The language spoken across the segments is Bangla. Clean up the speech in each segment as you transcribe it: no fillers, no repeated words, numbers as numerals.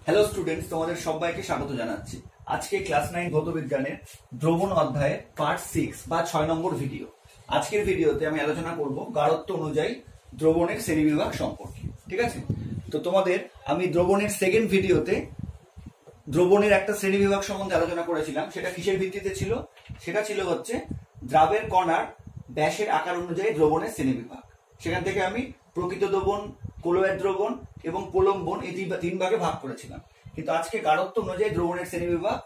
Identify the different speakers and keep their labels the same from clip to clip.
Speaker 1: হ্যালো স্টুডেন্টস, তোমাদের সবাইকে স্বাগত জানাচ্ছি। আজকে ক্লাস 9 ভৌত বিজ্ঞানের দ্রবণ অধ্যায়ের পার্ট 6 বা 6 নম্বর ভিডিও। আজকের ভিডিওতে আমি আলোচনা করব গাঢ়ত্ব অনুযায়ী দ্রবণের শ্রেণীবিভাগ সম্পর্কে। ঠিক আছে, তো তোমাদের আমি দ্রবণের সেকেন্ড ভিডিওতে দ্রবণের একটা শ্রেণীবিভাগ সম্বন্ধে আলোচনা করেছিলাম। সেটা কিসের ভিত্তিতে ছিল? সেটা ছিল হচ্ছে দ্রাবের কণার ব্যাসের আকার অনুযায়ী দ্রবণের শ্রেণীবিভাগ। সেখান থেকে আমি প্রকৃত দ্রবণ, কোলয়েড দ্রবণ এবং প্রলম্বন এই তিন ভাগে ভাগ করেছিলাম। কিন্তু আজকে গাঢ়ত্ব অনুযায়ী দ্রবণের শ্রেণীবিভাগ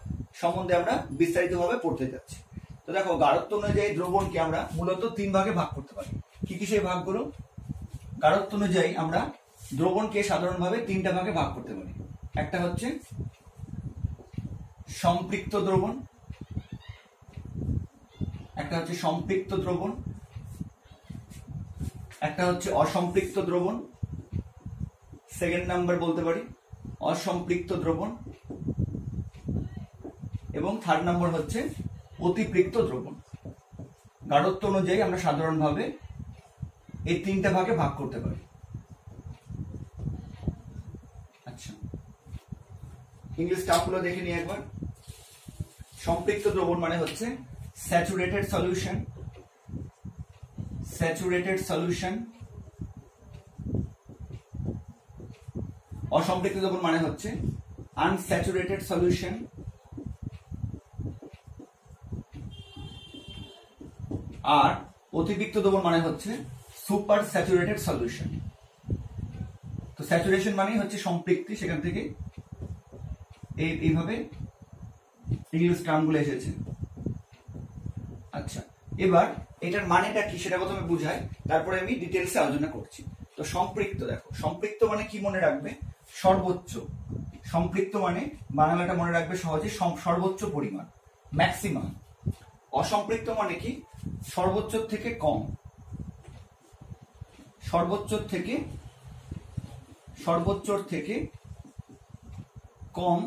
Speaker 1: সম্বন্ধে আমরা বিস্তারিতভাবে পড়তে যাচ্ছি। তো দেখো, গাঢ়ত্ব অনুযায়ী দ্রবণকে আমরা মূলত তিন ভাগে ভাগ করতে পারি। কি কি সেই ভাগগুলো? গাঢ়ত্ব অনুযায়ী আমরা দ্রবণকে সাধারণভাবে তিনটা ভাগে ভাগ করতে পারি। একটা হচ্ছে সম্পৃক্ত দ্রবণ, একটা হচ্ছে সম্পৃক্ত দ্রবণ, একটা হচ্ছে অসম্পৃক্ত দ্রবণ, সেকেন্ড নাম্বার বলতে পারি অসম্পৃক্ত দ্রবণ, এবং থার্ড নাম্বার হচ্ছে অতিপৃক্ত দ্রবণ। গাঢ়ত্ব অনুযায়ী আমরা সাধারণভাবে এই তিনটা ভাগে ভাগ করতে পারি। আচ্ছা, ইংলিশ টার্মগুলো দেখে নিই একবার। সম্পৃক্ত দ্রবণ মানে হচ্ছে স্যাচুরেটেড সলিউশন, স্যাচুরেটেড সলিউশন। অসম্পৃক্ত দ্রবণ মানে হচ্ছে আনস্যাচুরেটেড সলিউশন। আর অতিপৃক্ত দ্রবণ মানে হচ্ছে সুপার স্যাচুরেটেড সলিউশন। তো স্যাচুরেশন মানেই হচ্ছে সম্পৃক্তি, সেখান থেকে এইভাবে ইংলিশ টার্মগুলো এসেছে। আচ্ছা, এবার এটার মানেটা কি সেটা প্রথমে বুঝাই, তারপরে আমি ডিটেলসে আলোচনা করছি। তো সম্পৃক্ত, দেখো সম্পৃক্ত মানে কি মনে রাখবে? সর্বোচ্চ। সম্পৃক্ত মানে বাংলাটা মনে রাখবে সহজে, সর্বোচ্চ পরিমাণ, ম্যাক্সিমাম। অসম্পৃক্ত মানে কি? সর্বোচ্চ থেকে কম, সর্বোচ্চর থেকে কম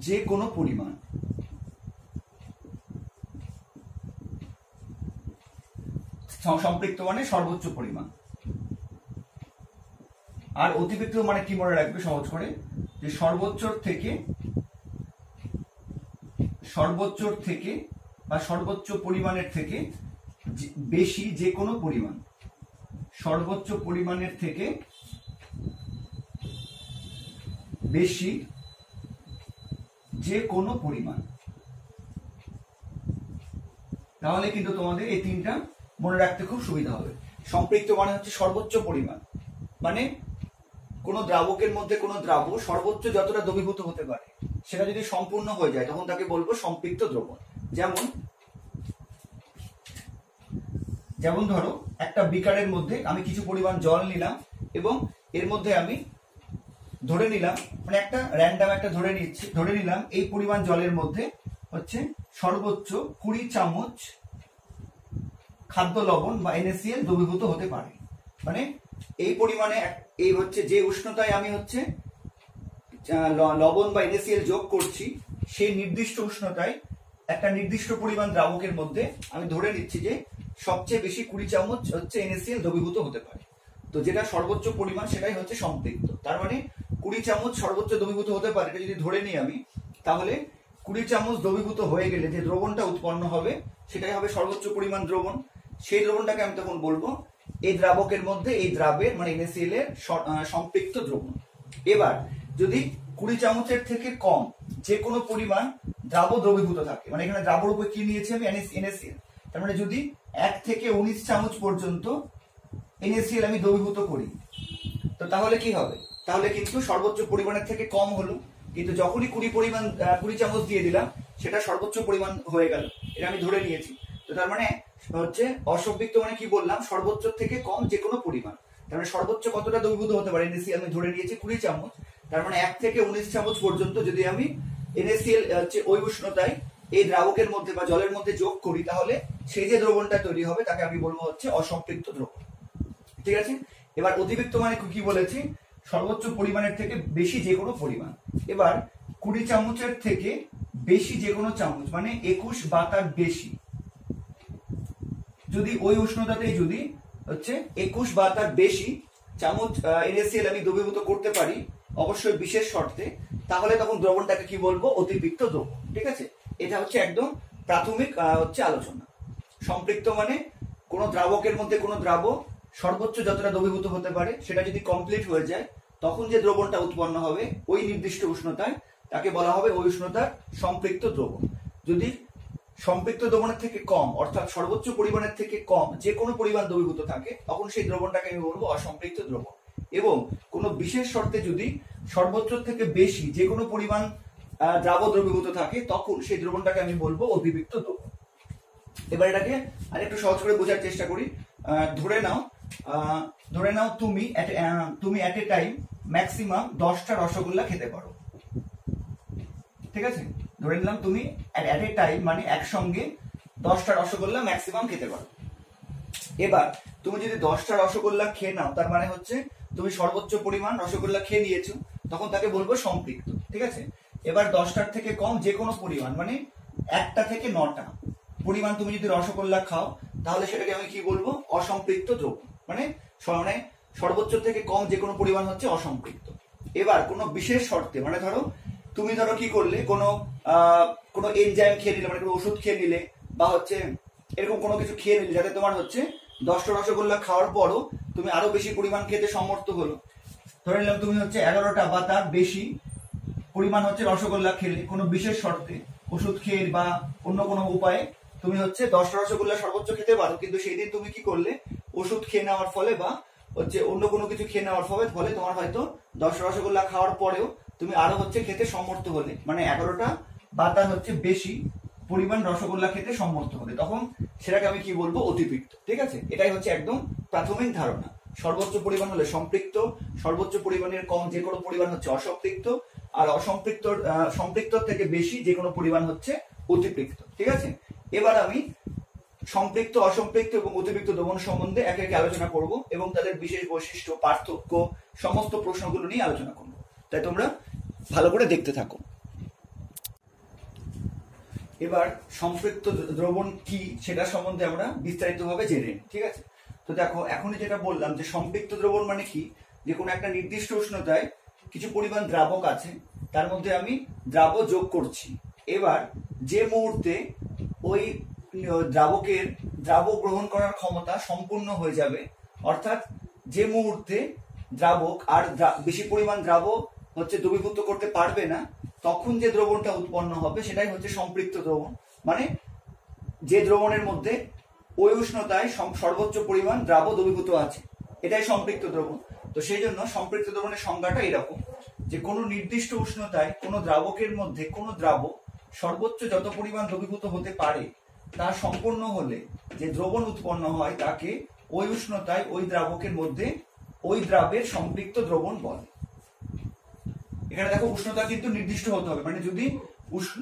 Speaker 1: যে কোনো পরিমাণ। সম্পৃক্ত মানে সর্বোচ্চ পরিমাণ। আর অতিপৃক্ত মানে কি মনে রাখবে সহজ করে? যে সর্বোচ্চর থেকে বা সর্বোচ্চ পরিমাণের থেকে বেশি যে কোনো পরিমাণ। সর্বোচ্চ পরিমাণের থেকে বেশি যে কোনো পরিমাণ। তাহলে কিন্তু তোমাদের এই তিনটা মনে রাখতে খুব সুবিধা হবে। সম্পৃক্ত মানে হচ্ছে সর্বোচ্চ পরিমাণ, মানে কোন দ্রাবকের মধ্যে কোন দ্রাবক সর্বোচ্চ যতটা দ্রবীভূত হতে পারে সেটা যদি সম্পূর্ণ হয়ে যায় তখন তাকে বলবো সম্পৃক্ত দ্রবণ। যেমন ধরো একটা বিকারের মধ্যে আমি কিছু পরিমাণ জল নিলাম এবং এর মধ্যে আমি ধরে নিলাম, মানে একটা র্যান্ডাম একটা ধরে নিলাম এই পরিমাণ জলের মধ্যে হচ্ছে সর্বোচ্চ 20 চামচ খাদ্য লবণ বা NaCl দ্রবীভূত হতে পারে। মানে এই পরিমাণে, এই হচ্ছে যে উষ্ণতায় আমি হচ্ছে লবণ বা NaCl যোগ করছি, সেই নির্দিষ্ট উষ্ণতায় একটা নির্দিষ্ট পরিমাণ দ্রাবকের মধ্যে আমি ধরে নিচ্ছি যে সবচেয়ে বেশি 20 চামচ হচ্ছে NaCl দ্রবীভূত হতে পারে। তো যেটা সর্বোচ্চ পরিমাণ সেটাই হচ্ছে সম্পৃক্ত। তার মানে 20 চামচ সর্বোচ্চ দ্রবীভূত হতে পারে, এটা যদি ধরে নিই আমি, তাহলে 20 চামচ দ্রবীভূত হয়ে গেলে যে দ্রবণটা উৎপন্ন হবে সেটাই হবে সর্বোচ্চ পরিমাণ দ্রবণ। সেই দ্রবণটাকে আমি তখন বলবো এই দ্রাবকের মধ্যে এই দ্রাবের মানে NaCl এর সম্পৃক্ত দ্রবণ। এবার যদি 20 চামচের থেকে কম যে কোনো পরিমাণ দ্রাব দ্রবীভূত থাকে, মানে এখানে দ্রাবর উপর কি নিয়েছি আমি? NaCl। তার মানে যদি 1 থেকে 19 চামচ পর্যন্ত NaCl আমি দ্রবীভূত করি, তো তাহলে কি হবে? তাহলে কিন্তু সর্বোচ্চ পরিমাণের থেকে কম হলো, কিন্তু যখনই 20 চামচ দিয়ে দিলাম সেটা সর্বোচ্চ পরিমাণ হয়ে গেল, এটা আমি ধরে নিয়েছি। তো তার মানে হচ্ছে অসম্পৃক্ত মানে কি বললাম? সর্বোচ্চ থেকে কম যে কোনো পরিমাণ। তার মানে সর্বোচ্চ কতটা দ্রবীভূত হতে পারে NaCl আমি ধরে নিয়েছি 20 চামচ। তার মানে 1 থেকে 19 চামচ পর্যন্ত যদি আমি NaCl হচ্ছে ওই উষ্ণতায় এই দ্রাবকের মধ্যে বা জলের মধ্যে যোগ করি, তাহলে সেই যে দ্রবণটা তৈরি হবে তাকে আমি বলবো হচ্ছে অসম্পৃক্ত দ্রবণ। ঠিক আছে, এবার অতিপৃক্ত মানে কি বলেছি? সর্বোচ্চ পরিমাণের থেকে বেশি যে কোনো পরিমাণ। এবার 20 চামচের থেকে বেশি যে কোনো চামচ মানে 21 বা তার বেশি যদি ওই উষ্ণতাতেই যদি হচ্ছে 21 বা তার বেশি চামচ NaCl আমি দ্রবীভূত করতে পারি, অবশ্যই বিশেষ শর্তে, তাহলে তখন দ্রবণটাকে কি বলবো? অতিরিক্ত দ্রবণ। ঠিক আছে, এটা হচ্ছে একদম প্রাথমিক আলোচনা। সম্পৃক্ত মানে কোন দ্রাবকের মধ্যে কোন দ্রাবক সর্বোচ্চ যতটা দ্রবীভূত হতে পারে সেটা যদি কমপ্লিট হয়ে যায়, তখন যে দ্রবণটা উৎপন্ন হবে ওই নির্দিষ্ট উষ্ণতায়, তাকে বলা হবে ওই উষ্ণতার সম্পৃক্ত দ্রবণ। যদি সম্পৃক্ত দ্রবণের থেকে কম, অর্থাৎ সর্বোচ্চ পরিমাণের থেকে কম যে কোনো পরিমাণ দ্রবীভূত থাকে, তখন সেই দ্রবণটাকে আমি বলবো অসম্পৃক্ত দ্রবণ। এবং কোনো বিশেষ শর্তে যদি সর্বোচ্চ থেকে বেশি যে কোনো পরিমাণ দ্রবীভূত থাকে, তখন সেই দ্রবণটাকে আমি বলবো অতিরিক্ত দ্রবণ। এবার এটাকে আরেকটু সহজ করে বোঝার চেষ্টা করি। ধরে নাও তুমি এট এ টাইম ম্যাক্সিমাম 10টা রসগোল্লা খেতে পারো। ঠিক আছে, ধরে নিলাম তুমি এট এ টাইম মানে একসঙ্গে 10টা রসগোল্লা ম্যাক্সিমাম খেতে পারো। এবার তুমি যদি 10টা রসগোল্লা খেয়ে নাও, তার মানে হচ্ছে তুমি সর্বোচ্চ পরিমাণ রসগোল্লা খেয়ে নিয়েছো, তখন তাকে বলবো সম্পৃক্ত। ঠিক আছে, এবার 10টার থেকে কম যে কোনো পরিমাণ মানে 1টা থেকে 9টা পরিমাণ তুমি যদি রসগোল্লা খাও, তাহলে সেটাকে আমি কি বলবো? অসম্পৃক্ত দ্রবণ। মানে সর্বোচ্চ থেকে কম যে কোনো পরিমাণ হচ্ছে অসম্পৃক্ত। এবার কোনো বিশেষ শর্তে, মানে তুমি কি করলে, কোনো এনজাইম খেয়ে নিলে, মানে কোনো ওষুধ খেয়ে নিলে, বা হচ্ছে এরকম কোনো কিছু খেয়ে নিলে যাতে তোমার হচ্ছে 10টা রসগোল্লা খাওয়ার পরও তুমি আরো বেশি পরিমাণ খেতে সমর্থ হলো। ধরে নিলাম তুমি হচ্ছে 11টা বা তার বেশি পরিমাণ হচ্ছে রসগোল্লা খেলে, কোনো বিশেষ শর্তে ওষুধ খেয়ে বা অন্য কোনো উপায়ে তুমি হচ্ছে 10টা রসগোল্লা সর্বোচ্চ খেতে পারো, কিন্তু সেই দিন তুমি কি করলে? ওষুধ খেয়ে নেওয়ার ফলে বা হচ্ছে অন্য কোনো কিছু খেয়ে নেওয়ার ফলে তোমার হয়তো 10টা রসগোল্লা খাওয়ার পরেও তুমি আরো হচ্ছে খেতে সমর্থ হলে, মানে 11টা বা তার হচ্ছে বেশি পরিমাণ রসগোল্লা খেতে সমর্থ হলে, তখন সেটাকে আমি কি বলবো? অতিরিক্ত। ঠিক আছে, এটাই হচ্ছে একদম প্রাথমিক ধারণা। সর্বোচ্চ পরিমাণ হলে সম্পৃক্ত, সর্বোচ্চ পরিমাণের কম যে কোনো পরিমাণ হচ্ছে অসম্পৃক্ত, আর সম্পৃক্ত থেকে বেশি যে কোনো পরিমাণ হচ্ছে অতিরিক্ত। ঠিক আছে, এবার আমি সম্পৃক্ত, অসম্পৃক্ত এবং অতিরিক্ত দ্রবণ সম্বন্ধে একে একে আলোচনা করব এবং তাদের বিশেষ বৈশিষ্ট্য, পার্থক্য, সমস্ত প্রশ্নগুলো নিয়ে আলোচনা করব। তাই তোমরা ভালো করে দেখতে থাকো। এবার সম্পৃক্ত দ্রবণ কি সেটা সম্বন্ধে আমরা বিস্তারিতভাবে জেনে নিই। ঠিক আছে, তো দেখো এখনই যেটা বললাম যে সম্পৃক্ত দ্রবণ মানে কি, যে কোনো একটা নির্দিষ্ট উষ্ণতায় কিছু পরিমাণ দ্রাবক আছে, তার মধ্যে আমি দ্রাব যোগ করছি। এবার যে মুহূর্তে ওই দ্রাবকের দ্রাব গ্রহণ করার ক্ষমতা সম্পূর্ণ হয়ে যাবে, অর্থাৎ যে মুহূর্তে দ্রাবক আর বেশি পরিমাণ দ্রাব হচ্ছে দ্রবীভূত করতে পারবে না, তখন যে দ্রবণটা উৎপন্ন হবে সেটাই হচ্ছে সম্পৃক্ত দ্রবণ। মানে যে দ্রবণের মধ্যে ওই উষ্ণতায় সর্বোচ্চ পরিমাণ দ্রাব দ্রবীভূত আছে, এটাই সম্পৃক্ত দ্রবণ। তো সেই জন্য সম্পৃক্ত দ্রবণের সংজ্ঞাটা এরকম, যে কোনো নির্দিষ্ট উষ্ণতায় কোনো দ্রাবকের মধ্যে কোনো দ্রাবক সর্বোচ্চ যত পরিমাণ দ্রবীভূত হতে পারে তা সম্পূর্ণ হলে যে দ্রবণ উৎপন্ন হয়, তাকে ওই উষ্ণতায় ওই দ্রাবকের মধ্যে ওই দ্রাবের সম্পৃক্ত দ্রবণ বলে। এখানে দেখো উষ্ণতা কিন্তু নির্দিষ্ট হতে হবে, মানে যদি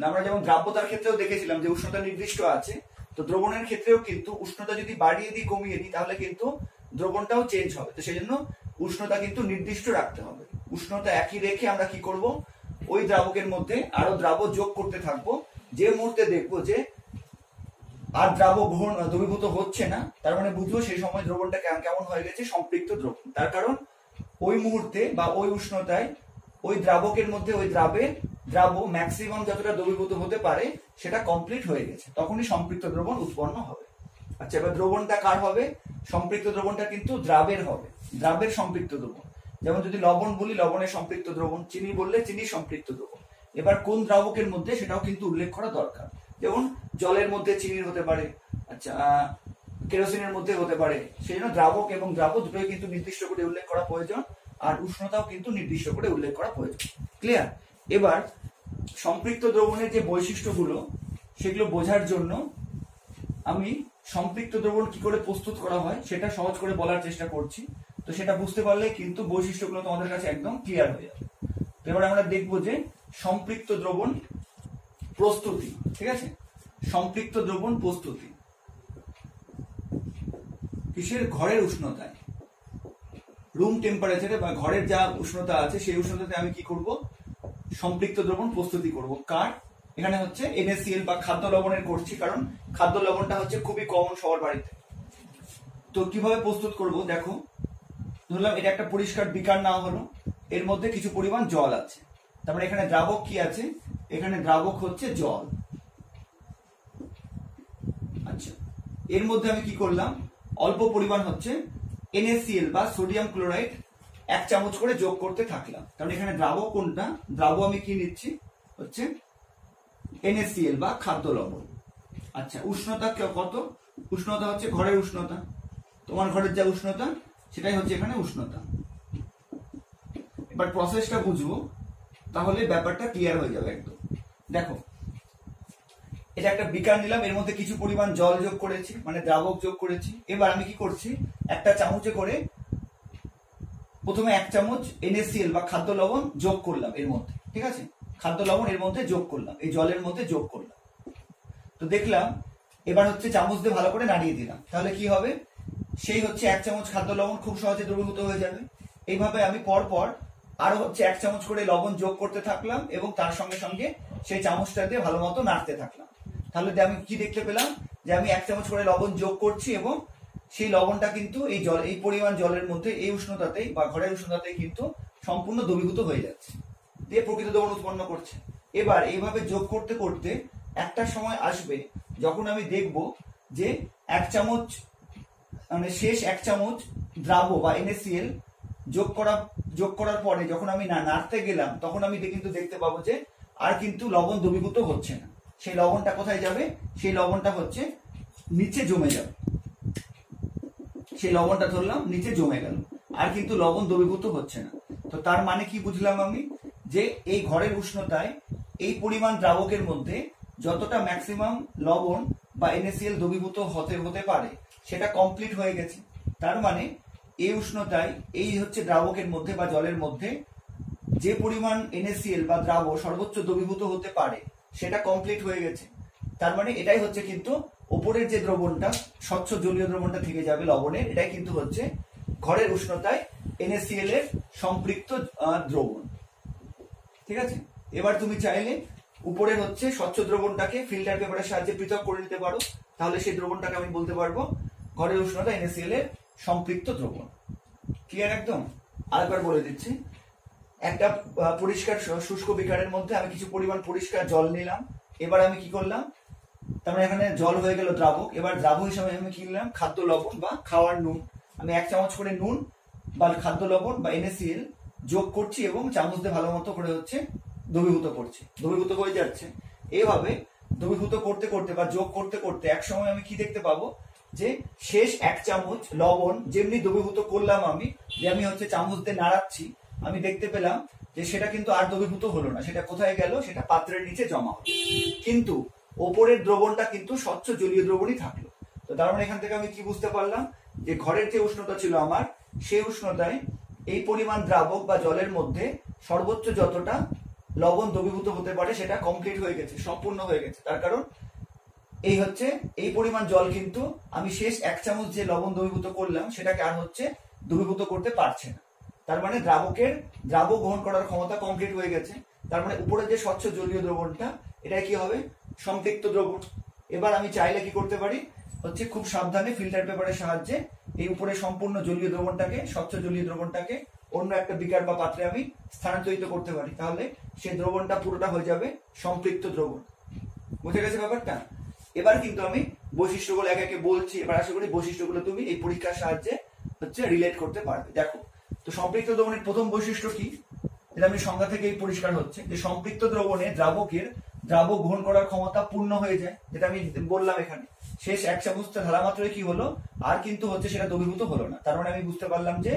Speaker 1: আমরা যেমন দ্রাব্যতার ক্ষেত্রেও দেখেছিলাম যে উষ্ণতা নির্দিষ্ট আছে, তো দ্রবণের ক্ষেত্রেও কিন্তু উষ্ণতা যদি বাড়িয়ে দিই কমিয়ে দিই তাহলে কিন্তু দ্রবণটাও চেঞ্জ হবে। তো সেই জন্য উষ্ণতা কিন্তু নির্দিষ্ট রাখতে হবে। উষ্ণতা একই রেখে আমরা কি করব? ওই দ্রাবকের মধ্যে আরো দ্রাব যোগ করতে থাকবো। যে মুহূর্তে দেখবো যে আর দ্রাব দ্রবীভূত হচ্ছে না, তার মানে বুঝবো সেই সময় দ্রবণটা কেমন হয়ে গেছে? সম্পৃক্ত দ্রবণ। তার কারণ ওই মুহূর্তে বা ওই উষ্ণতায় ওই দ্রাবকের মধ্যে ওই দ্রাব ম্যাক্সিমাম যতটা দ্রবীভূত হতে পারে সেটা কমপ্লিট হয়ে গেছে, তখনই সম্পৃক্ত দ্রবণ উৎপন্ন হবে। আচ্ছা, এবার দ্রবণটা কার হবে? সম্পৃক্ত দ্রবণটা কিন্তু দ্রাবের হবে, দ্রাবের সম্পৃক্ত দ্রবণ। যেমন যদি লবণ বলি, লবণের সম্পৃক্ত দ্রবণ, চিনি বললে চিনির সম্পৃক্ত দ্রবণ। এবার কোন দ্রাবকের মধ্যে সেটাও কিন্তু উল্লেখ করা দরকার। যেমন জলের মধ্যে চিনির হতে পারে, আচ্ছা কেরোসিনের মধ্যে হতে পারে। সেই জন্য দ্রাবক এবং দ্রাব দুটোই কিন্তু নির্দিষ্ট করে উল্লেখ করা প্রয়োজন, আর উষ্ণতাও কিন্তু নির্দিষ্ট করে উল্লেখ করা প্রয়োজন। ক্লিয়ার? এবার সম্পৃক্ত দ্রবণের যে বৈশিষ্ট্যগুলো সেগুলো বোঝার জন্য আমি সম্পৃক্ত দ্রবণ কি করে প্রস্তুত করা হয় সেটা সহজ করে বলার চেষ্টা করছি। তো সেটা বুঝতে পারলে কিন্তু বৈশিষ্ট্যগুলো তোমাদের কাছে একদম ক্লিয়ার হয়ে যাবে। তো এবার আমরা দেখবো যে সম্পৃক্ত দ্রবণ প্রস্তুতি। ঠিক আছে, সম্পৃক্ত দ্রবণ প্রস্তুতি কিসের? ঘরের উষ্ণতায়, রুম টেম্পারেচারে বা ঘরের যা উষ্ণতা আছে সেই উষ্ণতাতে আমি কি করব? সম্পৃক্ত দ্রবণ প্রস্তুতি করব। কার? এখানে হচ্ছে NaCl বা খাদ্য লবণের করছি, কারণ খাদ্য লবণটা হচ্ছে খুবই কমন সবার বাড়িতে। তো কিভাবে প্রস্তুত করব? দেখো, ধরলাম এটা একটা পরিষ্কার বিকার নেওয়া হলো, এর মধ্যে কিছু পরিমাণ জল আছে। তারপরে এখানে দ্রাবক কি আছে, এখানে দ্রাবক হচ্ছে জল। আচ্ছা, এর মধ্যে আমি কি করলাম, অল্প পরিমাণ হচ্ছে NaCl বা সোডিয়াম ক্লোরাইড 1 চামচ করে যোগ করতে থাকলাম। কারণ এখানে দ্রাবক কোনটা, দ্রাবক আমি কি নিচ্ছি হচ্ছে NaCl বা খাদ্য লবণ। আচ্ছা, উষ্ণতা কত, উষ্ণতা হচ্ছে ঘরের উষ্ণতা, তোমার ঘরের যা উষ্ণতা সেটাই হচ্ছে এখানে উষ্ণতা। এবার প্রসেসটা বুঝবো, তাহলে ব্যাপারটা ক্লিয়ার হয়ে যাবে একদম। দেখো, এটা একটা বিকার নিলাম, এর মধ্যে কিছু পরিমাণ জল যোগ করেছি, মানে দ্রাবক যোগ করেছি। এবার আমি কি করছি, একটা চামচে করে প্রথমে 1 চামচ NaCl বা খাদ্য লবণ যোগ করলাম এর মধ্যে, ঠিক আছে, খাদ্য লবণ এর মধ্যে যোগ করলাম, এই জলের মধ্যে যোগ করলাম। তো দেখলাম এবার হচ্ছে চামচ দিয়ে ভালো করে নাড়িয়ে দিলাম, তাহলে কি হবে, সেই হচ্ছে 1 চামচ খাদ্য লবণ খুব সহজে দ্রবীভূত হয়ে যাবে। এইভাবে আমি পরপর আরো হচ্ছে 1 চামচ করে লবণ যোগ করতে থাকলাম এবং তার সঙ্গে সঙ্গে সেই চামচটা দিয়ে ভালো মতো নাড়তে থাকলাম। তাহলে আমি কি দেখতে পেলাম, যে আমি 1 চামচ করে লবণ যোগ করছি এবং সেই লবণটা কিন্তু এই জল, এই পরিমাণ জলের মধ্যে এই উষ্ণতাতেই বা ঘরের উষ্ণতাতেই কিন্তু সম্পূর্ণ দ্রবীভূত হয়ে যাচ্ছে, দিয়ে প্রকৃত দ্রবণ উৎপন্ন করছে। এবার এইভাবে যোগ করতে করতে একটা সময় আসবে যখন আমি দেখব যে 1 চামচ মানে শেষ 1 চামচ দ্রাব বা NaCl যোগ করার পরে যখন আমি নাড়তে গেলাম, তখন আমি কিন্তু দেখতে পাবো যে আর কিন্তু লবণ দ্রবীভূত হচ্ছে না। সেই লবণটা কোথায় যাবে, সেই লবণটা হচ্ছে নিচে জমে যাবে, সেই লবণটা ধরলাম নিচে জমে গেল, আর কিন্তু লবণ দ্রবীভূত হচ্ছে না। তো তার মানে কি বুঝলাম আমি, যে এই ঘরের উষ্ণতায় এই পরিমাণ দ্রাবকের মধ্যে যতটা ম্যাক্সিমাম লবণ বা NaCl দ্রবীভূত হতে পারে সেটা কমপ্লিট হয়ে গেছে। তার মানে এই উষ্ণতায় এই হচ্ছে দ্রাবকের মধ্যে বা জলের মধ্যে যে পরিমাণ NaCl বা দ্রাবক সর্বোচ্চ দ্রবীভূত হতে পারে সেটা কমপ্লিট হয়ে গেছে। তার মানে এটাই হচ্ছে কিন্তু উপরের যে দ্রবণটা, স্বচ্ছ জলীয় দ্রবণটা থেকে যাবে লবণের, এটাই কিন্তু হচ্ছে ঘরের উষ্ণতায় NaCl এর সম্পৃক্ত দ্রবণ, ঠিক আছে। এবার তুমি চাইলে উপরের হচ্ছে স্বচ্ছ দ্রবণটাকে ফিল্টার পেপারের সাহায্যে পৃথক করে নিতে পারো, তাহলে সেই দ্রবণটাকে আমি বলতে পারবো ঘরের উষ্ণতা NaCl এর সম্পৃক্ত দ্রবণ। ক্লিয়ার একদম? আরেকবার বলে দিচ্ছি, একটা পরিষ্কার শুষ্ক বিকারের মধ্যে আমি কিছু পরিমাণ পরিষ্কার জল নিলাম। এবার আমি কি করলাম, তার মানে এখানে জল হয়ে গেল দ্রাবক। এবার দ্রাবক হিসাবে আমি কি নিলাম, খাদ্য লবণ বা খাওয়ার নুন। আমি 1 চামচ করে নুন বা খাদ্য লবণ বা NaCl যোগ করছি এবং চামচ দিয়ে ভালো মতো করে হচ্ছে দ্রবীভূত করছি, দ্রবীভূত হয়ে যাচ্ছে। এইভাবে দ্রবীভূত করতে করতে বা যোগ করতে করতে এক সময় আমি কি দেখতে পাবো, যে শেষ 1 চামচ লবণ যেমনি দ্রবীভূত করলাম আমি, যে আমি হচ্ছে চামচ দিয়ে নাড়াচ্ছি, আমি দেখতে পেলাম যে সেটা কিন্তু আর দ্রবীভূত হলো না, সেটা কোথায় গেল, সেটা পাত্রের নিচে জমা হলো, কিন্তু ওপরের দ্রবণটা কিন্তু স্বচ্ছ জলীয় দ্রবণই থাকলো। তো তার মানে এখান থেকে আমি কি বুঝতে পারলাম, যে ঘরের যে উষ্ণতা ছিল আমার, সেই উষ্ণতায় এই পরিমাণ দ্রাবক বা জলের মধ্যে সর্বোচ্চ যতটা লবণ দ্রবীভূত হতে পারে সেটা কমপ্লিট হয়ে গেছে, সম্পূর্ণ হয়ে গেছে। তার কারণ এই হচ্ছে এই পরিমাণ জল কিন্তু আমি শেষ 1 চামচ যে লবণ দ্রবীভূত করলাম সেটাকে আর হচ্ছে দ্রবীভূত করতে পারছে না। তার মানে দ্রাবক গ্রহণ করার ক্ষমতা কমপ্লিট হয়ে গেছে। তার মানে উপরে যে স্বচ্ছ জলীয় দ্রবণটা, এটা কি হবে, সম্পৃক্ত দ্রবণ। এবার আমি চাইলে কি করতে পারি, হচ্ছে খুব সাবধানে ফিল্টার পেপারের সাহায্যে এই উপরে সম্পূর্ণ জলীয় দ্রবণটাকে, স্বচ্ছ জলীয় দ্রবণটাকে অন্য একটা বিকার বা পাত্রে আমি স্থানান্তরিত করতে পারি, তাহলে সেই দ্রবণটা পুরোটা হয়ে যাবে সম্পৃক্ত দ্রবণ। বুঝে গেছে ব্যাপারটা? এবার কিন্তু আমি বৈশিষ্ট্যগুলো একে একে বলছি, এবার আশা করি বৈশিষ্ট্যগুলো তুমি এই পরীক্ষার সাহায্যে হচ্ছে রিলেট করতে পারবে। দেখো, তো সম্পৃক্ত দ্রবণের প্রথম বৈশিষ্ট্য কি, এটা আমি সংজ্ঞা থেকেই পরিষ্কার হচ্ছে, যে সম্পৃক্ত দ্রবণে দ্রাবক গ্রহণ করার ক্ষমতা পূর্ণ হয়ে যায়, যেটা আমি বললাম এখানে শেষ 1 চামচটা ঢালা মাত্রই কি হলো, আর কিন্তু হচ্ছে সেটা দ্রবীভূত হলো না। তার মানে আমি বুঝতে পারলাম যে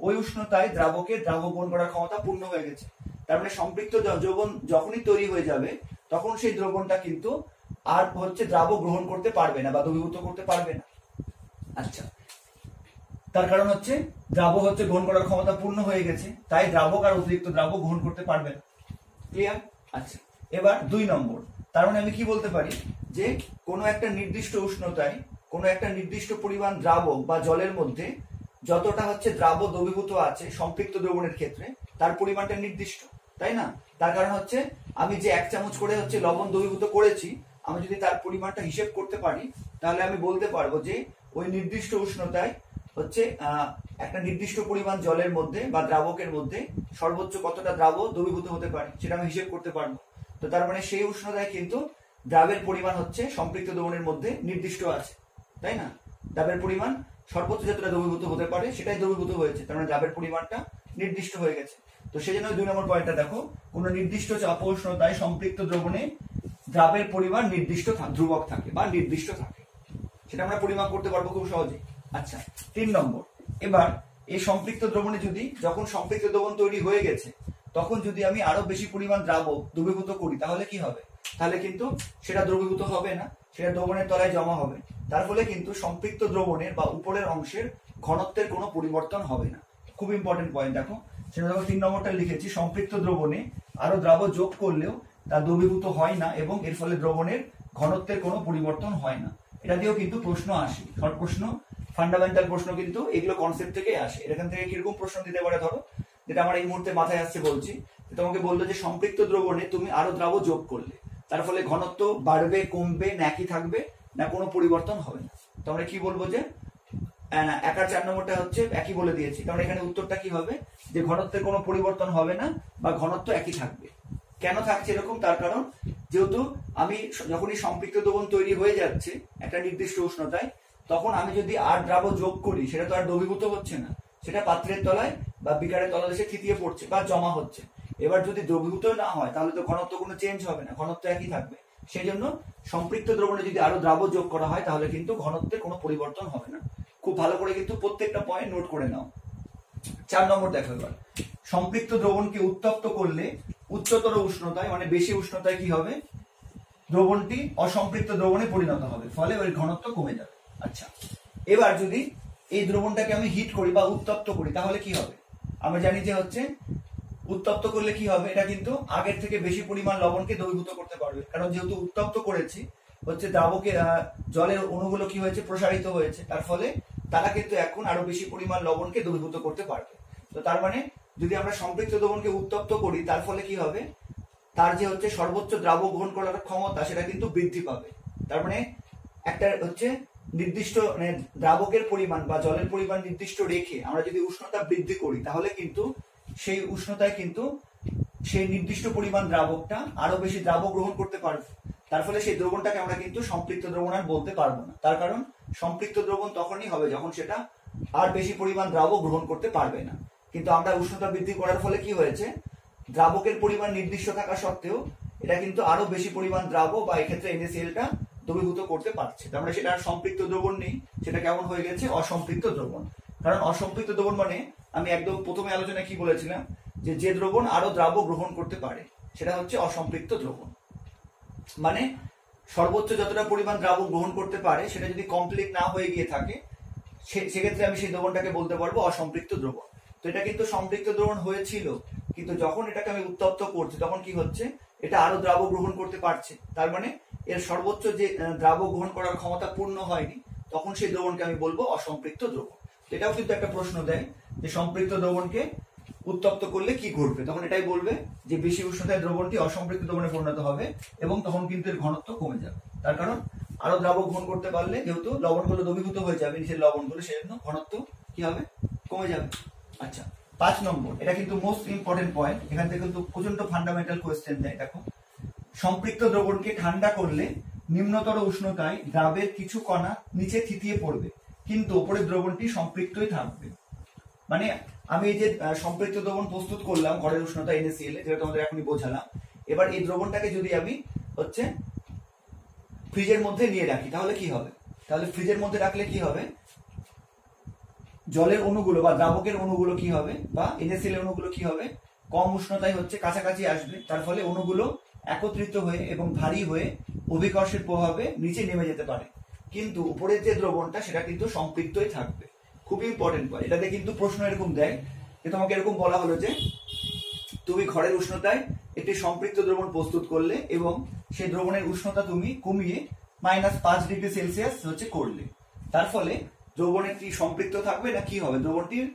Speaker 1: ওই উষ্ণতায় দ্রাবক গ্রহণ করার ক্ষমতা পূর্ণ হয়ে গেছে। তার মানে সম্পৃক্ত দ্রবণ যখনই তৈরি হয়ে যাবে, তখন সেই দ্রবণটা কিন্তু আর হচ্ছে দ্রাবক গ্রহণ করতে পারবে না বা দ্রবীভূত করতে পারবে না। আচ্ছা, তার কারণ হচ্ছে দ্রাবক হচ্ছে গ্রহণ করার ক্ষমতা পূর্ণ হয়ে গেছে, তাই দ্রাবক আর অতিরিক্ত দ্রাবক গ্রহণ করতে পারবে না। ক্লিয়ার? আচ্ছা, এবার 2 নম্বর, তার মানে আমি কি বলতে পারি, যে কোনো একটা নির্দিষ্ট উষ্ণতায় কোনো একটা নির্দিষ্ট পরিমাণ দ্রাবক বা জলের মধ্যে যতটা হচ্ছে দ্রাবক দ্রবীভূত আছে সম্পৃক্ত দ্রবণের ক্ষেত্রে, তার পরিমাণটা নির্দিষ্ট, তাই না? তার কারণ হচ্ছে আমি যে 1 চামচ করে হচ্ছে লবণ দ্রবীভূত করেছি, আমি যদি তার পরিমাণটা হিসেব করতে পারি, তাহলে আমি বলতে পারবো যে ওই নির্দিষ্ট উষ্ণতায় হচ্ছে একটা নির্দিষ্ট পরিমাণ জলের মধ্যে বা দ্রাবকের মধ্যে সর্বোচ্চ কতটা দ্রাবক দ্রবীভূত হতে পারে সেটা আমি হিসেব করতে পারবো। তো তার মানে সেই উষ্ণতায় কিন্তু দ্রাবের পরিমাণ হচ্ছে সম্পৃক্ত দ্রবণের মধ্যে নির্দিষ্ট আছে, তাই না? দ্রাবের পরিমাণ সর্বোচ্চ যতটা দ্রবীভূত হতে পারে সেটাই দ্রবীভূত হয়েছে, তার মানে দ্রাবের পরিমাণটা নির্দিষ্ট হয়ে গেছে। তো সেই জন্য 2 নম্বর পয়েন্টটা দেখো, কোন নির্দিষ্ট চাপ ও উষ্ণতায় সম্পৃক্ত দ্রবণে দ্রাবের পরিমাণ নির্দিষ্ট ধ্রুবক থাকে বা নির্দিষ্ট থাকে, সেটা আমরা পরিমাপ করতে পারবো খুব সহজেই। আচ্ছা, 3 নম্বর, এবার এই সম্পৃক্ত দ্রবণে যদি যখন সম্পৃক্ত দ্রবণ তৈরি হয়ে গেছে তখন যদি আমি আরো বেশি পরিমাণ দ্রাবক দ্রবীভূত করি তাহলে কি হবে? তাহলে কিন্তু সেটা দ্রবীভূত হবে না, সেটা দ্রবণের তলায় জমা হবে। তার ফলে কিন্তু সম্পৃক্ত দ্রবণের বা উপরের অংশের ঘনত্বের কোনো পরিবর্তন হবে না। খুব ইম্পর্টেন্ট পয়েন্ট দেখো, সেটা দেখো 3 নম্বরটা লিখেছি, সম্পৃক্ত দ্রবণে আরো দ্রাবক যোগ করলেও তা দ্রবীভূত হয় না এবং এর ফলে দ্রবণের ঘনত্বের কোনো পরিবর্তন হয় না। এটা দিয়েও কিন্তু প্রশ্ন আসে, শর্ট প্রশ্ন, ফান্ডামেন্টাল প্রশ্ন কিন্তু এগুলো কনসেপ্ট থেকে আসে। এখান থেকে কিরকম প্রশ্ন দিতে পারে, ধরো যেটা আমার এই মুহূর্তে মাথায় আসছে বলছি, তোমাকে বললো যে সম্পৃক্ত দ্রবণে তুমি আরো দ্রাবক যোগ করলে তার ফলে ঘনত্ব বাড়বে, কমবে, না একই থাকবে, না কোনো পরিবর্তন হবে না। তো আমরা কি বলবো যে 1 আর 4 নম্বরটা হচ্ছে একই বলে দিয়েছি, তাহলে এখানে উত্তরটা কি হবে যে ঘনত্বের কোনো পরিবর্তন হবে না বা ঘনত্ব একই থাকবে। কেন থাকছে এরকম? তার কারণ যেহেতু আমি যখনই সম্পৃক্ত দ্রবণ তৈরি হয়ে যাচ্ছে একটা নির্দিষ্ট উষ্ণতায়, তখন আমি যদি আর দ্রাবক যোগ করি সেটা তো আর দ্রবীভূত হচ্ছে না, সেটা পাত্রের তলায় বা বিকারের তলায় এসে থিতিয়ে পড়ছে বা জমা হচ্ছে। এবার যদি দ্রবীভূত না হয় তাহলে তো ঘনত্ব কোনো চেঞ্জ হবে না, ঘনত্ব একই থাকবে। সেই জন্য সম্পৃক্ত দ্রবণে যদি আরো দ্রাবক যোগ করা হয় তাহলে কিন্তু ঘনত্বের কোনো পরিবর্তন হবে না। খুব ভালো করে কিন্তু প্রত্যেকটা পয়েন্ট নোট করে নাও। 4 নম্বর দেখো, এবার সম্পৃক্ত দ্রবণকে উত্তপ্ত করলে উচ্চতর উষ্ণতায় মানে বেশি উষ্ণতায় কি হবে? দ্রবণটি অসম্পৃক্ত দ্রবণে পরিণত হবে, ফলে ওই ঘনত্ব কমে যাবে। আচ্ছা, এবার যদি এই দ্রবণটাকে আমি হিট করি বা উত্তপ্ত করি তাহলে কি হবে? আমরা জানি যে হচ্ছে উত্তপ্ত করলে কি হবে, এটা কিন্তু আগের থেকে বেশি পরিমাণ লবণকে দ্রবীভূত করতে পারবে, কারণ যেহেতু উত্তপ্ত করেছি হচ্ছে দ্রাবকের জলের অণুগুলো কি হয়েছে, প্রসারিত হয়েছে, তার ফলে তারা কিন্তু এখন আরো বেশি পরিমাণ লবণকে দ্রবীভূত করতে পারবে। তো তার মানে যদি আমরা সম্পৃক্ত দ্রবণকে উত্তপ্ত করি তার ফলে কি হবে, তার যে হচ্ছে সর্বোচ্চ দ্রাবক গ্রহণ করার ক্ষমতা সেটা কিন্তু বৃদ্ধি পাবে। তার মানে একটা হচ্ছে নির্দিষ্ট মানে দ্রাবকের পরিমাণ বা জলের পরিমাণ নির্দিষ্ট রেখে আমরা যদি উষ্ণতা বৃদ্ধি করি তাহলে কিন্তু সেই উষ্ণতায় কিন্তু সেই নির্দিষ্ট পরিমাণ দ্রাবকটা আরো বেশি দ্রাবক গ্রহণ করতে পারবে। তার ফলে সেই দ্রবণটাকে আমরা কিন্তু সম্পৃক্ত দ্রবণ আর বলতে পারবো না। তার কারণ সম্পৃক্ত দ্রবণ তখনই হবে যখন সেটা আর বেশি পরিমাণ দ্রাবক গ্রহণ করতে পারবে না। কিন্তু আমরা উষ্ণতা বৃদ্ধি করার ফলে কি হয়েছে, দ্রাবকের পরিমাণ নির্দিষ্ট থাকা সত্ত্বেও এটা কিন্তু আরো বেশি পরিমাণ দ্রাবক বা এক্ষেত্রে NaCl-টা দ্রবীভূত করতে পারছে। তার মানে সেটা আর সম্পৃক্ত দ্রবণ নেই, সেটা কেমন হয়ে গেছে, অসম্পৃক্ত দ্রবণ। কারণ অসম্পৃক্ত দ্রবণ মানে আমি একদম প্রথমে আলোচনায় কি বলেছিলাম যে যে দ্রবণ আরো দ্রাবক গ্রহণ করতে পারে সেটা হচ্ছে অসম্পৃক্ত দ্রবণ। মানে সর্বোচ্চ যতটা পরিমাণ দ্রাবক গ্রহণ করতে পারে সেটা যদি কমপ্লিট না হয়ে গিয়ে থাকে সেক্ষেত্রে আমি সেই দ্রবণটাকে বলতে পারবো অসম্পৃক্ত দ্রবণ। তো এটা কিন্তু সম্পৃক্ত দ্রবণ হয়েছিল, কিন্তু যখন এটাকে আমি উত্তপ্ত করছি তখন কি হচ্ছে, এটা আরো দ্রাবক গ্রহণ করতে পারছে। তার মানে এর সর্বোচ্চ যে দ্রাবক গ্রহণ করার ক্ষমতা পূর্ণ হয়নি, তখন সেই দ্রবণকে আমি বলবো অসম্পৃক্ত দ্রবণ। এটাও কিন্তু একটা প্রশ্ন দেয় যে সম্পৃক্ত দ্রবণকে উত্তপ্ত করলে কি ঘটবে, তখন এটাই বলবে যে বেশি উষ্ণতায় দ্রবণটি অসম্পৃক্ত দ্রবণে পরিণত হবে এবং তখন কিন্তু এর ঘনত্ব কমে যাবে। তার কারণ আরো দ্রাবক গ্রহণ করতে পারলে যেহেতু লবণগুলো দ্রবীভূত হয়ে যাবে নিচের লবণগুলো, সেজন্য ঘনত্ব কি হবে, কমে যাবে। আচ্ছা, 5 নম্বর, এটা কিন্তু মোস্ট ইম্পর্টেন্ট পয়েন্ট, এখান থেকে কিন্তু প্রচন্ড ফান্ডামেন্টাল কোয়েশ্চেন দেয়। দেখো, সম্পৃক্ত দ্রবণকে ঠান্ডা করলে নিম্নতর উষ্ণতায় দ্রাবের কিছু কণা নিচে থিতিয়ে পড়বে, কিন্তু উপরের দ্রবণটি সম্পৃক্তই থাকবে। মানে আমি এই যে সম্পৃক্ত দ্রবণ প্রস্তুত করলাম ঘরের উষ্ণতা NaCl, যেটা তোমাদের এখনই বোঝালাম, এবার এই দ্রবণটাকে যদি আমি হচ্ছে ফ্রিজের মধ্যে নিয়ে রাখি তাহলে কি হবে, তাহলে ফ্রিজের মধ্যে রাখলে কি হবে, জলের অণুগুলো বা দ্রাবকের অণুগুলো কি হবে বা NaCl এর অণুগুলো কি হবে, কম উষ্ণতায় হচ্ছে কাছাকাছি আসবে। তার ফলে অণুগুলো একত্রিত হয়ে এবং ভারী হয়ে অভিকর্ষের প্রভাবে নিচে নেমে যেতে পারে, কিন্তু উপরের যে দ্রবণটা সেটা কিন্তু সম্পৃক্তই থাকবে। খুবই ইম্পর্টেন্ট পয়েন্ট, এটাতে কিন্তু প্রশ্ন এরকম দেয় যে তোমাকে এরকম বলা হলো যে তুমি ঘরের উষ্ণতায় একটি সম্পৃক্ত দ্রবণ প্রস্তুত করলে এবং সেই দ্রবণের উষ্ণতা তুমি কমিয়ে -5 ডিগ্রি সেলসিয়াস হচ্ছে করলে, তার ফলে দ্রবণের কি সম্পৃক্ত থাকবে না কি হবে, দ্রবণটির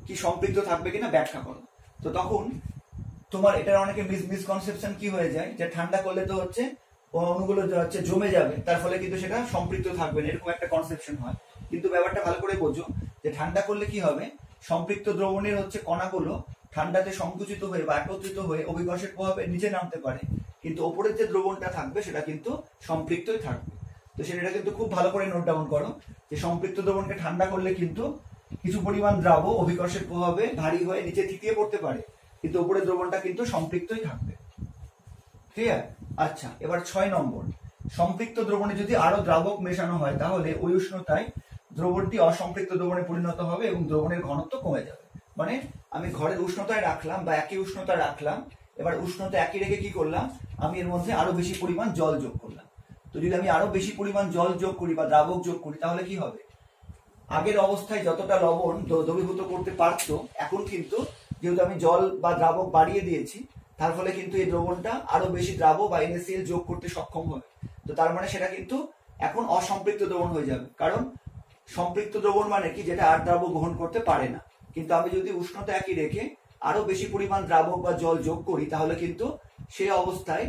Speaker 1: কি সম্পৃক্ত থাকবে কিনা ব্যাখ্যা করো। তো তখন তোমার এটার অনেকে মিসকনসেপশন কি হয়ে যায় যে ঠান্ডা করলে তো হচ্ছে অণুগুলো হচ্ছে জমে যাবে, তার ফলে কিন্তু সেটা সম্পৃক্ত থাকবে না, এরকম একটা কনসেপশন হয়। কিন্তু ব্যাপারটা ভালো করে বোঝো যে ঠান্ডা করলে কি হবে, সম্পৃক্ত দ্রবণের হচ্ছে কণাগুলো ঠান্ডাতে সংকুচিত হয়ে বা একত্রিত হয়ে অভিকর্ষের প্রভাবে নিচে নামতে পারে, কিন্তু ওপরের যে দ্রবণটা থাকবে সেটা কিন্তু সম্পৃক্তই থাকবে। তো সেটা কিন্তু খুব ভালো করে নোট ডাউন করো যে সম্পৃক্ত দ্রবণকে ঠান্ডা করলে কিন্তু কিছু পরিমাণ দ্রাব অভিকর্ষের প্রভাবে ভারী হয়ে নিচে থিতিয়ে পড়তে পারে, কিন্তু উপরের দ্রবণটা কিন্তু সম্পৃক্তই থাকবে। ক্লিয়ার? আচ্ছা, এবার 6 নম্বর, সম্পৃক্ত দ্রবণে যদি আরো দ্রাবক মেশানো হয় তাহলে ওই উষ্ণতায় দ্রবণটি অসম্পৃক্ত দ্রবণে পরিণত হবে এবং দ্রবণের ঘনত্ব কমে যাবে। মানে আমি ঘরের উষ্ণতায় রাখলাম বা একই উষ্ণতায় রাখলাম, এবার উষ্ণতা একই রেখে কি করলাম, আমি এর মধ্যে আরো বেশি পরিমাণ জল যোগ করলাম। তো যদি আমি আরো বেশি পরিমাণ জল যোগ করি বা দ্রাবক যোগ করি তাহলে কি হবে, আগের অবস্থায় যতটা লবণ দ্রবীভূত করতে পারতো, এখন কিন্তু যেহেতু আমি জল বা দ্রাবক বাড়িয়ে দিয়েছি, তার ফলে কিন্তু এই দ্রবণটা আরো বেশি দ্রাব বা NaCl যোগ করতে সক্ষম হবে। তো তার মানে সেটা কিন্তু এখন অসম্পৃক্ত দ্রবণ হয়ে যাবে, কারণ সম্পৃক্ত দ্রবণ মানে কি, যেটা আর দ্রাবক গ্রহণ করতে পারে না। কিন্তু আমি যদি উষ্ণতা একই রেখে আরো বেশি পরিমাণ দ্রাবক বা জল যোগ করি তাহলে কিন্তু সেই অবস্থায়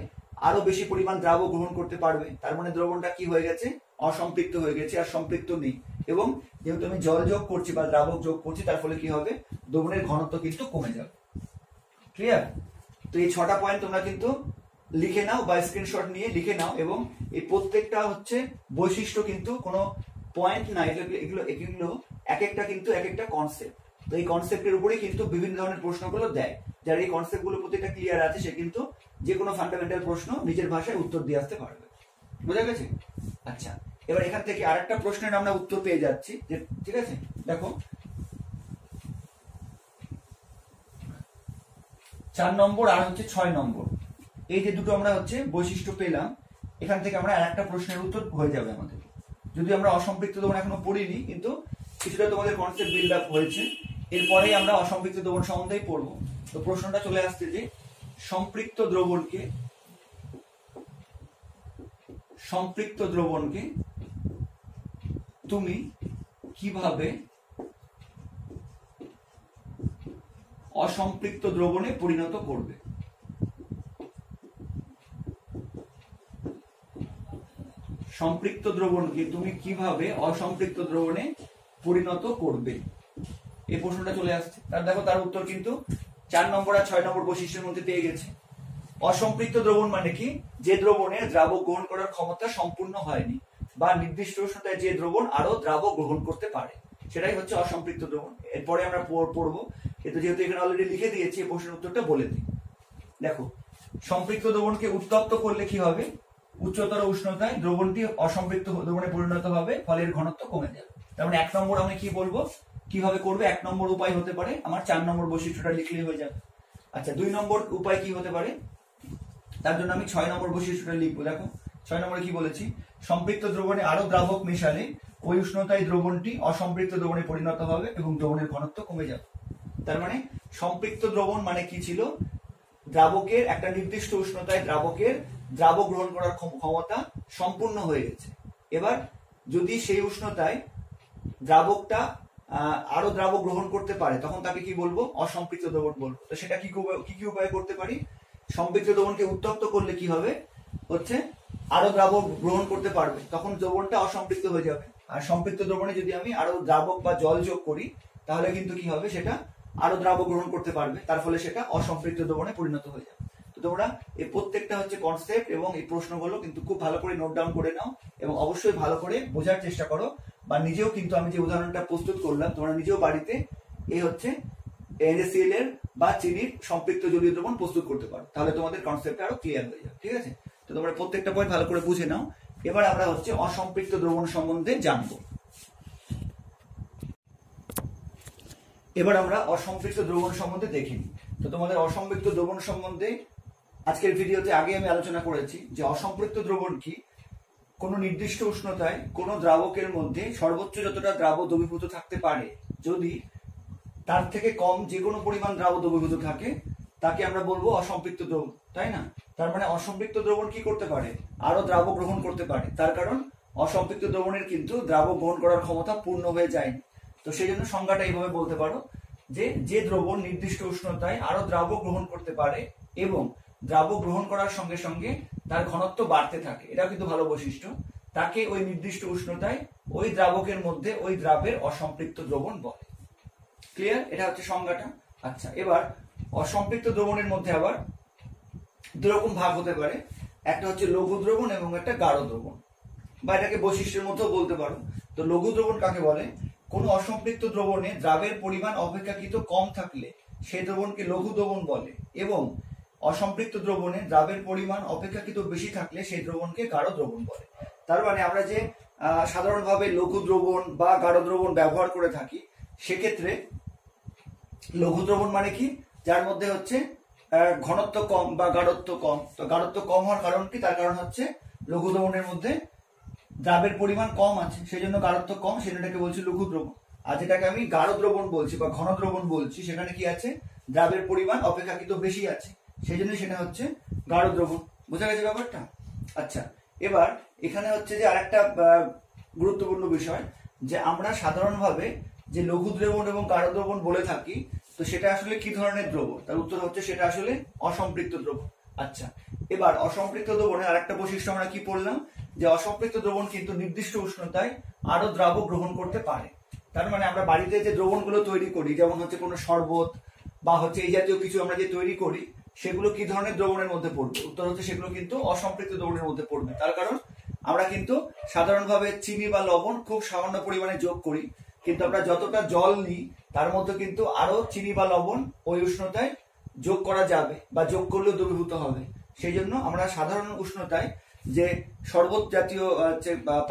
Speaker 1: আরো বেশি পরিমাণ দ্রাবক গ্রহণ করতে পারবে। তার মানে দ্রবণটা কি হয়ে গেছে, অসম্পৃক্ত হয়ে গেছে, আর সম্পৃক্ত নেই। এবং যেহেতু আমি জল যোগ করছি বা দ্রাবক যোগ করছি, তার ফলে কি হবে, দ্রবণের ঘনত্ব কিন্তু কমে যাবে। ক্লিয়ার? তো এই 6টা পয়েন্ট তোমরা কিন্তু লিখে নাও বা স্ক্রিনশট নিয়ে লিখে নাও, এবং এই প্রত্যেকটা হচ্ছে বৈশিষ্ট্য, কিন্তু কোনো পয়েন্ট না, এগুলো এগুলো এক একটা কিন্তু এক একটা কনসেপ্ট। তো এই কনসেপ্টের উপরে কিন্তু বিভিন্ন ধরনের প্রশ্নগুলো দেয়। যার এই কনসেপ্টগুলো প্রত্যেকটা ক্লিয়ার আছে সে কিন্তু যে কোনো ফান্ডামেন্টাল প্রশ্ন নিজের ভাষায় উত্তর দিয়ে আসতে পারবে। বোঝা গেছে? আচ্ছা, এবার এখান থেকে আরেকটা প্রশ্নের আমরা উত্তর পেয়ে যাচ্ছি, যে ঠিক আছে, দেখো 4 নম্বর আর হচ্ছে 6 নম্বর, এই যে দুটো আমরা হচ্ছে বৈশিষ্ট্য পেলাম, এখান থেকে আমরা আরেকটা প্রশ্নের উত্তর হয়ে যাবে আমাদের। যদি আমরা অসম্পৃক্ত দ্রবণ এখনো পড়িনি, কিন্তু কিছুটা তোমাদের কনসেপ্ট বিল্ড আপ হয়েছে, এরপরেই আমরা অসম্পৃক্ত দ্রবণ সম্বন্ধেই পড়বো। তো প্রশ্নটা চলে আসছে যে সম্পৃক্ত দ্রবণকে তুমি কিভাবে অসম্পৃক্ত দ্রবণে পরিণত করবে? সম্পৃক্ত দ্রবণকে তুমি কিভাবে অসম্পৃক্ত দ্রবণে পরিণত করবে, এই প্রশ্নটা চলে আসছে। তার দেখো তার উত্তর কিন্তু 4 নম্বর আর 6 নম্বর বৈশিষ্ট্যের মধ্যে পেয়ে গেছে। অসম্পৃক্ত দ্রবণ মানে কি, যে দ্রবণের দ্রাবক গ্রহণ করার ক্ষমতা সম্পূর্ণ হয়নি, বা নির্দিষ্ট উষ্ণতায় যে দ্রবণ আরো দ্রাবক গ্রহণ করতে পারে, সেটাই হচ্ছে অসম্পৃক্ত দ্রবণ। এরপরে আমরা পড়বো, কিন্তু যেহেতু এখানে অলরেডি লিখে দিয়েছি, এই প্রশ্নের উত্তরটা বলে দিই। দেখো, সম্পৃক্ত দ্রবণকে উত্তপ্ত করলে কি হবে, উচ্চতর উষ্ণতায় দ্রবণটি অসম্পৃক্ত দ্রবণে পরিণত হবে, ফলে এর ঘনত্ব কমে যাবে। তার মানে 1 নম্বর আমি কি বলবো, কিভাবে করবে, 1 নম্বর উপায় হতে পারে আমার 4 নম্বর বৈশিষ্ট্যটা লিখলেই হয়ে যাবে। আচ্ছা, 2 নম্বর উপায় কি হতে পারে, তার জন্য আমি 6 নম্বর বৈশিষ্ট্যটা লিখবো। দেখো 6 নম্বরে কি বলেছি, সম্পৃক্ত দ্রবণে আরো দ্রাবক মেশালে ওই উষ্ণতায় দ্রবণটি অসম্পৃক্ত দ্রবণে পরিণত হবে এবং দ্রবণের ঘনত্ব কমে যাবে। তার মানে সম্পৃক্ত দ্রবণ মানে কি ছিল, দ্রাবকের একটা নির্দিষ্ট উষ্ণতায় দ্রাবকের দ্রাবক গ্রহণ করার ক্ষমতা সম্পূর্ণ হয়ে গেছে। এবার যদি সেই উষ্ণতায় দ্রাবকটা আরো দ্রাবক গ্রহণ করতে পারে, তখন তাকে কি বলবো, অসম্পৃক্ত দ্রবণ বলবো। তো সেটা কি কি উপায় করতে পারি, সম্পৃক্ত দ্রবণকে উত্তপ্ত করলে কি হবে, হচ্ছে আরো দ্রাবক গ্রহণ করতে পারবে, তখন দ্রবণটা অসম্পৃক্ত হয়ে যাবে। আর সম্পৃক্ত দ্রবণে যদি আমি আরো দ্রাবক বা জল যোগ করি, তাহলে কিন্তু কি হবে, সেটা আরো দ্রাবক গ্রহণ করতে পারবে, তার ফলে সেটা অসম্পৃক্ত দ্রবণে পরিণত হয়ে যাবে। তো তোমরা এই প্রত্যেকটা হচ্ছে কনসেপ্ট এবং এই প্রশ্নগুলো কিন্তু খুব ভালো করে নোট ডাউন করে নাও, এবং অবশ্যই ভালো করে বোঝার চেষ্টা করো, বা নিজেও কিন্তু আমি যে উদাহরণটা প্রস্তুত করলাম, তোমরা নিজেও বাড়িতে এই হচ্ছে NaCl এর বা চিনির সম্পৃক্ত জলীয় দ্রবণ প্রস্তুত করতে পারো, তাহলে তোমাদের কনসেপ্টটা আরো ক্লিয়ার হয়ে যাবে। ঠিক আছে? তো তোমরা প্রত্যেকটা পয়েন্ট ভালো করে বুঝে নাও। এবার আমরা হচ্ছে অসম্পৃক্ত দ্রবণ সম্বন্ধে জানবো। এবার আমরা অসম্পৃক্ত দ্রবণ সম্বন্ধে দেখে নিই। তো তোমাদের অসম্পৃক্ত দ্রবণ সম্বন্ধে আজকের ভিডিওতে আগে আমি আলোচনা করেছি যে অসম্পৃক্ত দ্রবণ কি, কোন নির্দিষ্ট উষ্ণতায় কোন দ্রাবকের মধ্যে সর্বোচ্চ যতটা দ্রাব দ্রবীভূত থাকতে পারে, যদি তার থেকে কম যে কোনো পরিমাণ দ্রাব দ্রবীভূত থাকে, তাকে আমরা বলবো অসম্পৃক্ত দ্রবণ, তাই না? তার মানে অসম্পৃক্ত দ্রবণ কি করতে পারে, আরো দ্রাবক গ্রহণ করতে পারে, তার কারণ অসম্পৃক্ত দ্রবণের কিন্তু দ্রাবক গ্রহণ করার ক্ষমতা পূর্ণ হয়ে যায়নি। তো সেই জন্য সংজ্ঞাটা এইভাবে বলতে পারো যে, যে দ্রবণ নির্দিষ্ট উষ্ণতায় আরো দ্রাবক গ্রহণ করতে পারে এবং দ্রাবক গ্রহণ করার সঙ্গে সঙ্গে তার ঘনত্ব বাড়তে থাকে, এটা কিন্তু ভালো বৈশিষ্ট্য, তাকে ওই নির্দিষ্ট উষ্ণতায় ওই দ্রাবকের মধ্যে ওই দ্রাবের অসম্পৃক্ত দ্রবণ বলে। ক্লিয়ার? এটা হচ্ছে সংজ্ঞাটা। আচ্ছা, এবার অসম্পৃক্ত দ্রবণের মধ্যে আবার দুরকম ভাগ হতে পারে, একটা হচ্ছে লঘু দ্রবণ এবং একটা গাঢ় দ্রবণ, বা এটাকে বৈশিষ্ট্যের মধ্যেও বলতে পারো। তো লঘু দ্রবণ কাকে বলে? কোন অসম্পৃক্ত দ্রবণে দ্রাবের পরিমাণ অপেক্ষাকৃত কম থাকলে সেই দ্রবণকে লঘু দ্রবণ বলে, এবং অসম্পৃক্ত দ্রবণে দ্রাবের পরিমাণ অপেক্ষাকৃত বেশি থাকলে সেই দ্রবণকে গাঢ় দ্রবণ বলে। তার মানে আমরা যে সাধারণভাবে লঘু দ্রবণ বা গাঢ় দ্রবণ ব্যবহার করে থাকি, সেক্ষেত্রে লঘু দ্রবণ মানে কি? যার মধ্যে হচ্ছে ঘনত্ব কম বা গাঢ়ত্ব কম। তো গাঢ়ত্ব কম হওয়ার কারণ কি? তার কারণ হচ্ছে লঘু দ্রবণের মধ্যে দ্রাবের পরিমাণ কম আছে, সেই জন্য গাঢ়ত্ব কম, সেটাকে বলছি লঘু দ্রবণ। আর যেটাকে আমি গাঢ় দ্রবণ বলছি বা ঘন দ্রবণ বলছি, সেখানে কি আছে? দ্রাবের পরিমাণ অপেক্ষাকৃত বেশি আছে, সেই জন্য সেটা হচ্ছে গাঢ় দ্রবণ। বোঝা গেছে ব্যাপারটা? আচ্ছা, এবার এখানে হচ্ছে যে আরেকটা গুরুত্বপূর্ণ বিষয়, যে আমরা সাধারণভাবে যে লঘু দ্রবণ এবং গাঢ় দ্রবণ বলে থাকি, তো সেটা আসলে কি ধরনের দ্রবণ? তার উত্তর হচ্ছে সেটা আসলে অসম্পৃক্ত দ্রবণ। আচ্ছা, এবার অসম্পৃক্ত দ্রবণের আরেকটা বৈশিষ্ট্য আমরা কি পড়লাম, যে অসম্পৃক্ত দ্রবণ কিন্তু নির্দিষ্ট উষ্ণতায় আরো দ্রাবক গ্রহণ করতে পারে। তার মানে আমরা বাড়িতে যে দ্রবণগুলো তৈরি করি, যেমন হচ্ছে কোনো শরবত বা হচ্ছে এই জাতীয় কিছু আমরা যে তৈরি করি, সেগুলো কি ধরনের দ্রবণের মধ্যে পড়বে? উত্তর হচ্ছে সেগুলো কিন্তু অসম্পৃক্ত দ্রবণের মধ্যে পড়বে। তার কারণ আমরা কিন্তু সাধারণভাবে চিনি বা লবণ খুব সামান্য পরিমাণে যোগ করি, কিন্তু আমরা যতটা জল নিই তার মধ্যে কিন্তু আরো চিনি বা লবণ ওই উষ্ণতায় যোগ করা যাবে, বা যোগ করলেও দ্রবীভূত হবে। সেই জন্য আমরা সাধারণ উষ্ণতায় যে শরবত জাতীয়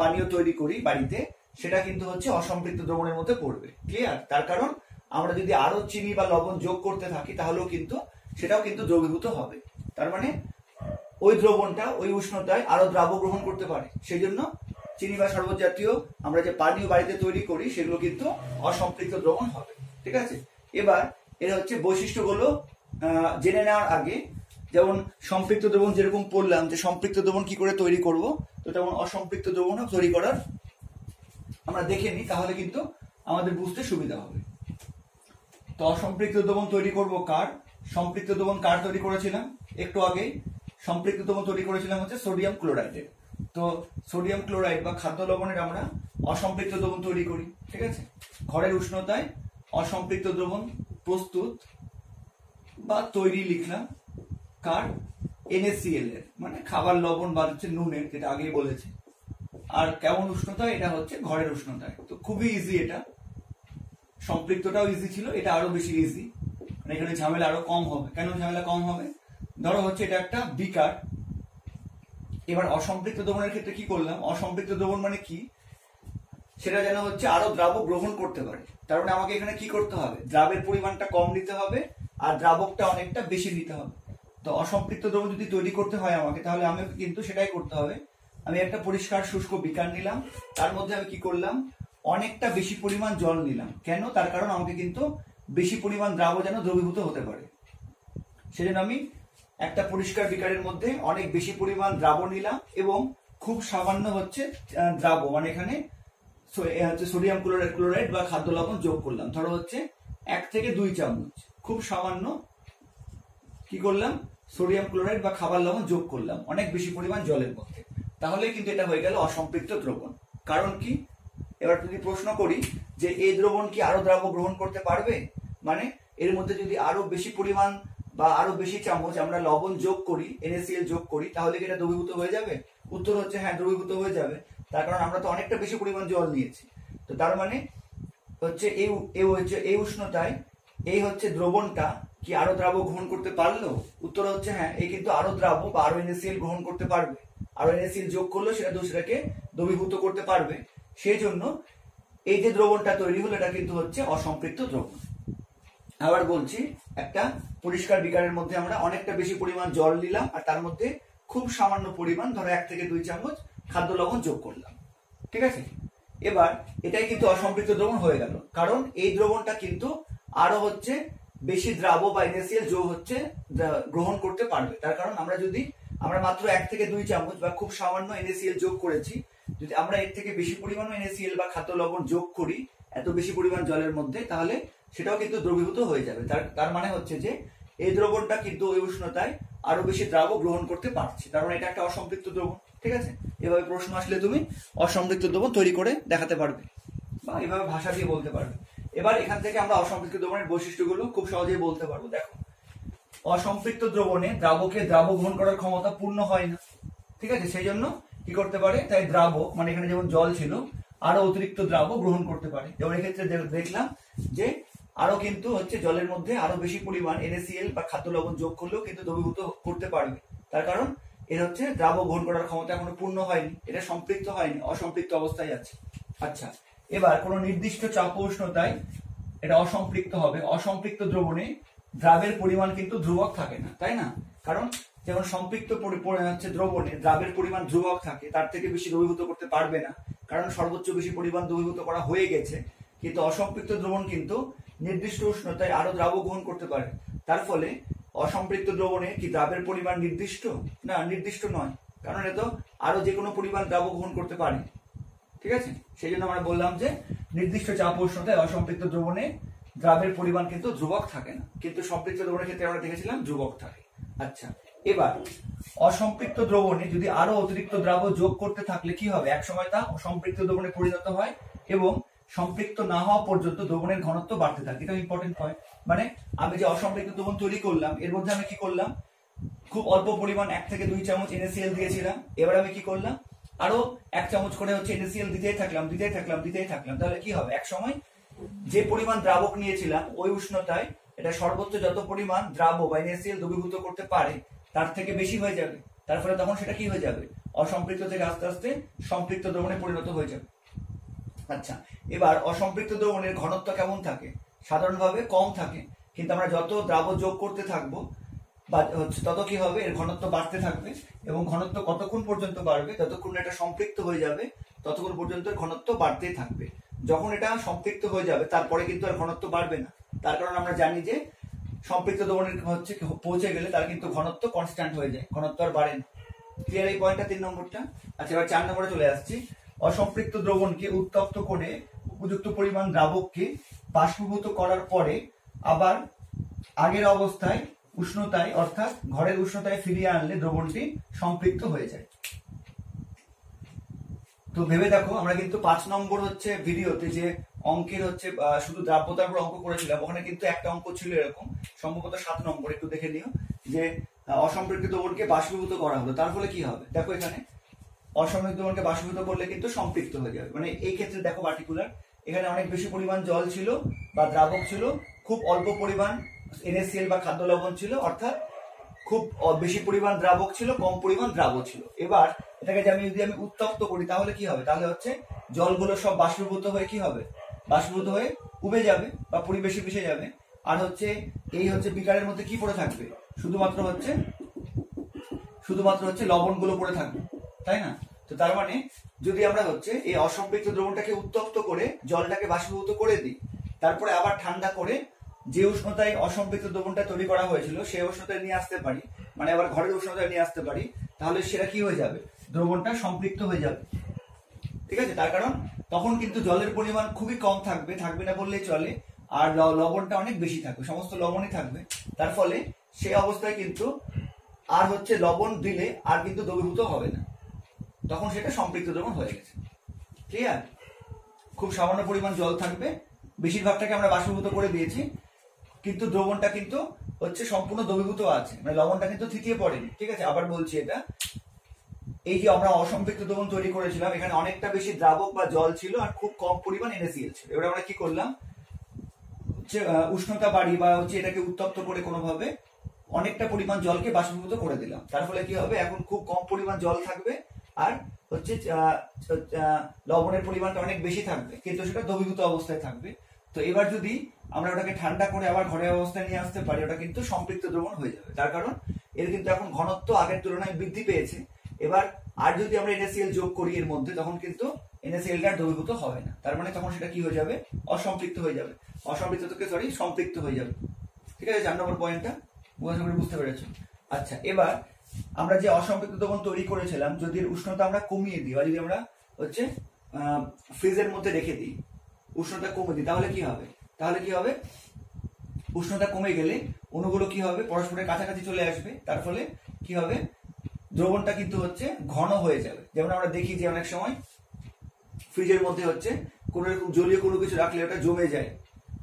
Speaker 1: পানীয় তৈরি করি বাড়িতে, সেটা কিন্তু হচ্ছে অসম্পৃক্ত দ্রবণের মধ্যে পড়বে। ক্লিয়ার? তার কারণ আমরা যদি আরো চিনি বা লবণ যোগ করতে থাকি, তাহলেও কিন্তু সেটাও কিন্তু দ্রবীভূত হবে। তার মানে ওই দ্রবণটা ওই উষ্ণতায় আরো দ্রাবক গ্রহণ করতে পারে, সেই জন্য চিনি বা শরবত জাতীয় আমরা যে পানীয় বাড়িতে তৈরি করি, সেগুলো কিন্তু অসম্পৃক্ত দ্রবণ হবে। ঠিক আছে? এবার এর হচ্ছে বৈশিষ্ট্যগুলো জেনে নেওয়ার আগে, যেমন সম্পৃক্ত দ্রবণ যেরকম পড়লাম, যে সম্পৃক্ত দ্রবণ কি করে তৈরি করব, তো তেমন অসম্পৃক্ত দ্রবণ তৈরি করার আমরা দেখে নিই, তাহলে কিন্তু আমাদের বুঝতে সুবিধা হবে। তো অসম্পৃক্ত দ্রবণ তৈরি করব কার? সম্পৃক্ত দ্রবণ কার তৈরি করেছিলাম একটু আগে? সম্পৃক্ত দ্রবণ তৈরি করেছিলাম হচ্ছে সোডিয়াম ক্লোরাইডের। তো সোডিয়াম ক্লোরাইড বা খাদ্য লবণের আমরা অসম্পৃক্ত দ্রবণ তৈরি করি। ঠিক আছে? ঘরের উষ্ণতায় অসম্পৃক্ত দ্রবণ প্রস্তুত বা তৈরি লিখলাম কার? NaCl এর, মানে খাবার লবণ বা হচ্ছে নুনের, যেটা আগেই বলেছি। আর কেমন উষ্ণতায়? এটা হচ্ছে ঘরের উষ্ণতায়। তো খুবই ইজি এটা, সম্পৃক্তটাও ইজি ছিল, এটা আরো বেশি ইজি, মানে এখানে ঝামেলা আরো কম হবে। কেন ঝামেলা কম হবে? ধরো হচ্ছে এটা একটা বিকার। এবার অসম্পৃক্ত দ্রবণের ক্ষেত্রে কি করলাম? অসম্পৃক্ত দ্রবণ মানে কি? সেটা যেন হচ্ছে আরো দ্রাবক গ্রহণ করতে পারে। তার মানে আমাকে এখানে কি করতে হবে? দ্রাবের পরিমাণটা কম নিতে হবে আর দ্রাবকটা অনেকটা বেশি নিতে হবে। তো অসম্পৃক্ত দ্রবণ যদি তৈরি করতে হয় আমাকে, তাহলে আমি কিন্তু সেটাই করতে হবে। আমি একটা পরিষ্কার শুষ্ক বিকার নিলাম, তার মধ্যে আমি কি করলাম? অনেকটা বেশি পরিমাণ জল নিলাম। কেন? তার কারণ আমাকে কিন্তু বেশি পরিমাণ দ্রাবক যেন দ্রবীভূত হতে পারে। সেজন্য আমি একটা পরিষ্কার বিকারের মধ্যে অনেক বেশি পরিমাণ দ্রাবক নিলাম এবং খুব সামান্য হচ্ছে দ্রাবক, মানে এখানে সোডিয়াম ক্লোরাইড বা খাদ্য লবণ যোগ করলাম। ধরো হচ্ছে 1 থেকে 2 চামচ, খুব সামান্য কি করলাম? সোডিয়াম ক্লোরাইড বা খাবার লবণ যোগ করলাম অনেক বেশি পরিমাণ জলের মধ্যে। তাহলে কিন্তু এটা হয়ে গেল অসম্পৃক্ত দ্রবণ। কারণ কি? এবার যদি প্রশ্ন করি যে এই দ্রবণ কি আরো দ্রাবক গ্রহণ করতে পারবে, মানে এর মধ্যে যদি আরো বেশি পরিমাণ বা আরো বেশি চামচ আমরা লবণ যোগ করি, NaCl যোগ করি, তাহলে কি এটা দ্রবীভূত হয়ে যাবে? উত্তর হচ্ছে হ্যাঁ, দ্রবীভূত হয়ে যাবে। তার কারণ আমরা তো অনেকটা বেশি পরিমাণ জল নিয়েছি। তো তার মানে হচ্ছে এই উষ্ণতায় এই হচ্ছে দ্রবণটা কি আরো দ্রাবক গ্রহণ করতে পারলো? উত্তর হচ্ছে হ্যাঁ, এই কিন্তু আরো দ্রাবক বা আরো NaCl গ্রহণ করতে পারবে। আরো NaCl যোগ করলে সেটাকে দ্রবীভূত করতে পারবে। সেই জন্য এই যে দ্রবণটা তৈরি হলো, এটা কিন্তু হচ্ছে অসম্পৃক্ত দ্রবণ। আবার বলছি, একটা পরিষ্কার বিকারের মধ্যে আমরা অনেকটা বেশি পরিমাণ জল নিলাম আর তার মধ্যে খুব সামান্য পরিমাণ, ধরো 1 থেকে 2 চামচ খাদ্য লবণ যোগ করলাম। ঠিক আছে? এবার এটাই কিন্তু অসম্পৃক্ত দ্রবণ হয়ে গেল, কারণ এই দ্রবণটা কিন্তু আরো হচ্ছে বেশি দ্রাবক বা NaCl যোগ হচ্ছে গ্রহণ করতে পারবে। তার কারণ আমরা মাত্র 1 থেকে 2 চামচ বা খুব সামান্য NaCl যোগ করেছি, যদি আমরা এর থেকে বেশি পরিমাণ NaCl বা খাদ্য লবণ যোগ করি এত বেশি পরিমাণ জলের মধ্যে, তাহলে সেটাও কিন্তু দ্রবীভূত হয়ে যাবে। তার মানে হচ্ছে যে এই দ্রবণটা কিন্তু ওই উষ্ণতায় আরো বেশি দ্রাবক গ্রহণ করতে পারছে, তার মানে এটা একটা অসম্পৃক্ত দ্রবণ। ঠিক আছে, এভাবে প্রশ্ন আসলে তুমি অসম্পৃক্ত দ্রবণ তৈরি করে দেখাতে পারবে বা এভাবে ভাষা দিয়ে বলতে পারবে। এবার এখান থেকে আমরা অসম্পৃক্ত দ্রবণের বৈশিষ্ট্যগুলো খুব সহজেই বলতে পারবো। দেখো, অসম্পৃক্ত দ্রবণে দ্রাবকে দ্রাব গ্রহণ করার ক্ষমতা পূর্ণ হয় না, ঠিক আছে, সেই জন্য কি করতে পারে, তাই দ্রাবক মানে এখানে যেমন জল ছিল আরো অতিরিক্ত দ্রাব গ্রহণ করতে পারে। যেমন এক্ষেত্রে দেখলাম যে আরো কিন্তু হচ্ছে জলের মধ্যে আরো বেশি পরিমাণ NaCl বা খাদ্য লবণ যোগ করলেও কিন্তু দ্রবীভূত করতে পারবে। তার কারণ এর হচ্ছে দ্রাব গ্রহণ করার ক্ষমতা এখনো পূর্ণ হয়নি, এটা সম্পৃক্ত হয়নি, অসম্পৃক্ত অবস্থায় আছে। আচ্ছা, এবার কোন নির্দিষ্ট চাপ ও উষ্ণতায় এটা অসম্পৃক্ত হবে। অসম্পৃক্ত দ্রবণে দ্রাবের পরিমাণ কিন্তু ধ্রুবক থাকে না, তাই না? কারণ যেমন সম্পৃক্ত হচ্ছে দ্রবণে দ্রাবের পরিমাণ ধ্রুবক থাকে, তার থেকে বেশি দ্রবীভূত করতে পারবে না, কারণ সর্বোচ্চ বেশি পরিমাণ দ্রবীভূত করা হয়ে গেছে। কিন্তু অসম্পৃক্ত দ্রবণ কিন্তু নির্দিষ্ট উষ্ণতায় আরো দ্রাব গ্রহণ করতে পারে। তার ফলে অসম্পৃক্ত দ্রবণে কি দ্রাবের পরিমাণ নির্দিষ্ট? না, নির্দিষ্ট নয়, কারণ এটা তো আরো যে কোনো পরিমাণ দ্রাব গ্রহণ করতে পারে, ঠিক আছে। সেই জন্য আমরা বললাম যে নির্দিষ্ট চাপ উষ্ণতায় অসম্পৃক্ত দ্রবণে দ্রাবের পরিমাণ কিন্তু ধ্রুবক থাকে না, কিন্তু সম্পৃক্ত দ্রবণের ক্ষেত্রে আমরা দেখেছিলাম ধ্রুবক থাকে। আচ্ছা, এবার অসম্পৃক্ত দ্রবণে যদি আরো অতিরিক্ত দ্রাব যোগ করতে থাকলে কি হবে, একসময় তা সম্পৃক্ত দ্রবণে পরিণত হয় এবং সম্পৃক্ত না হওয়া পর্যন্ত দ্রবণের ঘনত্ব বাড়তে থাকে। এটা ইম্পর্টেন্ট পয়েন্ট। মানে আমি যে অসম্পৃক্ত দ্রবণ তৈরি করলাম, এর মধ্যে আমি কি করলাম, খুব অল্প পরিমাণ 1 থেকে 2 চামচ NaCl দিয়েছিলাম। এবার আমি কি করলাম, আরো 1 চামচ করে হচ্ছে NaCl দিতেই থাকলাম। তাহলে কি হবে, এক সময় যে পরিমাণ দ্রাবক নিয়েছিলাম ওই উষ্ণতায় এটা সর্বোচ্চ যত পরিমাণ দ্রাব বা NaCl দ্রবীভূত করতে পারে তার থেকে বেশি হয়ে যাবে। তার ফলে তখন সেটা কি হয়ে যাবে, অসম্পৃক্ত থেকে আস্তে আস্তে সম্পৃক্ত দ্রবণে পরিণত হয়ে যাবে। আচ্ছা, এবার অসম্পৃক্ত দ্রবণের ঘনত্ব কেমন থাকে, সাধারণভাবে কম থাকে, কিন্তু আমরা যত দ্রাব যোগ করতে থাকবো বা হচ্ছে তত কি হবে, এর ঘনত্ব বাড়তে থাকবে। এবং ঘনত্ব কতক্ষণ পর্যন্ত বাড়বে, যতক্ষণ এটা সম্পৃক্ত হয়ে যাবে ততক্ষণ পর্যন্ত ঘনত্ব বাড়তেই থাকবে। যখন এটা সম্পৃক্ত হয়ে যাবে তারপরে কিন্তু আর ঘনত্ব বাড়বে না, তার কারণ আমরা জানি যে সম্পৃক্ত দ্রবণের হচ্ছে পৌঁছে গেলে তার কিন্তু ঘনত্ব কনস্ট্যান্ট হয়ে যায়, ঘনত্ব আর বাড়ে না। ক্লিয়ার এই পয়েন্টটা, 3 নম্বরটা। আচ্ছা, এবার 4 নম্বরে চলে আসছি। অসম্পৃক্ত দ্রবণকে উত্তপ্ত করে উপযুক্ত পরিমাণ দ্রাবককে বাষ্পীভূত করার পরে আবার আগের অবস্থায় উষ্ণতায় অর্থাৎ ঘরের উষ্ণতায় ফিরিয়ে আনলে দ্রবণটি সম্পৃক্ত হয়ে যায়। তো ভেবে দেখো, আমরা কিন্তু 5 নম্বর হচ্ছে ভিডিওতে যে অঙ্কের হচ্ছে শুধু দ্রাব্যতার উপর অঙ্ক করেছিলাম, ওখানে কিন্তু একটা অঙ্ক ছিল এরকম, সম্ভবত 7 নম্বর, একটু দেখে নিও, যে অসম্পৃক্ত দ্রবণকে বাষ্পীভূত করা হলো। তার ফলে কি হবে, দেখো এখানে অসম্পৃক্ত দ্রবণকে বাষ্পীভূত করলে কিন্তু সম্পৃক্ত হয়ে যাবে। মানে এই ক্ষেত্রে দেখো পার্টিকুলার, এখানে অনেক বেশি পরিমাণ জল ছিল বা দ্রাবক ছিল, খুব অল্প পরিমাণ NaCl বা খাদ্য লবণ ছিল, অর্থাৎ খুব বেশি পরিমাণ দ্রাবক ছিল, কম পরিমাণ দ্রাব ছিল। এবার এটাকে যদি আমি উত্তপ্ত করি তাহলে কি হবে, তাহলে হচ্ছে জলগুলো সব বাষ্পীভূত হয়ে কি হবে, বাষ্পীভূত হয়ে উবে যাবে বা পরিবেশে মিশে যাবে। আর হচ্ছে এই হচ্ছে বিকারের মধ্যে কি পড়ে থাকবে, শুধুমাত্র হচ্ছে লবণগুলো পড়ে থাকবে, তাই না? তো তার মানে যদি আমরা হচ্ছে এই অসম্পৃক্ত দ্রবণটাকে উত্তপ্ত করে জলটাকে বাষ্পীভূত করে দিই, তারপরে আবার ঠান্ডা করে যে উষ্ণতায় অসম্পৃক্ত দ্রবণটা তৈরি করা হয়েছিল সেই উষ্ণতায় নিয়ে আসতে পারি, মানে আবার ঘরের উষ্ণতায় নিয়ে আসতে পারি, তাহলে সেটা কি হয়ে যাবে, দ্রবণটা সম্পৃক্ত হয়ে যাবে। ঠিক আছে, তার কারণ তখন কিন্তু জলের পরিমাণ খুবই কম থাকবে না বললেই চলে, আর লবণটা অনেক বেশি থাকবে, সমস্ত লবণই থাকবে। তার ফলে সেই অবস্থায় কিন্তু আর হচ্ছে লবণ দিলে আর কিন্তু দ্রবীভূত হবে না, তখন সেটা সম্পৃক্ত দ্রবণ হয়ে গেছে। ক্লিয়ার? খুব সামান্য পরিমাণ জল থাকবে, বেশিরভাগটাকে আমরা বাষ্পীভূত করে দিয়েছি, কিন্তু দ্রবণটা কিন্তু হচ্ছে সম্পূর্ণ দ্রবীভূত আছে, মানে লবণটা কিন্তু থিতিয়ে পড়েনি। ঠিক আছে, আবার বলছি, এটা এই যে আমরা অসম্পৃক্ত দ্রবণ তৈরি করেছিলাম, এখানে অনেকটা বেশি দ্রাবক বা জল ছিল আর খুব কম পরিমাণ NaCl ছিল। এবার আমরা কি করলাম, হচ্ছে উষ্ণতা বাড়ি বা হচ্ছে এটাকে উত্তপ্ত করে কোনোভাবে অনেকটা পরিমাণ জলকে বাষ্পীভূত করে দিলাম। তার ফলে কি হবে, এখন খুব কম পরিমাণ জল থাকবে আর হচ্ছে লবণের পরিমাণটা অনেক বেশি থাকবে, কিন্তু সেটা দ্রবীভূত অবস্থায় থাকবে। তো এবার যদি আমরা ওটাকে ঠান্ডা করে আবার ঘরের অবস্থায় নিয়ে আসতে পারি, ওটা কিন্তু সম্পৃক্ত দ্রবণ হয়ে যাবে। তার কারণ এর কিন্তু এখন ঘনত্ব আগের তুলনায় বৃদ্ধি পেয়েছে। এবার আর যদি আমরা NaCl যোগ করি এর মধ্যে, তখন কিন্তু NaClটা দ্রবীভূত হবে না, তার মানে তখন সেটা কি হয়ে যাবে, অসম্পৃক্ত হয়ে যাবে, সম্পৃক্ত হয়ে যাবে। ঠিক আছে, 4 নম্বর পয়েন্টটা বুঝতে পেরেছো? আচ্ছা, এবার আমরা যে অসম্পৃক্ত দ্রবণ তৈরি করেছিলাম, যদি উষ্ণতা আমরা কমিয়ে দিই বা যদি আমরা হচ্ছে ফ্রিজের মধ্যে রেখে দিই, উষ্ণতা কমে দিই, তাহলে কি হবে, উষ্ণতা কমে গেলে অণুগুলো কি হবে, পরস্পরের কাছাকাছি চলে আসবে। তার ফলে কি হবে, দ্রবণটা কিন্তু হচ্ছে ঘন হয়ে যাবে। যেমন আমরা দেখি যে অনেক সময় ফ্রিজের মধ্যে হচ্ছে কোনো রকম জলীয় কোনো কিছু রাখলে ওটা জমে যায়,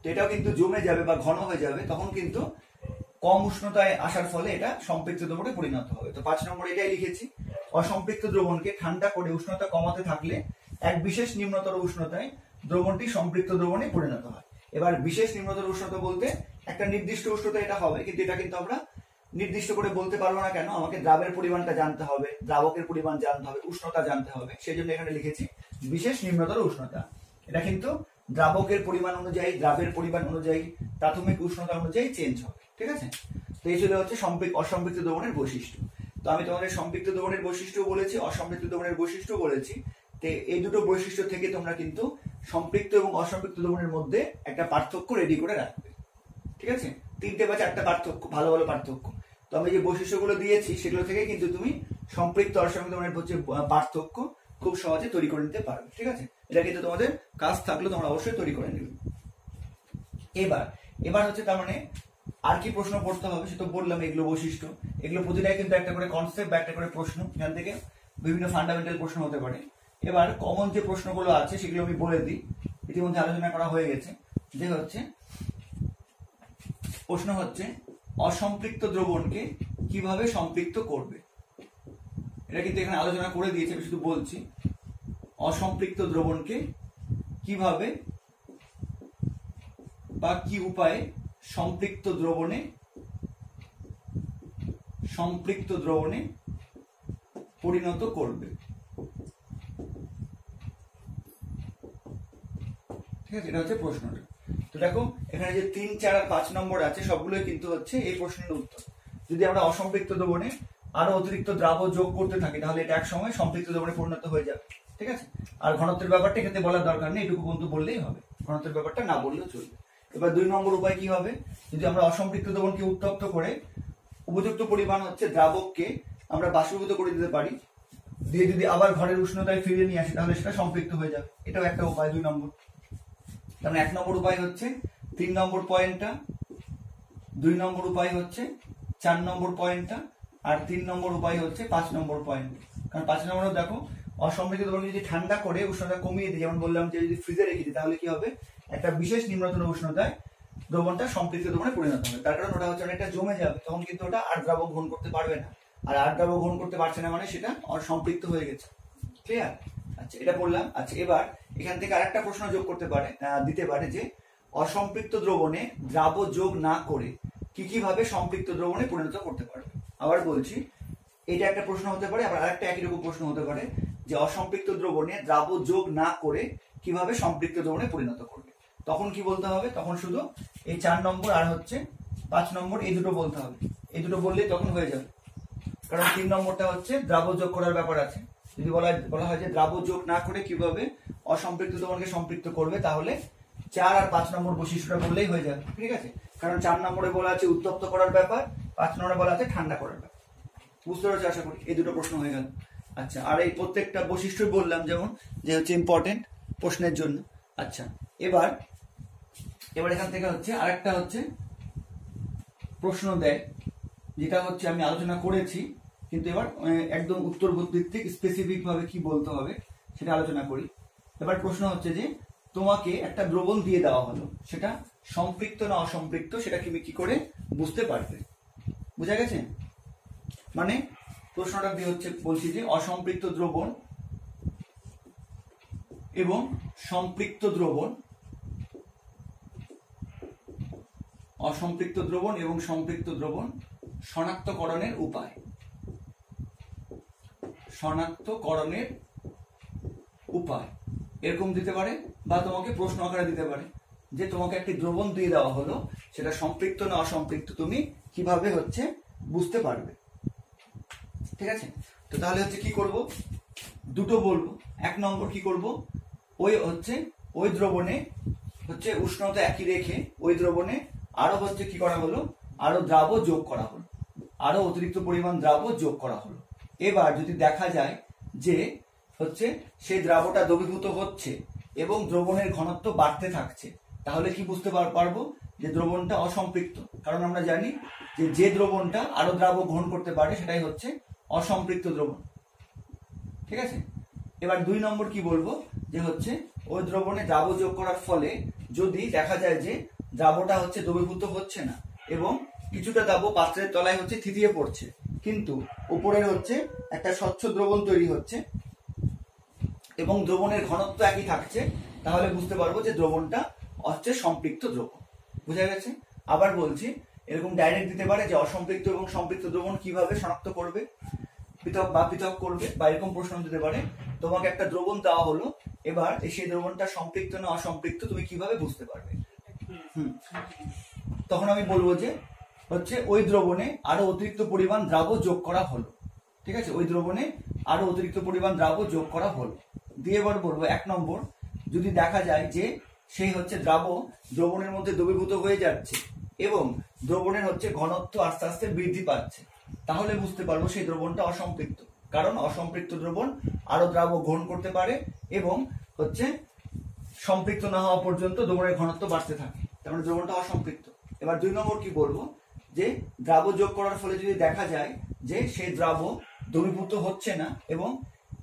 Speaker 1: তো এটাও কিন্তু জমে যাবে বা ঘন হয়ে যাবে, তখন কিন্তু কম উষ্ণতায় আসার ফলে এটা সম্পৃক্ত দ্রবণে পরিণত হবে। তো 5 নম্বর এটাই লিখেছি, অসম্পৃক্ত দ্রবণকে ঠান্ডা করে উষ্ণতা কমাতে থাকলে এক বিশেষ নিম্নতর উষ্ণতায় দ্রবণটি সম্পৃক্ত দ্রবণে পরিণত হয়। এবার বিশেষ নিম্নতর উষ্ণতা বলতে একটা নির্দিষ্ট উষ্ণতা এটা হবে, কিন্তু এটা কিন্তু আমরা নির্দিষ্ট করে বলতে পারবো না। কেন? আমাকে দ্রাবের পরিমাণটা জানতে হবে, দ্রাবকের পরিমাণ জানতে হবে, উষ্ণতা জানতে হবে, সেই জন্য এখানে লিখেছি বিশেষ নিম্নতর উষ্ণতা। এটা কিন্তু দ্রাবকের পরিমাণ অনুযায়ী, দ্রাবের পরিমাণ অনুযায়ী, প্রাথমিক উষ্ণতা অনুযায়ী চেঞ্জ হবে। ঠিক আছে? তো এই ছিল হচ্ছে অসম্পৃক্ত দ্রবণের বৈশিষ্ট্য। তো আমি তোমাদের সম্পৃক্ত দ্রবণের বৈশিষ্ট্য বলেছি, অসম্পৃক্ত দ্রবণের বৈশিষ্ট্য বলেছি। তো এই দুটো বৈশিষ্ট্য থেকে তোমরা কিন্তু সম্পৃক্ত এবং অসম্পৃক্ত দ্রবণের মধ্যে একটা পার্থক্য রেডি করে রাখবে। ঠিক আছে? 3টে বা 4টা পার্থক্য, ভালো ভালো পার্থক্য। তো আমি যে বৈশিষ্ট্যগুলো দিয়েছি সেগুলো থেকে কিন্তু তুমি সম্পৃক্ত অসম্পৃক্ত দ্রবণের হচ্ছে পার্থক্য খুব সহজে তৈরি করে নিতে পারবে। ঠিক আছে? এটা কিন্তু তোমাদের কাজ থাকলে তোমরা অবশ্যই তৈরি করে নেবে। এবার হচ্ছে তার মানে আর কি প্রশ্ন পড়তে হবে সেটা বললাম, এগুলো বৈশিষ্ট্য, এগুলো প্রতিটাই কিন্তু একটা করে কনসেপ্ট বা একটা করে প্রশ্ন, এখান থেকে বিভিন্ন ফান্ডামেন্টাল প্রশ্ন হতে পারে। এবার কমন যে প্রশ্নগুলো আছে সেগুলো আমি বলে দিই, ইতিমধ্যে আলোচনা করা হয়ে গেছে। যে হচ্ছে প্রশ্ন হচ্ছে অসম্পৃক্ত দ্রবণকে কিভাবে সম্পৃক্ত করবে। এটা কিন্তু এখানে আলোচনা করে দিয়েছে, আমি শুধু বলছি অসম্পৃক্ত দ্রবণকে কিভাবে বা কি উপায়ে সম্পৃক্ত দ্রবণে পরিণত করবে। ঠিক আছে? এটা হচ্ছে প্রশ্নটা। তো দেখো এখানে যে 3, 4 আর 5 নম্বর আছে সবগুলোই কিন্তু হচ্ছে এই প্রশ্নের উত্তর। যদি আমরা অসম্পৃক্ত দ্রবণে আরো অতিরিক্ত দ্রাব যোগ করতে থাকি তাহলে এটা এক সময় সম্পৃক্ত দ্রবণে পরিণত হয়ে যাবে। ঠিক আছে? আর ঘনত্বের ব্যাপারটা এখানে বলার দরকার নেই, এটুকু বন্ধু বললেই হবে, ঘনত্বের ব্যাপারটা না বললেও চলবে। এবার 2 নম্বর উপায় কি হবে, যদি আমরা অসম্পৃক্ত দ্রবণকে উত্তপ্ত করে উপযুক্ত পরিমাণ হচ্ছে দ্রাবককে আমরা বাষ্পীভূত করে দিতে পারি, দিয়ে যদি আবার ঘরের উষ্ণতায় ফিরিয়ে নিয়ে আসি তাহলে সেটা সম্পৃক্ত হয়ে যাবে। এটাও একটা উপায় 2 নম্বর। তাহলে 1 নম্বর উপায় হচ্ছে 3 নম্বর পয়েন্টটা, 2 নম্বর উপায় হচ্ছে 4 নম্বর পয়েন্টটা, আর 3 নম্বর উপায় হচ্ছে 5 নম্বর পয়েন্ট। কারণ 5 নম্বরে দেখো অসম্পৃক্ত দ্রবণ যদি ঠান্ডা করে উষ্ণতা কমিয়ে দিই, যেমন বললাম যে যদি ফ্রিজে রেখে দিই তাহলে কি হবে, একটা বিশেষ নিম্নতর উষ্ণতায় দ্রবণটা সম্পৃক্ত দ্রবণে পরিণত হবে। তার কারণ ওটা হচ্ছে অনেকটা জমে যাবে, তখন কিন্তু ওটা আর দ্রাবক গ্রহণ করতে পারবে না, আর দ্রাবক গ্রহণ করতে পারছে না মানে সেটা সম্পৃক্ত হয়ে গেছে। ক্লিয়ার? আচ্ছা, এটা বললাম। আচ্ছা, এবার এখান থেকে আরেকটা প্রশ্ন যোগ করতে পারে, দিতে পারে যে অসম্পৃক্ত দ্রবণে দ্রাব যোগ না করে কিভাবে সম্পৃক্ত দ্রবণে পরিণত করতে পারবে। আবার বলছি, এটা একটা প্রশ্ন হতে পারে। আবার আরেকটা একই রকম প্রশ্ন হতে পারে যে অসম্পৃক্ত দ্রবণে দ্রাব যোগ না করে কিভাবে সম্পৃক্ত দ্রবণে পরিণত করবে। তখন কি বলতে হবে, তখন শুধু এই 4 নম্বর আর হচ্ছে 5 নম্বর এই দুটো বলতে হবে। এই দুটো বললেই তখন হয়ে যাবে, কারণ 3 নম্বরটা হচ্ছে দ্রাব যোগ করার ব্যাপার আছে। যদি বলা হয় যে দ্রাব যোগ না করে কিভাবে অসম্পৃক্ত দ্রবণকে সম্পৃক্ত করবে, তাহলে 4 আর 5 নম্বর বৈশিষ্ট্যটা বললেই হয়ে যাবে। ঠিক আছে? কারণ 4 নম্বরে বলা আছে উত্তপ্ত করার ব্যাপার, 5 নম্বরে বলা আছে ঠান্ডা করার ব্যাপার। বুঝতে পারছো আশা করি? এই দুটো প্রশ্ন হয়ে গেল। আচ্ছা, আর এই প্রত্যেকটা বৈশিষ্ট্যই বললাম যেমন যে হচ্ছে ইম্পর্টেন্ট প্রশ্নের জন্য। আচ্ছা, এবার এখান থেকে হচ্ছে আরেকটা হচ্ছে প্রশ্ন দেয়, যেটা হচ্ছে আমি আলোচনা করেছি, কিন্তু এবার একদম উত্তর ভিত্তিক স্পেসিফিক ভাবে কি বলতে হবে সেটা আলোচনা করি। এবার প্রশ্ন হচ্ছে যে তোমাকে একটা দ্রবণ দিয়ে দেওয়া হলো, সেটা সম্পৃক্ত না অসম্পৃক্ত সেটা তুমি কি করে বুঝতে পারবে। বুঝা গেছে? মানে প্রশ্নটা দিয়ে হচ্ছে বলছি যে অসম্পৃক্ত দ্রবণ এবং সম্পৃক্ত দ্রবণ, অসম্পৃক্ত দ্রবণ এবং সম্পৃক্ত দ্রবণ শনাক্তকরণের উপায়। শনাক্তকরণের উপায় এরকম দিতে পারে, বা তোমাকে প্রশ্ন আকারে দিতে পারে যে তোমাকে একটি দ্রবণ দিয়ে দেওয়া হলো, সেটা সম্পৃক্ত না অসম্পৃক্ত তুমি কিভাবে হচ্ছে বুঝতে পারবে। ঠিক আছে? তো তাহলে হচ্ছে কি করব, দুটো বলবো। 1 নম্বর কি করব, ওই দ্রবণে হচ্ছে উষ্ণতা একই রেখে ওই দ্রবণে আরো হচ্ছে কি করা হলো, আরো দ্রাব যোগ করা হলো, আরো অতিরিক্ত পরিমাণ দ্রাব যোগ করা হলো। এবার যদি দেখা যায় যে হচ্ছে সেই দ্রাবটা দ্রবীভূত হচ্ছে এবং দ্রবণের ঘনত্ব বাড়তে থাকছে, তাহলে কি বুঝতে পারবো যে দ্রবণটা অসম্পৃক্ত। কারণ আমরা জানি যে দ্রবণটা আরো দ্রাব গ্রহণ করতে পারে সেটাই হচ্ছে অসম্পৃক্ত দ্রবণ। ঠিক আছে, এবার 2 নম্বর কি বলবো, যে হচ্ছে ওই দ্রবণে দ্রাব যোগ করার ফলে যদি দেখা যায় যে দ্রাবটা হচ্ছে দ্রবীভূত হচ্ছে না এবং কিছুটা দ্রাব পাত্রের তলায় হচ্ছে থিতিয়ে পড়ছে, কিন্তু উপরের হচ্ছে একটা স্বচ্ছ দ্রবণ তৈরি হচ্ছে এবং দ্রবণের ঘনত্ব একই থাকছে, তাহলে বুঝতে পারবো যে দ্রবণটা হচ্ছে সম্পৃক্ত দ্রবণ। বুঝা গেছে? আবার বলছি, এরকম ডাইরেক্ট দিতে পারে যে অসম্পৃক্ত এবং সম্পৃক্ত দ্রবণ কিভাবে শনাক্ত করবে, পৃথক করবে, বা এরকম প্রশ্ন দিতে পারে, তোমাকে একটা দ্রবণ দেওয়া হলো, এবার সেই দ্রবণটা সম্পৃক্ত না অসম্পৃক্ত তুমি কিভাবে বুঝতে পারবে। তখন আমি বলবো যে হচ্ছে ওই দ্রবণে আরো অতিরিক্ত পরিমাণ দ্রাব যোগ করা হলো। ঠিক আছে, ওই দ্রবণে আরো অতিরিক্ত পরিমাণ দ্রাব যোগ করা হলো। দিয়ে এবার বলবো 1 নম্বর, যদি দেখা যায় যে সেই হচ্ছে দ্রবণের মধ্যে দ্রবীভূত হয়ে যাচ্ছে এবং দ্রবণের হচ্ছে ঘনত্ব আস্তে আস্তে বৃদ্ধি পাচ্ছে, তাহলে বুঝতে পারবো সেই দ্রবণটা অসম্পৃক্ত। কারণ অসম্পৃক্ত দ্রবণ আরো দ্রাব গ্রহণ করতে পারে এবং হচ্ছে সম্পৃক্ত না হওয়া পর্যন্ত দ্রবণের ঘনত্ব বাড়তে থাকে, তার মানে দ্রবণটা অসম্পৃক্ত। এবার 2 নম্বর কি বলবো, যে দ্রাব যোগ করার ফলে যদি দেখা যায় যে সেই দ্রাব দ্রবীভূত হচ্ছে না এবং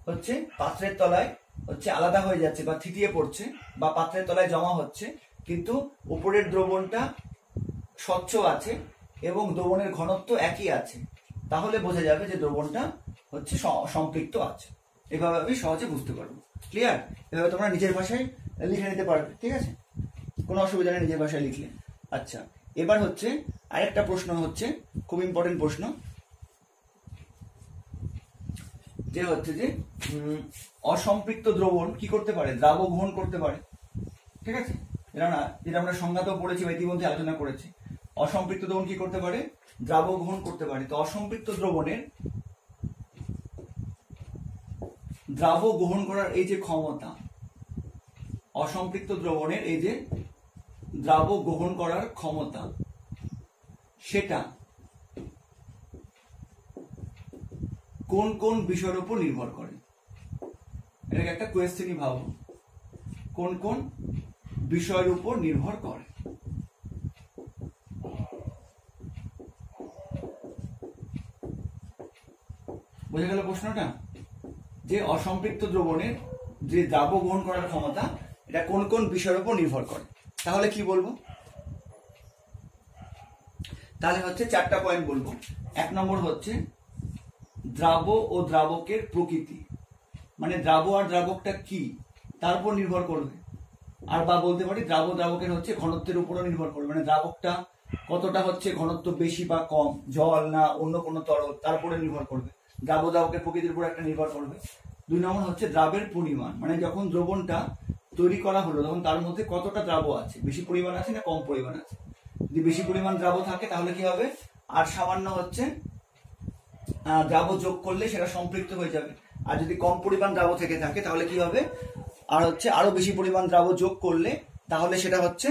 Speaker 1: হচ্ছে পাত্রের তলায় হচ্ছে আলাদা হয়ে যাচ্ছে বা থিতিয়ে পড়ছে বা পাত্রের তলায় জমা হচ্ছে, কিন্তু উপরের দ্রবণটা স্বচ্ছ আছে এবং দ্রবণের ঘনত্ব একই আছে, তাহলে বোঝা যাবে যে দ্রবণটা হচ্ছে সম্পৃক্ত আছে। এভাবে আমি সহজে বুঝতে পারবো। ক্লিয়ার? এভাবে তোমরা নিজের ভাষায় লিখে নিতে পারবে। ঠিক আছে, কোনো অসুবিধা নেই নিজের ভাষায় লিখলে। আচ্ছা, এবার হচ্ছে আরেকটা প্রশ্ন, হচ্ছে খুব ইম্পর্টেন্ট প্রশ্ন, যে হচ্ছে যে অসম্পৃক্ত দ্রবণ কি করতে পারে, দ্রাব গ্রহণ করতে পারে। ঠিক আছে, যেটা আমরা সংজ্ঞাতেও পড়েছি বা ইতিমধ্যে আলোচনা করেছি। অসম্পৃক্ত দ্রবণ কি করতে পারে, দ্রাব গ্রহণ করতে পারে। তো অসম্পৃক্ত দ্রবণের দ্রাব গ্রহণ করার এই যে ক্ষমতা, অসম্পৃক্ত দ্রবণের এই যে দ্রাব গ্রহণ করার ক্ষমতা, সেটা কোন কোন বিষয়ের উপর নির্ভর করে। এটাকে একটা কোয়েশ্চেনই ভাবো, কোন কোন বিষয়ের উপর নির্ভর করে। বোঝা গেল প্রশ্নটা, যে অসম্পৃক্ত দ্রবণের যে দ্রাব গ্রহণ করার ক্ষমতা, এটা কোন কোন বিষয়ের উপর নির্ভর করে। তাহলে কি বলবো, তাহলে হচ্ছে 4টা পয়েন্ট বলবো। 1 নম্বর হচ্ছে দ্রাব ও দ্রাবকের প্রকৃতি, মানে দ্রাব আর দ্রাবকটা কি তার উপর নির্ভর করবে। আর বা বলতে পারি দ্রাবকের হচ্ছে ঘনত্বের উপরও নির্ভর করবে, মানে দ্রাবকটা কতটা হচ্ছে ঘনত্ব বেশি বা কম, জল না অন্য কোনো তরল, তার উপরে নির্ভর করবে। দ্রাবকের প্রকৃতির উপর একটা নির্ভর করবে। 2 নম্বর হচ্ছে দ্রাবের পরিমাণ, মানে যখন দ্রবণটা তৈরি করা হলো তখন তার মধ্যে কতটা দ্রাব আছে, বেশি পরিমাণ আছে না কম পরিমাণ আছে। যদি বেশি পরিমাণ দ্রাব থাকে তাহলে কি হবে, আর সামান্য হচ্ছে দ্রাব যোগ করলে সেটা সম্পৃক্ত হয়ে যাবে। আর যদি কম পরিমাণ দ্রাব থেকে থাকে তাহলে কি হবে, আর হচ্ছে আরো বেশি পরিমাণ দ্রাব যোগ করলে তাহলে সেটা হচ্ছে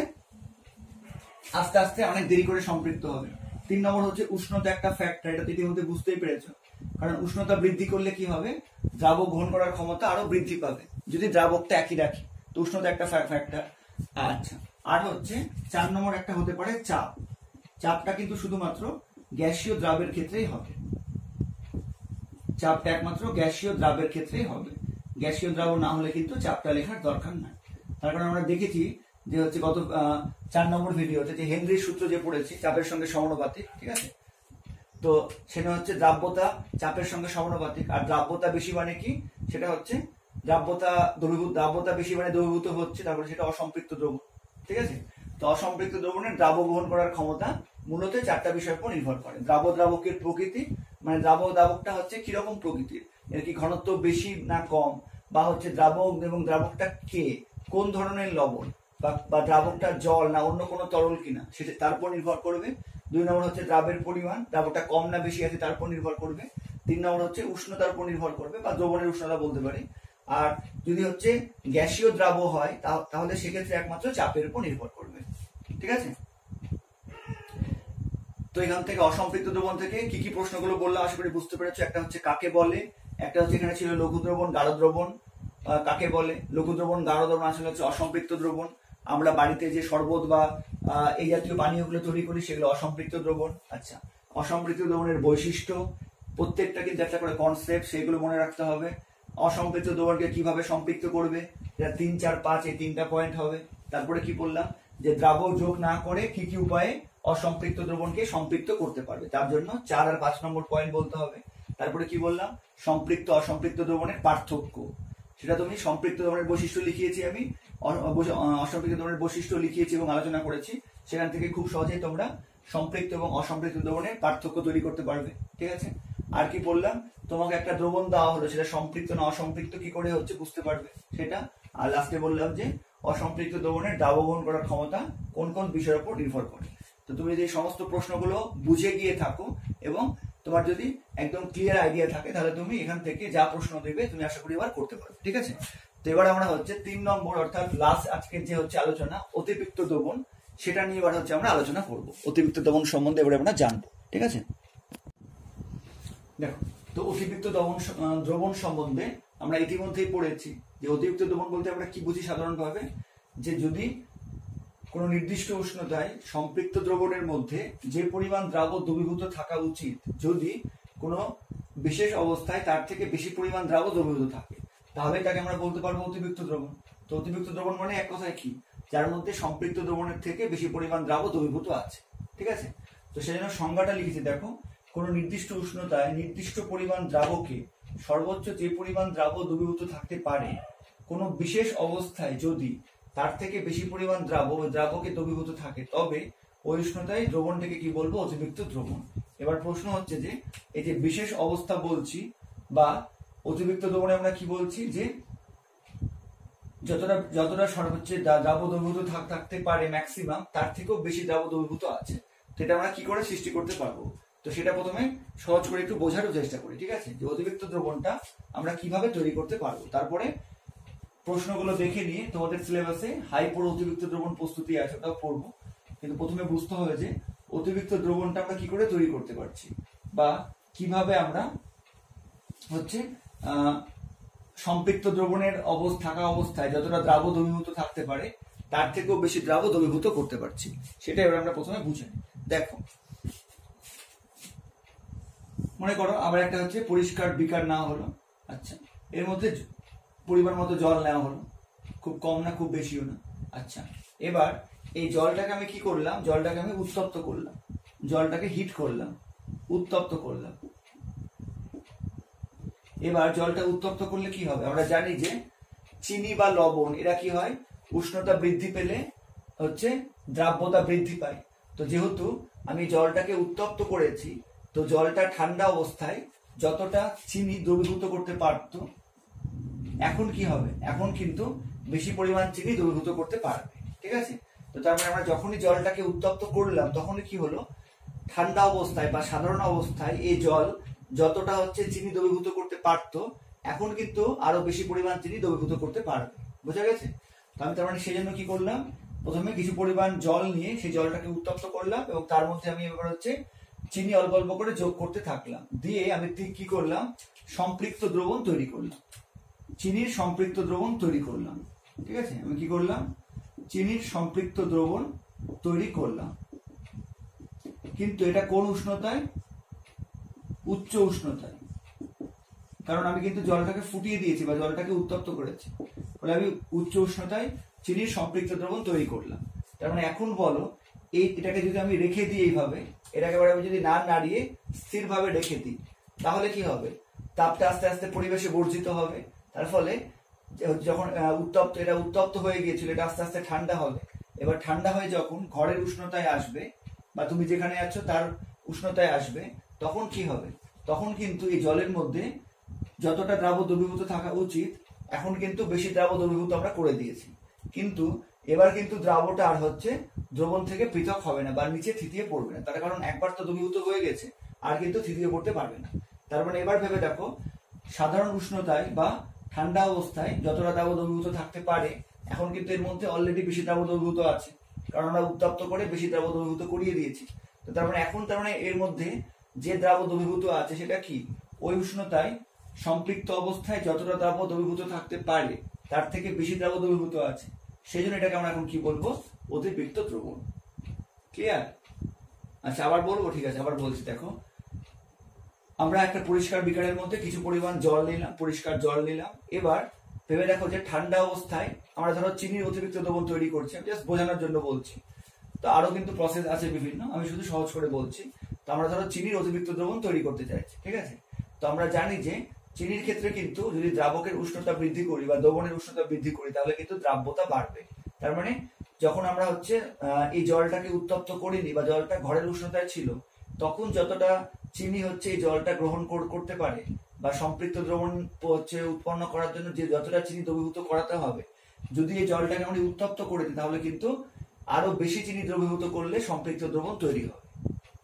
Speaker 1: আস্তে আস্তে অনেক দেরি করে সম্পৃক্ত হবে। 3 নম্বর হচ্ছে উষ্ণতা একটা ফ্যাক্টর, এটা ইতিমধ্যে বুঝতেই পেরেছো। কারণ উষ্ণতা বৃদ্ধি করলে কি হবে, দ্রাব গ্রহণ করার ক্ষমতা আরো বৃদ্ধি পাবে যদি দ্রাবকটা একই রাখি, তো উষ্ণতা একটা ফ্যাক্টর। আচ্ছা, আর হচ্ছে 4 নম্বর একটা হতে পারে চাপ। চাপটা কিন্তু শুধুমাত্র গ্যাসীয় দ্রাবের ক্ষেত্রেই হবে, চাপটা একমাত্র গ্যাসীয় দ্রাবের ক্ষেত্রেই হবে। গ্যাসীয় দ্রাব না হলে কিন্তু চাপটা লেখার দরকার নাই। তার কারণ আমরা দেখেছি যে হচ্ছে গত 4 নম্বর ভিডিওতে যে হেনরির সূত্র যে পড়েছি, চাপের সঙ্গে সমানুপাতিক। ঠিক আছে, তো সেটা হচ্ছে দ্রাব্যতা চাপের সঙ্গে সমানুপাতিক। আর দ্রাব্যতা বেশি মানে কি, সেটা হচ্ছে দ্রাব্যতা বেশি মানে দ্রবীভূত হচ্ছে, তারপরে সেটা অসম্পৃক্ত দ্রবণ। ঠিক আছে, তো অসম্পৃক্ত দ্রবণের দ্রাব গ্রহণ করার ক্ষমতা মূলত 4টা বিষয়ের উপর নির্ভর করে। দ্রাবকের প্রকৃতি, মানে দ্রাবকটা হচ্ছে কিরকম প্রকৃতির, এর কি ঘনত্ব বেশি না কম, বা হচ্ছে দ্রাবক এবং দ্রাবকটা কে, কোন ধরনের লবণ, বা দ্রাবকটা জল না অন্য কোনো তরল কিনা, সেটা তার উপর নির্ভর করবে। 2 নম্বর হচ্ছে দ্রাবের পরিমাণ, দ্রাবকটা কম না বেশি আছে তার উপর নির্ভর করবে। 3 নম্বর হচ্ছে উষ্ণতার উপর নির্ভর করবে, বা দ্রবণের উষ্ণতা বলতে পারি। আর যদি হচ্ছে গ্যাসীয় দ্রাব হয় তাহলে সেক্ষেত্রে একমাত্র চাপের উপর নির্ভর করবে। ঠিক আছে, তো এখান থেকে অসম্পৃক্ত দ্রবণ থেকে কি কি প্রশ্নগুলো বললাম আশা করি বুঝতে পেরেছো। একটা হচ্ছে কাকে বলে, একটা হচ্ছে এখানে ছিল লঘু দ্রবণ, গাঢ় দ্রবণ। কাকে বলে, লঘু দ্রবণ, গাঢ় দ্রবণ আসলে হচ্ছে অসম্পৃক্ত দ্রবণ। আমরা বাড়িতে যে শরবত বা এই জাতীয় পানীয়গুলো তৈরি করি সেগুলো অসম্পৃক্ত দ্রবণ। আচ্ছা, অসম্পৃক্ত দ্রবণের বৈশিষ্ট্য, প্রত্যেকটা কিন্তু একটা করে কনসেপ্ট, সেগুলো মনে রাখতে হবে। অসম্পৃক্ত দ্রবণকে কিভাবে সম্পৃক্ত করবে, এটা 3, 4, 5 এই 3টা পয়েন্ট হবে। তারপরে কি বললাম যে দ্রাবক যোগ না করে কি কি উপায়ে অসম্পৃক্ত দ্রবণকে সম্পৃক্ত করতে পারবে, তার জন্য 4 আর 5 নম্বর পয়েন্ট বলতে হবে। তারপরে কি বললাম, সম্পৃক্ত অসম্পৃক্ত দ্রবণের পার্থক্য, সেটা তুমি সম্পৃক্ত দ্রবণের বৈশিষ্ট্য লিখিয়েছি আমি, অসম্পৃক্ত দ্রবণের বৈশিষ্ট্য লিখিয়েছি এবং আলোচনা করেছি। সেখান থেকে খুব সহজেই তোমরা সম্পৃক্ত এবং অসম্পৃক্ত দ্রবণের পার্থক্য তৈরি করতে পারবে। ঠিক আছে, আর কি বললাম, তোমাকে একটা দ্রবণ দেওয়া হলো, সেটা সম্পৃক্ত না অসম্পৃক্ত কি করে হচ্ছে বুঝতে পারবে সেটা। আর লাস্টে বললাম যে অসম্পৃক্ত দ্রবণের দ্রাবক গ্রহণ করার ক্ষমতা কোন কোন বিষয়ের উপর নির্ভর করে। তো তুমি যদি সমস্ত প্রশ্নগুলো বুঝে গিয়ে থাকো এবং তোমার যদি একদম ক্লিয়ার আইডিয়া থাকে, তাহলে তুমি এখান থেকে যা প্রশ্ন দেবে তুমি আশা করি এবার করতে পারবে। ঠিক আছে, তো এবার আমরা হচ্ছে 3 নম্বর অর্থাৎ লাস্ট আজকের যে হচ্ছে আলোচনা অতিরিক্ত দ্রবণ, সেটা নিয়ে এবার হচ্ছে আমরা আলোচনা করব। অতিরিক্ত দ্রবণ সম্বন্ধে এবারে আমরা জানবো। ঠিক আছে, দেখো তো অতিরিক্ত দ্রবণ সম্বন্ধে আমরা ইতিমধ্যেই পড়েছি যে অতিরিক্ত দ্রবণ বলতে আমরা কি বুঝি সাধারণভাবে, যে যদি কোনো নির্দিষ্ট উষ্ণতায় সম্পৃক্ত দ্রবণের মধ্যে যে পরিমাণ দ্রাবক দ্রবীভূত থাকা উচিত, যদি কোনো বিশেষ অবস্থায় তার থেকে বেশি পরিমাণ দ্রাবক দ্রবীভূত থাকে, তাহলে তাকে আমরা বলতে পারবো অতিরিক্ত দ্রবণ। তো অতিরিক্ত দ্রবণ মানে এক কথায় কি, যার মধ্যে সম্পৃক্ত দ্রবণের থেকে বেশি পরিমাণ দ্রাবক দ্রবীভূত আছে। ঠিক আছে, তো সেই জন্য সংজ্ঞাটা লিখেছি, দেখো কোন নির্দিষ্ট উষ্ণতায় নির্দিষ্ট পরিমাণ দ্রাবকে সর্বোচ্চ যে পরিমাণ দ্রাবক দ্রবীভূত থাকতে পারে, কোনো বিশেষ অবস্থায় যদি তার থেকে বেশি পরিমাণ দ্রাবকে দ্রবীভূত থাকে, তবে ওই উষ্ণতায় দ্রবণটাকে কি বলবো, অতিরিক্ত দ্রবণ। এবার প্রশ্ন হচ্ছে যে এই যে বিশেষ অবস্থা বলছি বা অতিরিক্ত দ্রবণে আমরা কি বলছি, যে যতটা সর্বোচ্চ দ্রাবক দ্রবীভূত থাকতে পারে ম্যাক্সিমাম, তার থেকেও বেশি দ্রাবক দ্রবীভূত আছে, সেটা আমরা কি করে সৃষ্টি করতে পারবো। তো সেটা প্রথমে সহজ করে একটু বোঝারও চেষ্টা করি। ঠিক আছে, যে অতিরিক্ত দ্রবণটা আমরা কিভাবে তৈরি করতে পারবো, তারপরে প্রশ্নগুলো দেখে নিয়ে তোমাদের সিলেবাসে হাইপোর অতিরিক্ত দ্রবণ প্রস্তুতি আছে, ওটাও পড়বো। কিন্তু প্রথমে বুঝতে হবে যে অতিরিক্ত দ্রবণটা আমরা কি করে তৈরি করতে পারছি, বা কিভাবে আমরা হচ্ছে সম্পৃক্ত দ্রবণের থাকা অবস্থায় যতটা দ্রাবক দ্রবীভূত থাকতে পারে তার থেকেও বেশি দ্রাবক দ্রবীভূত করতে পারছি, সেটা এবার আমরা প্রথমে বুঝে নিই। দেখো মনে করো আবার একটা হচ্ছে পরিষ্কার বিকার নেওয়া হলো, আচ্ছা এর মধ্যে পরিমাণ মতো জল নেওয়া হলো, খুব কম না খুব বেশিও না। আচ্ছা এবার এই জলটাকে আমি কি করলাম, জলটাকে আমি উত্তপ্ত করলাম, জলটাকে হিট করলাম, উত্তপ্ত করলাম। এবার জলটা উত্তপ্ত করলে কি হবে, আমরা জানি যে চিনি বা লবণ এরা কি হয়, উষ্ণতা বৃদ্ধি পেলে হচ্ছে দ্রাব্যতা বৃদ্ধি পায়। তো যেহেতু আমি জলটাকে উত্তপ্ত করেছি, তো জলটা ঠান্ডা অবস্থায় যতটা চিনি দ্রবীভূত করতে পারতো, এখন কি হবে, এখন কিন্তু বেশি পরিমাণ চিনি দ্রবীভূত করতে পারবে। ঠিক আছে, তো তার মানে আমরা যখনই জলটাকে উত্তপ্ত করলাম, তখনই কি হলো, ঠান্ডা অবস্থায় বা সাধারণ অবস্থায় এই জল যতটা হচ্ছে চিনি দ্রবীভূত করতে পারতো, এখন কিন্তু আরো বেশি পরিমাণ চিনি দ্রবীভূত করতে পারবে। বোঝা গেছে? তো আমি তার মানে সেই জন্য কি করলাম, প্রথমে কিছু পরিমাণ জল নিয়ে সেই জলটাকে উত্তপ্ত করলাম এবং তার মধ্যে আমি এবার হচ্ছে চিনি অল্প অল্প করে যোগ করতে থাকলাম, দিয়ে আমি কি করলাম, সম্পৃক্ত দ্রবণ তৈরি করলাম, চিনির সম্পৃক্ত দ্রবণ তৈরি করলাম। ঠিক আছে, আমি কি করলাম, চিনির সম্পৃক্ত দ্রবণ তৈরি করলাম। কিন্তু এটা কোন উষ্ণতায়, উচ্চ উষ্ণতায়, কারণ আমি কিন্তু জলটাকে ফুটিয়ে দিয়েছি বা জলটাকে উত্তপ্ত করেছি, ফলে আমি উচ্চ উষ্ণতায় চিনির সম্পৃক্ত দ্রবণ তৈরি করলাম। তার মানে এখন বলো, এটাকে যদি আমি রেখে দিই এইভাবে, এটাকে আমি যদি না নাড়িয়ে স্থিরভাবে রেখে দিই, তাহলে কি হবে, তাপটা আস্তে আস্তে পরিবেশে বর্জিত হবে। তার ফলে যখন এটা উত্তপ্ত হয়ে গিয়েছিল, এটা আস্তে আস্তে ঠান্ডা হবে। এবার ঠান্ডা হয়ে যখন ঘরের উষ্ণতায় আসবে বা তুমি যেখানে আছো তার উষ্ণতায় আসবে, তখন কি হবে, তখন কিন্তু এই জলের মধ্যে যতটা দ্রাবক দ্রবীভূত থাকা উচিত, এখন কিন্তু বেশি দ্রাবক দ্রবীভূত আমরা করে দিয়েছি। কিন্তু এবার কিন্তু দ্রাবটা আর হচ্ছে দ্রবণ থেকে পৃথক হবে না বা নিচে থিতিয়ে পড়বে না, তার কারণ একবার তো দ্রবীভূত হয়ে গেছে, আর কিন্তু থিতিয়ে পড়তে পারবে না। তার মানে এবার ভেবে দেখো, সাধারণ উষ্ণতায় বা ঠান্ডা অবস্থায় যতটা দ্রাবক দ্রবীভূত থাকতে পারে, এখন কিন্তু এর মধ্যে অলরেডি বেশি দ্রাবক দ্রবীভূত আছে, কারণ আমরা উত্তপ্ত করে বেশি দ্রাবক দ্রবীভূত করিয়ে দিয়েছি। তো তার মানে এখন এর মধ্যে যে দ্রাবক দ্রবীভূত আছে সেটা কি, ওই উষ্ণতায় সম্পৃক্ত অবস্থায় যতটা দ্রাবক দ্রবীভূত থাকতে পারে তার থেকে বেশি দ্রাবক দ্রবীভূত আছে, সেই জন্য এটাকে আমরা এখন কি বলবো, অতিরিক্ত দ্রবণ। ক্লিয়ার? আচ্ছা আবার বলবো, ঠিক আছে আবার বলছি। দেখো আমরা একটা পরিষ্কার বিকারের মধ্যে কিছু পরিমাণ জল নিলাম, পরিষ্কার জল নিলাম। এবার ভেবে দেখো যে ঠান্ডা অবস্থায় আমরা ধরো চিনির অতিরিক্ত দ্রবণ তৈরি করছি, আমি জাস্ট বোঝানোর জন্য বলছি, তো আরো কিন্তু প্রসেস আছে বিভিন্ন, আমি শুধু সহজ করে বলছি। তো আমরা ধরো চিনির অতিরিক্ত দ্রবণ তৈরি করতে চাইছি, ঠিক আছে। তো আমরা জানি যে চিনির ক্ষেত্রে কিন্তু যদি দ্রাবকের উষ্ণতা বৃদ্ধি করি বা দ্রবণের উষ্ণতা বৃদ্ধি করি তাহলে কিন্তু দ্রাব্যতা বাড়বে। তার মানে যখন আমরা হচ্ছে এই জলটাকে উত্তপ্ত করিনি বা জলটা ঘরের উষ্ণতায় ছিল, তখন যতটা চিনি হচ্ছে এই জলটা গ্রহণ করতে পারে বা সম্পৃক্ত দ্রবণ হচ্ছে উৎপন্ন করার জন্য যে যতটা চিনি দ্রবীভূত করাতে হবে, যদি এই জলটাকে আমরা উত্তপ্ত করে দিই তাহলে কিন্তু আরো বেশি চিনি দ্রবীভূত করলে সম্পৃক্ত দ্রবণ তৈরি হবে।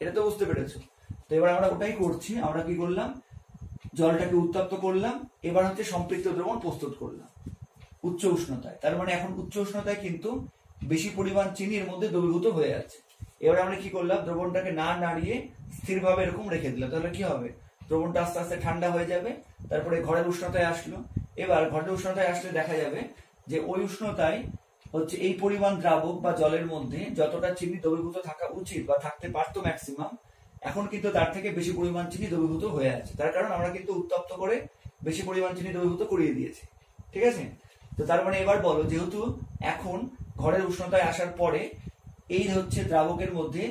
Speaker 1: এটা তো বুঝতে পেরেছো? তো এবার আমরা ওটাই করছি। আমরা কি করলাম, জলটাকে উত্তপ্ত করলাম, এবার হচ্ছে সম্পৃক্ত দ্রবণ প্রস্তুত করলাম উচ্চ উষ্ণতায়। তার মানে এখন উচ্চ উষ্ণতায় কিন্তু বেশি পরিমাণ চিনি এর মধ্যে দ্রবীভূত হয়ে যাচ্ছে। এবার আমরা কি করলাম, দ্রবণটাকে না নাড়িয়ে স্থিরভাবে এরকম রেখে দিলাম। তাহলে কি হবে, দ্রবণটা আস্তে আস্তে ঠান্ডা হয়ে যাবে। তারপরে ঘরের উষ্ণতায় আসলো। এবার ঘরের উষ্ণতায় আসলে দেখা যাবে যে ওই উষ্ণতায় হচ্ছে এই পরিমাণ দ্রাবক বা জলের মধ্যে যতটা চিনি দ্রবীভূত থাকা উচিত বা থাকতে পারতো ম্যাক্সিমাম, এখন কিন্তু তার থেকে বেশি পরিমাণ চিনি দ্রবীভূত হয়ে আছে। তার কারণ আমরা কিন্তু উত্তপ্ত করে বেশি পরিমাণ চিনি দ্রবীভূত করিয়ে দিয়েছি, ঠিক আছে। তো তার মানে এবার বলো, যেহেতু এখন ঘরের উষ্ণতায় আসার পরে এই হচ্ছে দ্রাবকের মধ্যে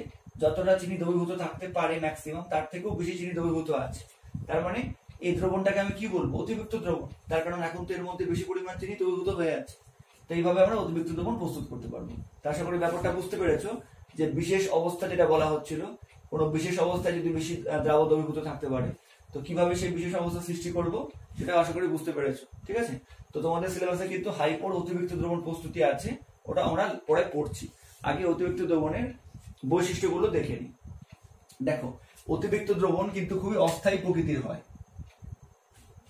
Speaker 1: যতটা চিনি দ্রবীভূত থাকতে পারে ম্যাক্সিমাম, তার থেকেও বেশি চিনি দ্রবীভূত আছে। তার মানে এই দ্রবণটাকে আমি কি বলবো, অতিরিক্ত দ্রবণ। তার কারণ এখন তো এর মধ্যে বেশি পরিমাণ চিনি দ্রবীভূত হয়ে আছে। তো এইভাবে আমরা অতিরিক্ত দ্রবণ প্রস্তুত করতে পারবো। তা আশা করি ব্যাপারটা বুঝতে পেরেছো, যে বিশেষ অবস্থা যেটা বলা হচ্ছিল, কোন বিশেষ অবস্থায় যদি বেশি দ্রাবক দ্রবীভূত থাকতে পারে তো কিভাবে সেই বিশেষ অবস্থা সৃষ্টি করব সেটা আশা করি বুঝতে পেরেছো, ঠিক আছে। তো তোমাদের সিলেবাসে কিন্তু হাইপোর অতিরিক্ত দ্রবণ প্রস্তুতি আছে, ওটা আমরা পরে পড়ছি। আগে অতিরিক্ত দ্রবণের বৈশিষ্ট্যগুলো দেখে নিই। দেখো, অতিরিক্ত দ্রবণ কিন্তু খুবই অস্থায়ী প্রকৃতির হয়,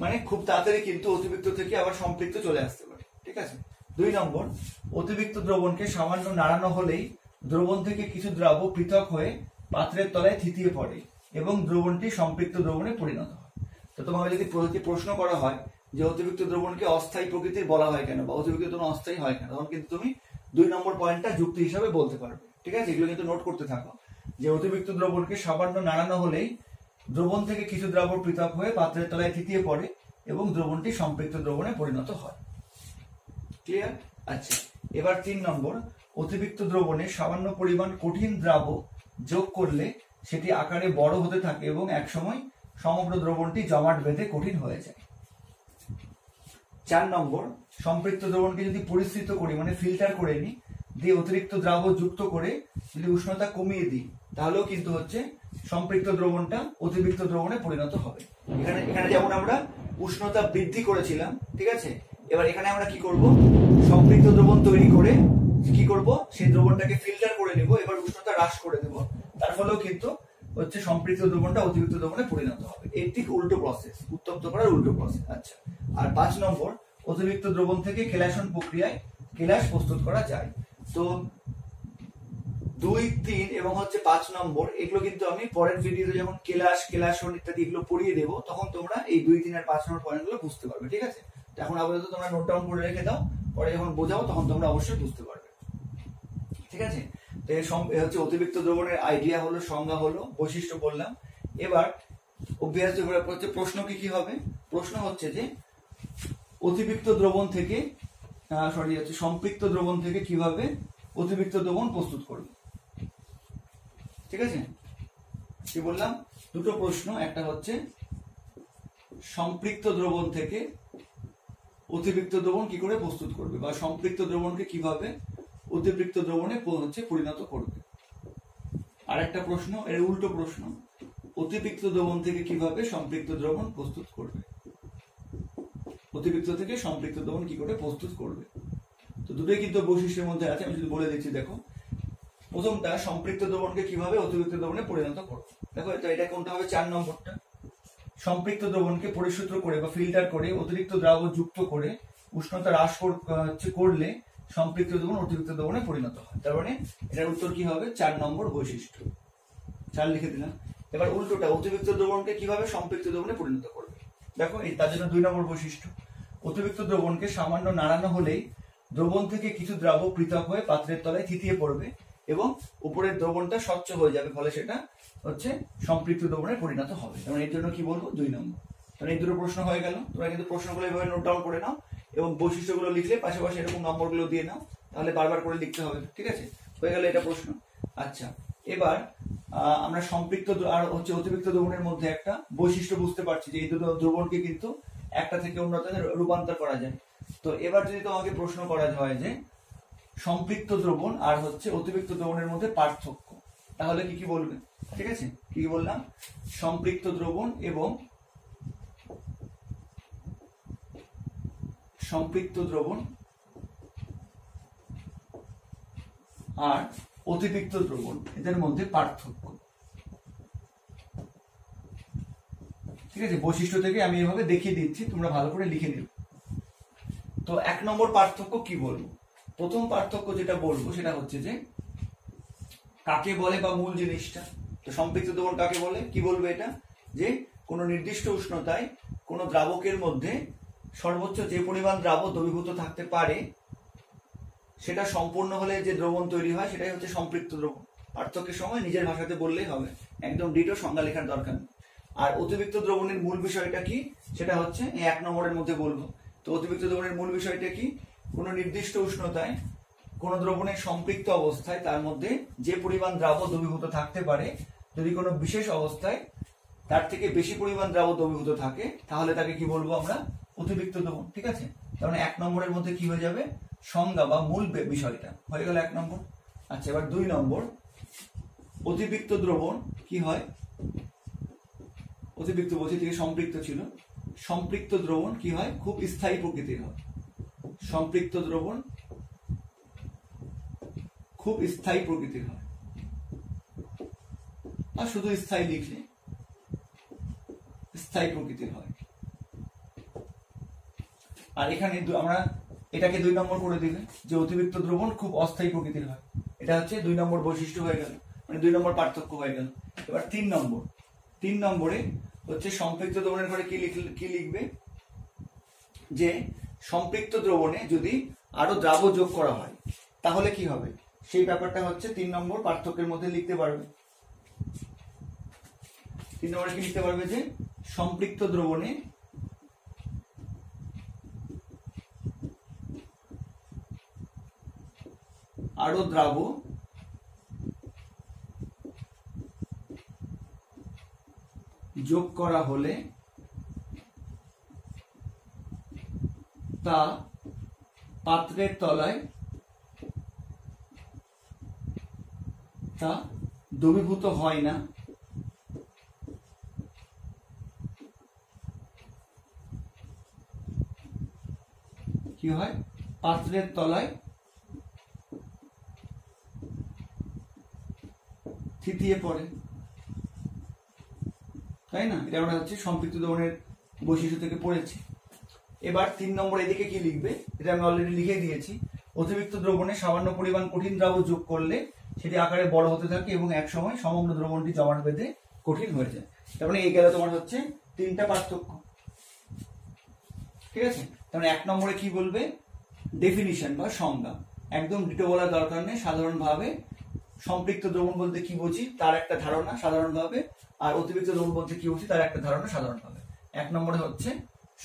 Speaker 1: মানে খুব তাড়াতাড়ি কিন্তু অতিরিক্ত থেকে আবার সম্পৃক্ত চলে আসতে পারে, ঠিক আছে। 2 নম্বর, অতিরিক্ত দ্রবণকে সামান্য নাড়ানো হলেই দ্রবণ থেকে কিছু দ্রাবক পৃথক হয়ে পাত্রের তলায় থিতিয়ে পড়ে এবং দ্রবণটি সম্পৃক্ত দ্রবণে পরিণত হয়। তো তোমাকে যদি প্রশ্ন করা হয় যে অতিরিক্ত দ্রবণকে অস্থায়ী প্রকৃতির বলা হয় কেন বা অতিরিক্ত দ্রবণ অস্থায়ী হয় কেন, তখন কিন্তু তুমি 2 নম্বর পয়েন্টটা যুক্তি হিসাবে বলতে পারবে, ঠিক আছে। এগুলো কিন্তু নোট করতে থাকো, যে অতিরিক্ত দ্রবণকে সামান্য নাড়ানো হলেই দ্রবণ থেকে কিছু দ্রাবক পৃথক হয়ে পাত্রের তলায় থিতিয়ে পড়ে এবং দ্রবণটি সম্পৃক্ত দ্রবণে পরিণত হয়। ক্লিয়ার? আচ্ছা, এবার 3 নম্বর, অতিরিক্ত দ্রবণে সামান্য পরিমাণ কঠিন দ্রাবক যোগ করলে সেটি আকারে বড় হতে থাকে এবং একসময় সমগ্র দ্রবণটি জমাট বেঁধে কঠিন হয়ে যায়। 4 নম্বর, সম্পৃক্ত দ্রবণকে যদি পরিস্ফুট করি মানে ফিল্টার করে নিই, দিয়ে অতিরিক্ত দ্রাবক যুক্ত করে যদি উষ্ণতা কমিয়ে দিই তাহলেও কিন্তু হচ্ছে সম্পৃক্ত দ্রবণটা অতিরিক্ত দ্রবণে পরিণত হবে। এখানে যেমন আমরা উষ্ণতা বৃদ্ধি করেছিলাম, ঠিক আছে। এবার এখানে আমরা কি করব, সম্পৃক্ত দ্রবণ তৈরি করে কি করব, সেই দ্রবণটাকে ফিল্টার করে নেব, এবার উষ্ণতা হ্রাস করে দেব, তার ফলেও কিন্তু হচ্ছে সম্পৃক্ত দ্রবণটা অতিরিক্ত দ্রবণে পরিণত হবে। এর ঠিক উল্টো প্রসেস, উত্তপ্ত করার উল্টো প্রসেস। আচ্ছা, আর 5 নম্বর, অতিরিক্ত দ্রবণ থেকে কেলাসন প্রক্রিয়ায় কেলাস প্রস্তুত করা যায়। তো 2, 3 এবং হচ্ছে 5 নম্বর এগুলো কিন্তু আমি পরের ভিডিওতে যখন কেলাসন ইত্যাদি এগুলো পড়িয়ে দেবো তখন তোমরা এই 2, 3 আর 5 নম্বর পয়েন্টগুলো বুঝতে পারবে, ঠিক আছে। এখন আপাতত তোমরা নোট ডাউন করে রেখে দাও, পরে যখন বোঝাবো তখন তোমরা অবশ্যই বুঝতে পারবে, ঠিক আছে। তো হচ্ছে অতিরিক্ত দ্রবণের আইডিয়া হলো, সংজ্ঞা হলো, বৈশিষ্ট্য বললাম। এবার অভ্যাস হচ্ছে প্রশ্ন কি হবে, প্রশ্ন হচ্ছে যে অতিরিক্ত দ্রবণ থেকে সম্পৃক্ত দ্রবণ থেকে কিভাবে অতিরিক্ত দ্রবণ প্রস্তুত করবে, ঠিক আছে। কি বললাম, দুটো প্রশ্ন, একটা হচ্ছে সম্পৃক্ত দ্রবণ থেকে অতিরিক্ত দ্রবণ কি করে প্রস্তুত করবে বা সম্পৃক্ত দ্রবণকে কিভাবে অতিরিক্ত দ্রবণে পরিণত করবে। আর একটা প্রশ্ন, এর উল্টো প্রশ্ন, অতিরিক্ত দ্রবণ থেকে কিভাবে সম্পৃক্ত দ্রবণ প্রস্তুত করবে, অতিরিক্ত থেকে সম্পৃক্ত দ্রবণ কি করে প্রস্তুত করবে। তো দুটোই কিন্তু বৈশিষ্ট্যের মধ্যে আছে, আমি যদি বলে দিচ্ছি। দেখো, প্রথমটা সম্পৃক্ত দ্রবণকে কিভাবে অতিরিক্ত দ্রবণে পরিণত করবে। দেখো, এটা কোনটা হবে, 4 নম্বরটা। সম্পৃক্ত দ্রবণকে পরিশুদ্ধ করে বা ফিল্টার করে অতিরিক্ত দ্রাবক যুক্ত করে উষ্ণতা হ্রাস করলে সম্পৃক্ত দ্রবণ অতিরিক্ত দ্রবণে পরিণত হয়। তার মানে এটার উত্তর কি হবে, 4 নম্বর বৈশিষ্ট্য। 4 লিখে দিলাম। এবার উল্টোটা, অতিরিক্ত দ্রবণকে কিভাবে সম্পৃক্ত দ্রবণে পরিণত করবে। দেখো, তার জন্য 2 নম্বর বৈশিষ্ট্য, অতিরিক্ত দ্রবণকে সামান্য নাড়ানো হলেই দ্রবণ থেকে কিছু দ্রাবক পৃথক হয়ে পাত্রের তলায় থিতিয়ে পড়বে এবং উপরের দ্রবণটা স্বচ্ছ হয়ে যাবে, ফলে সেটা হচ্ছে সম্পৃক্ত দ্রবণে পরিণত হবে। যেমন এর জন্য কি বলবো 2 নম্বর। তাহলে এই দুটো প্রশ্ন হয়ে গেল। তোমরা কিন্তু প্রশ্নগুলো এভাবে নোট ডাউন করে নাও এবং বৈশিষ্ট্যগুলো লিখলে পাশাপাশি এরকম নম্বরগুলো দিয়ে নাও, তাহলে বারবার করে লিখতে হবে। ঠিক আছে, হয়ে গেল এটা প্রশ্ন। আচ্ছা, এবার আমরা সম্পৃক্ত আর হচ্ছে অতিরিক্ত দ্রবণের মধ্যে একটা বৈশিষ্ট্য বুঝতে পারছি যে এই দুটো দ্রবণকে কিন্তু একটা থেকে অন্যতে রূপান্তর করা যায়। তো এবার যদি তোমাকে প্রশ্ন করা হয় যে সম্পৃক্ত দ্রবণ আর হচ্ছে অতিরিক্ত দ্রবণের মধ্যে পার্থক্য, তাহলে কি কি বলবে? ঠিক আছে, কি কি বললাম? সম্পৃক্ত দ্রবণ এবং সম্পৃক্ত দ্রবণ আর অতিরিক্ত দ্রবণ, এদের মধ্যে পার্থক্য। ঠিক আছে, বৈশিষ্ট্য থেকে আমি এভাবে দেখিয়ে দিচ্ছি, তোমরা ভালো করে লিখে নিও। তো 1 নম্বর পার্থক্য কি বলবো? প্রথম পার্থক্য যেটা বলবো সেটা হচ্ছে যে কাকে বলে বা মূল জিনিসটা। তো সম্পৃক্ত দ্রবণ কাকে বলে, কি বলবো এটা? যে কোনো নির্দিষ্ট উষ্ণতায় কোনো দ্রাবকের মধ্যে সর্বোচ্চ যে পরিমাণ দ্রাবক দ্রবীভূত থাকতে পারে সেটা সম্পূর্ণ হলে যে দ্রবণ তৈরি হয় সেটাই হচ্ছে সম্পৃক্ত দ্রবণ। পার্থক্যের সময় নিজের ভাষাতে বললেই হবে, একদম ডিটো সংজ্ঞা লেখার দরকার নেই। আর অতিরিক্ত দ্রবণের মূল বিষয়টা কি, সেটা হচ্ছে এই 1 নম্বরের মধ্যে বলবো। তো অতিরিক্ত দ্রবণের মূল বিষয়টা কি? কোনো নির্দিষ্ট উষ্ণতায় কোনো দ্রবণের সম্পৃক্ত অবস্থায় তার মধ্যে যে পরিমাণ দ্রাবক দ্রবীভূত থাকতে পারে, যদি কোনো বিশেষ অবস্থায় তার থেকে বেশি পরিমাণ দ্রাবক দ্রবীভূত থাকে, তাহলে তাকে কি বলবো আমরা? অতিরিক্ত দ্রবণ। ঠিক আছে, তার মানে 1 নম্বরের মধ্যে কি হয়ে যাবে? সংজ্ঞা বা মূল বিষয়টা হয়ে গেল 1 নম্বর। আচ্ছা, এবার 2 নম্বর, অতিরিক্ত দ্রবণ কি হয়? অতিরিক্ত বলছি থেকে সম্পৃক্ত ছিল। সম্পৃক্ত দ্রবণ কি হয়? খুব স্থায়ী প্রকৃতির হয়। সম্পৃক্ত দ্রবণ খুব স্থায়ী প্রকৃতির হয়। আর শুধু স্থায়ী লিখলে স্থায়ী প্রকৃতির হয়। আর এখানে আমরা এটাকে 2 নম্বর করে দিলে যে অতিরিক্ত দ্রবণ খুব অস্থায়ী প্রকৃতির হয়, এটা হচ্ছে 2 নম্বর বৈশিষ্ট্য হয়ে গেল, মানে 2 নম্বর পার্থক্য হয়ে গেল। এবার 3 নম্বর। 3 নম্বরে হচ্ছে সম্পৃক্ত দ্রবণের ঘরে কি লিখবে? যে সম্পৃক্ত দ্রবণে যদি আরো দ্রাবক যোগ করা হয় তাহলে কি হবে, সেই ব্যাপারটা হচ্ছে 3 নম্বর পার্থক্যের মধ্যে লিখতে পারবে। 3 নম্বরে কি লিখতে পারবে? যে সম্পৃক্ত দ্রবণে আরো দ্রাবক যোগ করা হলে তা পাত্রের তলায় তা দ্রবীভূত হয় না, কি হয়? পাত্রের তলায় থিতিয়ে পড়ে, তাই না? এটা আমরা হচ্ছে সম্পৃক্ত দ্রবণের বৈশিষ্ট্য থেকে পড়েছি। এবার 3 নম্বর এদিকে কি লিখবে? এটা আমি অলরেডি লিখে দিয়েছি। অতিরিক্ত দ্রবণে সামান্য পরিমাণ কঠিন দ্রাবক যোগ করলে সেটি আকারে বড় হতে থাকে এবং এক সময় সমগ্র দ্রবণটি জমাট বেঁধে কঠিন হয়ে যায়। তার মানে এই গেল তোমার হচ্ছে 3টা পার্থক্য। ঠিক আছে, তার মানে 1 নম্বরে কি বলবে? ডেফিনিশন বা সংজ্ঞা, একদম ডিটো বলার দরকার নেই। সাধারণভাবে সম্পৃক্ত দ্রবণ বলতে কি বুঝি তার একটা ধারণা সাধারণভাবে, আর অতিরিক্ত দ্রবণ বলতে কি বুঝি তার একটা ধারণা সাধারণভাবে। 1 নম্বরে হচ্ছে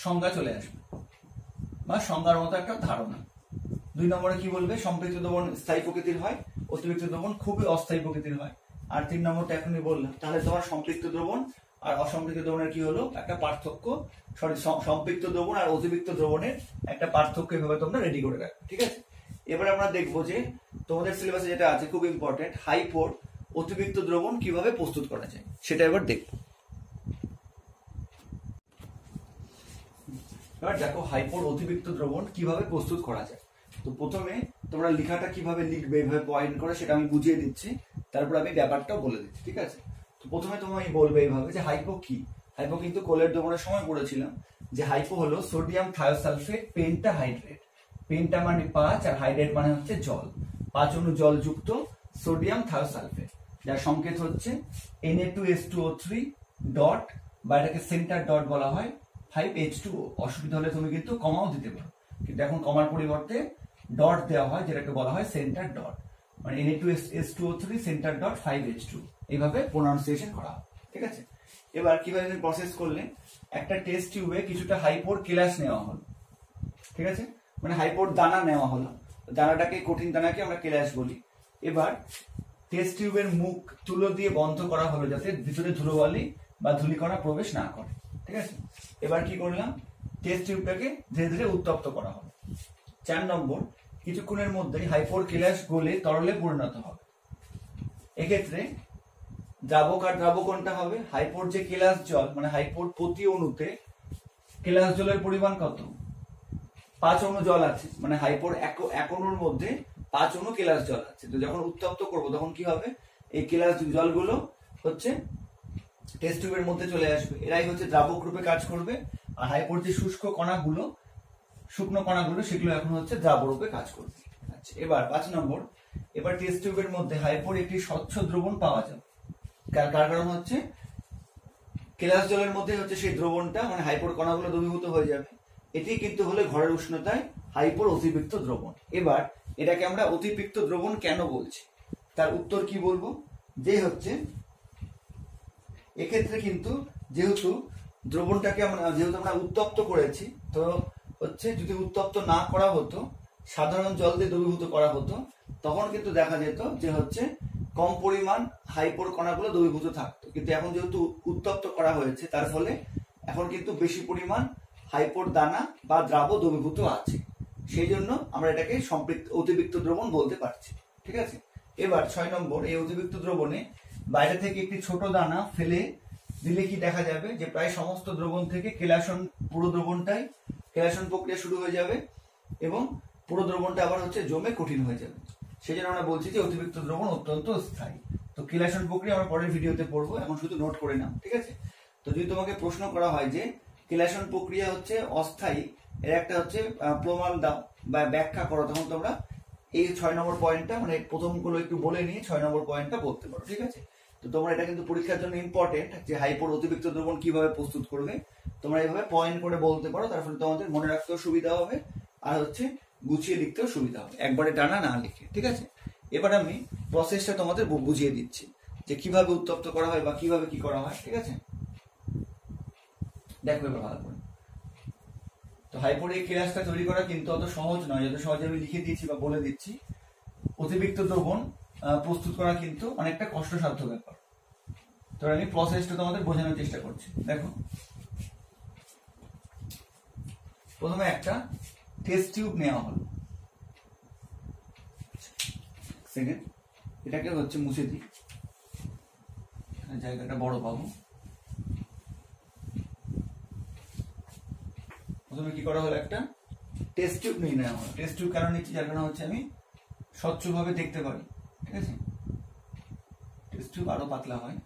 Speaker 1: সংজ্ঞা চলে আসবে বা সংজ্ঞার মতো একটা ধারণা। 2 নম্বরে কি বলবে? সম্পৃক্ত দ্রবণ স্থায়ী প্রকৃতির হয়, অতিরিক্ত দ্রবণ খুবই অস্থায়ী প্রকৃতির হয়। আর 3 নম্বরটা এখনই বললাম। তাহলে তোমার সম্পৃক্ত দ্রবণ আর অসম্পৃক্ত দ্রবণের কি হলো? একটা পার্থক্য। সম্পৃক্ত দ্রবণ আর অতিরিক্ত দ্রবণের একটা পার্থক্য এভাবে তোমরা রেডি করে রাখো। ঠিক আছে, এবার আমরা দেখবো যে তোমাদের সিলেবাসে যেটা আছে খুব ইম্পর্টেন্ট, হাইপোর অতিরিক্ত দ্রবণ কিভাবে প্রস্তুত করা যায় সেটা এবার দেখবো। এবার দেখো হাইপোর অতিরিক্ত দ্রবণ কিভাবে প্রস্তুত করা যায়। তো প্রথমে তোমরা লেখাটা কিভাবে লিখবে, এভাবে পয়েন্ট করে সেটা আমি বুঝিয়ে দিচ্ছি, তারপর আমি ব্যাপারটাও বলে দিচ্ছি। ঠিক আছে, তো প্রথমে তুমি বলবে এইভাবে যে হাইপো কি। হাইপো কিন্তু কোলের দ্রবণের সময় পড়েছিলাম যে হাইপো হলো সোডিয়াম থায়োসালফেট পেন্টাহাইড্রেট। পেন্টা মানে 5 আর হাইড্রেট মানে হচ্ছে জল। 5 অণু জল যুক্ত সোডিয়াম থায়োসালফেট, যার সংকেত হচ্ছে Na2H2O3 ডট, বা এটাকে সেন্টার ডট বলা হয় 5H2O। অসুবিধা হলে তুমি কিন্তু কমাও দিতে পারো, কিন্তু এখন কমার পরিবর্তে ডট দেওয়া হয়, যেটাকে বলা হয় সেন্টার ডট। মানে Na2S2O3 সেন্টার ডট 5H2 এইভাবে প্রোনাউন্সিয়েশন করা হয়। ঠিক আছে, এবার কিভাবে প্রসেস করলে একটা টেস্ট টিউবে কিছুটা হাইপোর কেলাস নেওয়া হলো। ঠিক আছে, মানে হাইপোর দানা নেওয়া হলো, দানাটাকে কঠিন দানাকে আমরা কেলাস বলি। এবার টেস্ট টিউবের মুখ তুলো দিয়ে বন্ধ করা হলো যাতে ভিতরে ধুলোবালি বা ধূলিকণা প্রবেশ না করে। ঠিক আছে, এবার কি করলাম, টেস্ট টিউবটাকে ধীরে ধীরে উত্তপ্ত করা হলো। 4 নম্বর, কিছুক্ষণের মধ্যেই হাইপোর কেলাস গলে তরলে পরিণত হবে। এক্ষেত্রে দ্রাবক আর দ্রাবক কোনটা হবে, হাইপোর যে কেলাস জল মানে হাইপোর প্রতি অণুতে কেলাস জলের পরিমাণ কত, 5 অণু জল আছে, মানে হাইপোর এক অণুর মধ্যে 5 অণু কেলাস জল আছে। তো যখন উত্তপ্ত করব তখন কি হবে, এই কেলাস জলগুলো হচ্ছে টেস্ট টিউবের মধ্যে চলে আসবে, এরাই হচ্ছে দ্রাবক রূপে কাজ করবে। আর হাইপোর যে শুষ্ক কণাগুলো, শুকনো কণাগুলো, সেগুলো এখন হচ্ছে দ্রাবক রূপে কাজ করবে। আচ্ছা, এবার 5 নম্বর, এবার টেস্ট টিউবের মধ্যে হাইপোর একটি স্বচ্ছ দ্রবণ পাওয়া যাবে। কার কারণ হচ্ছে কেলাস জলের মধ্যে হচ্ছে সেই দ্রবণটা, মানে হাইপোর কণাগুলো দ্রবীভূত হয়ে যাবে। এটি কিন্তু হলে ঘরের উষ্ণতায় হাইপোর অতিরিক্ত দ্রবণ। এবার এটাকে আমরা অতিরিক্ত দ্রবণ কেন বলছি, তার উত্তর কি বলবো, যে হচ্ছে এক্ষেত্রে কিন্তু যেহেতু দ্রবণটাকে আমরা উত্তপ্ত করেছি, তো হচ্ছে যদি উত্তপ্ত না করা হতো, সাধারণ জল দিয়ে দ্রবীভূত করা হতো, তখন কিন্তু দেখা যেত যে হচ্ছে কম পরিমাণ হাইপোর কণাগুলো দ্রবীভূত থাকতো। কিন্তু এখন যেহেতু উত্তপ্ত করা হয়েছে, তার ফলে এখন কিন্তু বেশি পরিমাণ হাইপোর দানা বা দ্রাব দ্রবীভূত আছে, সেই জন্য আমরা এটাকে অতিরিক্ত দ্রবণ বলতে পারছি। ঠিক আছে, এবার 6 নম্বর, এই অতিরিক্ত দ্রবণে বাইরে থেকে একটি ছোট দানা ফেলে দিলে কি দেখা যাবে, যে প্রায় সমস্ত দ্রবণ থেকে কেলাসন, পুরো দ্রবণটাই কেলাসন প্রক্রিয়া শুরু হয়ে যাবে এবং পুরো দ্রবণটা আবার হচ্ছে জমে কঠিন হয়ে যাবে। সেই জন্য আমরা বলছি যে অতিরিক্ত দ্রবণ অত্যন্ত স্থায়ী। তো কেলাসন প্রক্রিয়া আমরা পরের ভিডিওতে পড়বো, এখন শুধু নোট করে নাও। ঠিক আছে, তো যদি তোমাকে প্রশ্ন করা হয় যে কেলাসন প্রক্রিয়া হচ্ছে অস্থায়ী, এর একটা হচ্ছে প্রমাণ দাও বা ব্যাখ্যা করো, তখন তোমরা এই 6 নম্বর পয়েন্টটা, মানে প্রথমগুলো একটু বলে নিয়ে 6 নম্বর পয়েন্টটা বলতে পারো। ঠিক আছে, তো তোমরা এটা কিন্তু পরীক্ষার জন্য ইম্পর্টেন্ট, যে হাইপোর অতিরিক্ত দ্রবণ কিভাবে প্রস্তুত করবে, তোমরা এইভাবে পয়েন্ট করে বলতে পারো, তার ফলে তোমাদের মনে রাখতেও সুবিধা হবে আর হচ্ছে গুছিয়ে লিখতেও সুবিধা হবে, একবারে টানা না লিখে। ঠিক আছে, এবার আমি প্রসেসটা তোমাদের বুঝিয়ে দিচ্ছি যে কিভাবে উত্তপ্ত করা হয় বা কিভাবে কি করা হয়। ঠিক আছে, দেখো এবার ভালো করে। তো হাইপোর এই কেলাসটা তৈরি করা কিন্তু অত সহজ নয়, যত সহজে আমি লিখে দিচ্ছি বা বলে দিচ্ছি। অতিরিক্ত দ্রবণ প্রস্তুত করা কিন্তু অনেকটা কষ্টসাধ্য ব্যাপার। তো আমি প্রসেসটা তোমাদের বোঝানোর চেষ্টা করছি। দেখো, প্রথমে একটা টেস্ট টিউব নেওয়া হলো, সেকেন্ড এটাকে হচ্ছে মুছে দিই, জায়গাটা বড় পাবো। প্রথমে কি করা হলো, একটা টেস্ট টিউব নিয়ে নেওয়া হলো। টেস্ট টিউব কেন নিচ্ছি, যার কারণে হচ্ছে আমি স্বচ্ছভাবে দেখতে পারি। ঠিক আছে, টেস্ট টিউব আরো পাতলা হয়।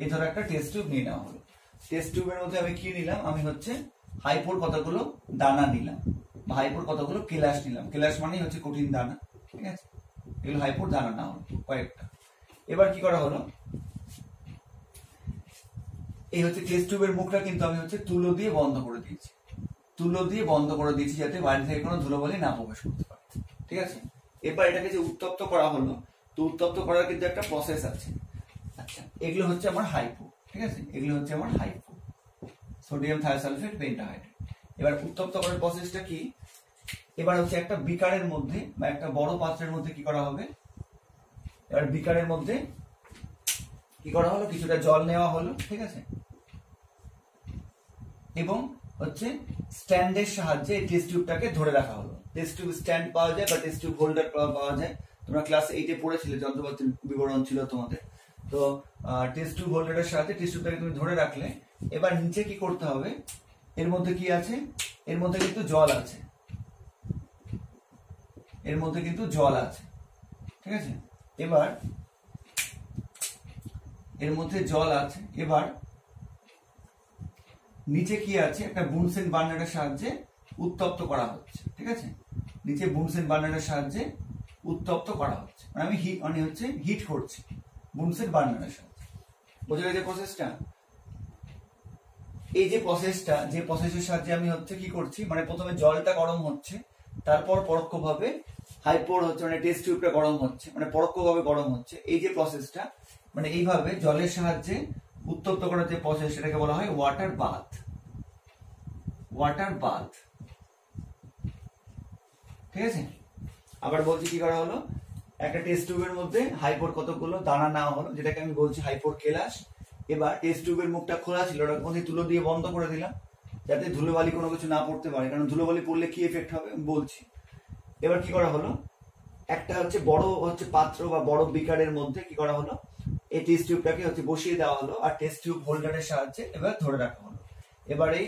Speaker 1: এই ধরো একটা টেস্ট টিউব নিয়ে নেওয়া হলো। টেস্ট টিউবের মধ্যে আমি কি নিলাম, আমি হচ্ছে হাইপোর কতগুলো দানা নিলাম বা হাইপোর কতগুলো কেলাস নিলাম। কেলাস মানে হচ্ছে কঠিন দানা। ঠিক আছে, এগুলো হাইপোর দানা না হলো কয়েকটা। এবার কি করা হলো, এই হচ্ছে টেস্ট টিউবের মুখটা কিন্তু আমি হচ্ছে তুলো দিয়ে বন্ধ করে দিয়েছি। তুলো দিয়ে বন্ধ করে দিয়েছি যাতে বাইরে থেকে কোনো ধুলোবালি না প্রবেশ করতে পারে। ঠিক আছে, এবার এটাকে যে উত্তপ্ত করা হলো, তো উত্তপ্ত করার কিন্তু একটা প্রসেস আছে। আচ্ছা, এগুলো হচ্ছে আমার হাইপো। ঠিক আছে, এগুলো হচ্ছে আমার হাইপো, সোডিয়াম থায়োসালফেট পেন্টাহাইড্রেট। এবার উত্তপ্ত করার প্রসেসটা কি, এবার হচ্ছে একটা বিকারের মধ্যে বা একটা বড় পাত্রের মধ্যে কি করা হবে, এবার বিকারের মধ্যে কি করা হলো, কিছুটা জল নেওয়া হলো। ঠিক আছে, এবং হচ্ছে স্ট্যান্ডের সাহায্যে এই টেস্ট টিউবটাকে ধরে রাখা হলো। টেস্ট টিউব স্ট্যান্ড পাওয়া যায় বা টেস্ট টিউব হোল্ডার পাওয়া যায়, তোমরা ক্লাস 8-এ পড়েছিলে, যন্ত্রপাতির বিবরণ ছিল তোমাদের। তো টেস্ট টিউব হোল্ডারের সাহায্যে টেস্ট টিউবটাকে তুমি ধরে রাখলে। এবার নিচে কি করতে হবে, এর মধ্যে কি আছে, এর মধ্যে কিন্তু জল আছে, এর মধ্যে কিন্তু জল আছে। ঠিক আছে, এবার এর মধ্যে জল আছে। এবার নিচে কি আছে, একটা বুনসেন বার্নারের সাহায্যে উত্তপ্ত করা হচ্ছে। ঠিক আছে, নিচে বুনসেন বার্নারের সাহায্যে উত্তপ্ত করা হচ্ছে, মানে আমি হিট করছি বুনসেন বার্নারের সাহায্যে। বোঝা গেছে প্রসেসটা? এই যে প্রসেসের সাহায্যে আমি হচ্ছে কি করছি, মানে প্রথমে জলটা গরম হচ্ছে, তারপর পরোক্ষভাবে হাইপোর হচ্ছে মানে টেস্ট টিউবটা গরম হচ্ছে, মানে পরোক্ষভাবে গরম হচ্ছে। এই যে প্রসেসটা মানে এইভাবে জলের সাহায্যে উত্তপ্ত করার যে প্রসেস সেটাকে বলা হয় ওয়াটার বাথ। ওয়াটার বাথ, ঠিক আছে। আবার বলছি কি করা হলো, একটা টেস্ট টিউবের মধ্যে হাইপোর কতগুলো দানা নেওয়া হলো, যেটাকে আমি বলছি হাইপোর কেলাস। এবার টেস্ট টিউবের মুখটা খোলা ছিল, ওটার মধ্যে তুলো দিয়ে বন্ধ করে দিলাম যাতে ধুলোবালি কোনো কিছু না পড়তে পারে, কারণ ধুলোবালি পড়লে কি এফেক্ট হবে আমি বলছি। এবার কি করা হলো, একটা হচ্ছে বড় হচ্ছে পাত্র বা বড় বিকারের মধ্যে কি করা হলো, এই টেস্ট টিউবটাকে হচ্ছে বসিয়ে দেওয়া হলো আর টেস্ট টিউব হোল্ডারের সাহায্যে এবার ধরে রাখা হলো। এবার এই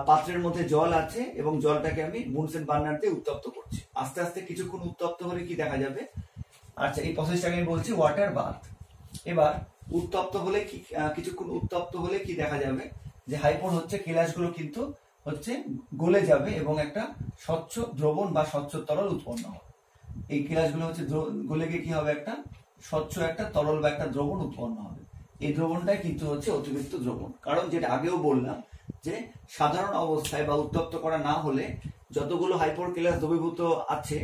Speaker 1: পাত্রের মধ্যে জল আছে এবং জলটাকে আমি বুনসেন বার্নার দিয়ে উত্তপ্ত করছি। আস্তে আস্তে কিছুক্ষণ উত্তপ্ত হলে কি দেখা যাবে, আচ্ছা এই প্রসেসটাকে আমি বলছি ওয়াটার বাথ। এবার উত্তপ্ত হলে কি কিছুক্ষণ উত্তপ্ত হলে কি দেখা যাবে, যে হাইপোর হচ্ছে কেলাসগুলো কিন্তু হচ্ছে গলে যাবে এবং একটা স্বচ্ছ দ্রবণ বা স্বচ্ছ তরল উৎপন্ন হবে। এই কেলাসগুলো হচ্ছে গলে গিয়ে কি হবে, একটা স্বচ্ছ একটা তরল বা একটা দ্রবণ উৎপন্ন হবে। এই দ্রবণটাই কিন্তু হচ্ছে অতিরিক্ত দ্রবণ। কারণ যেটা আগেও বললাম যে সাধারণ অবস্থায় বা উত্তপ্ত করা না হলে যতগুলো হাইপোর কেলাস দ্রবীভূত আছে,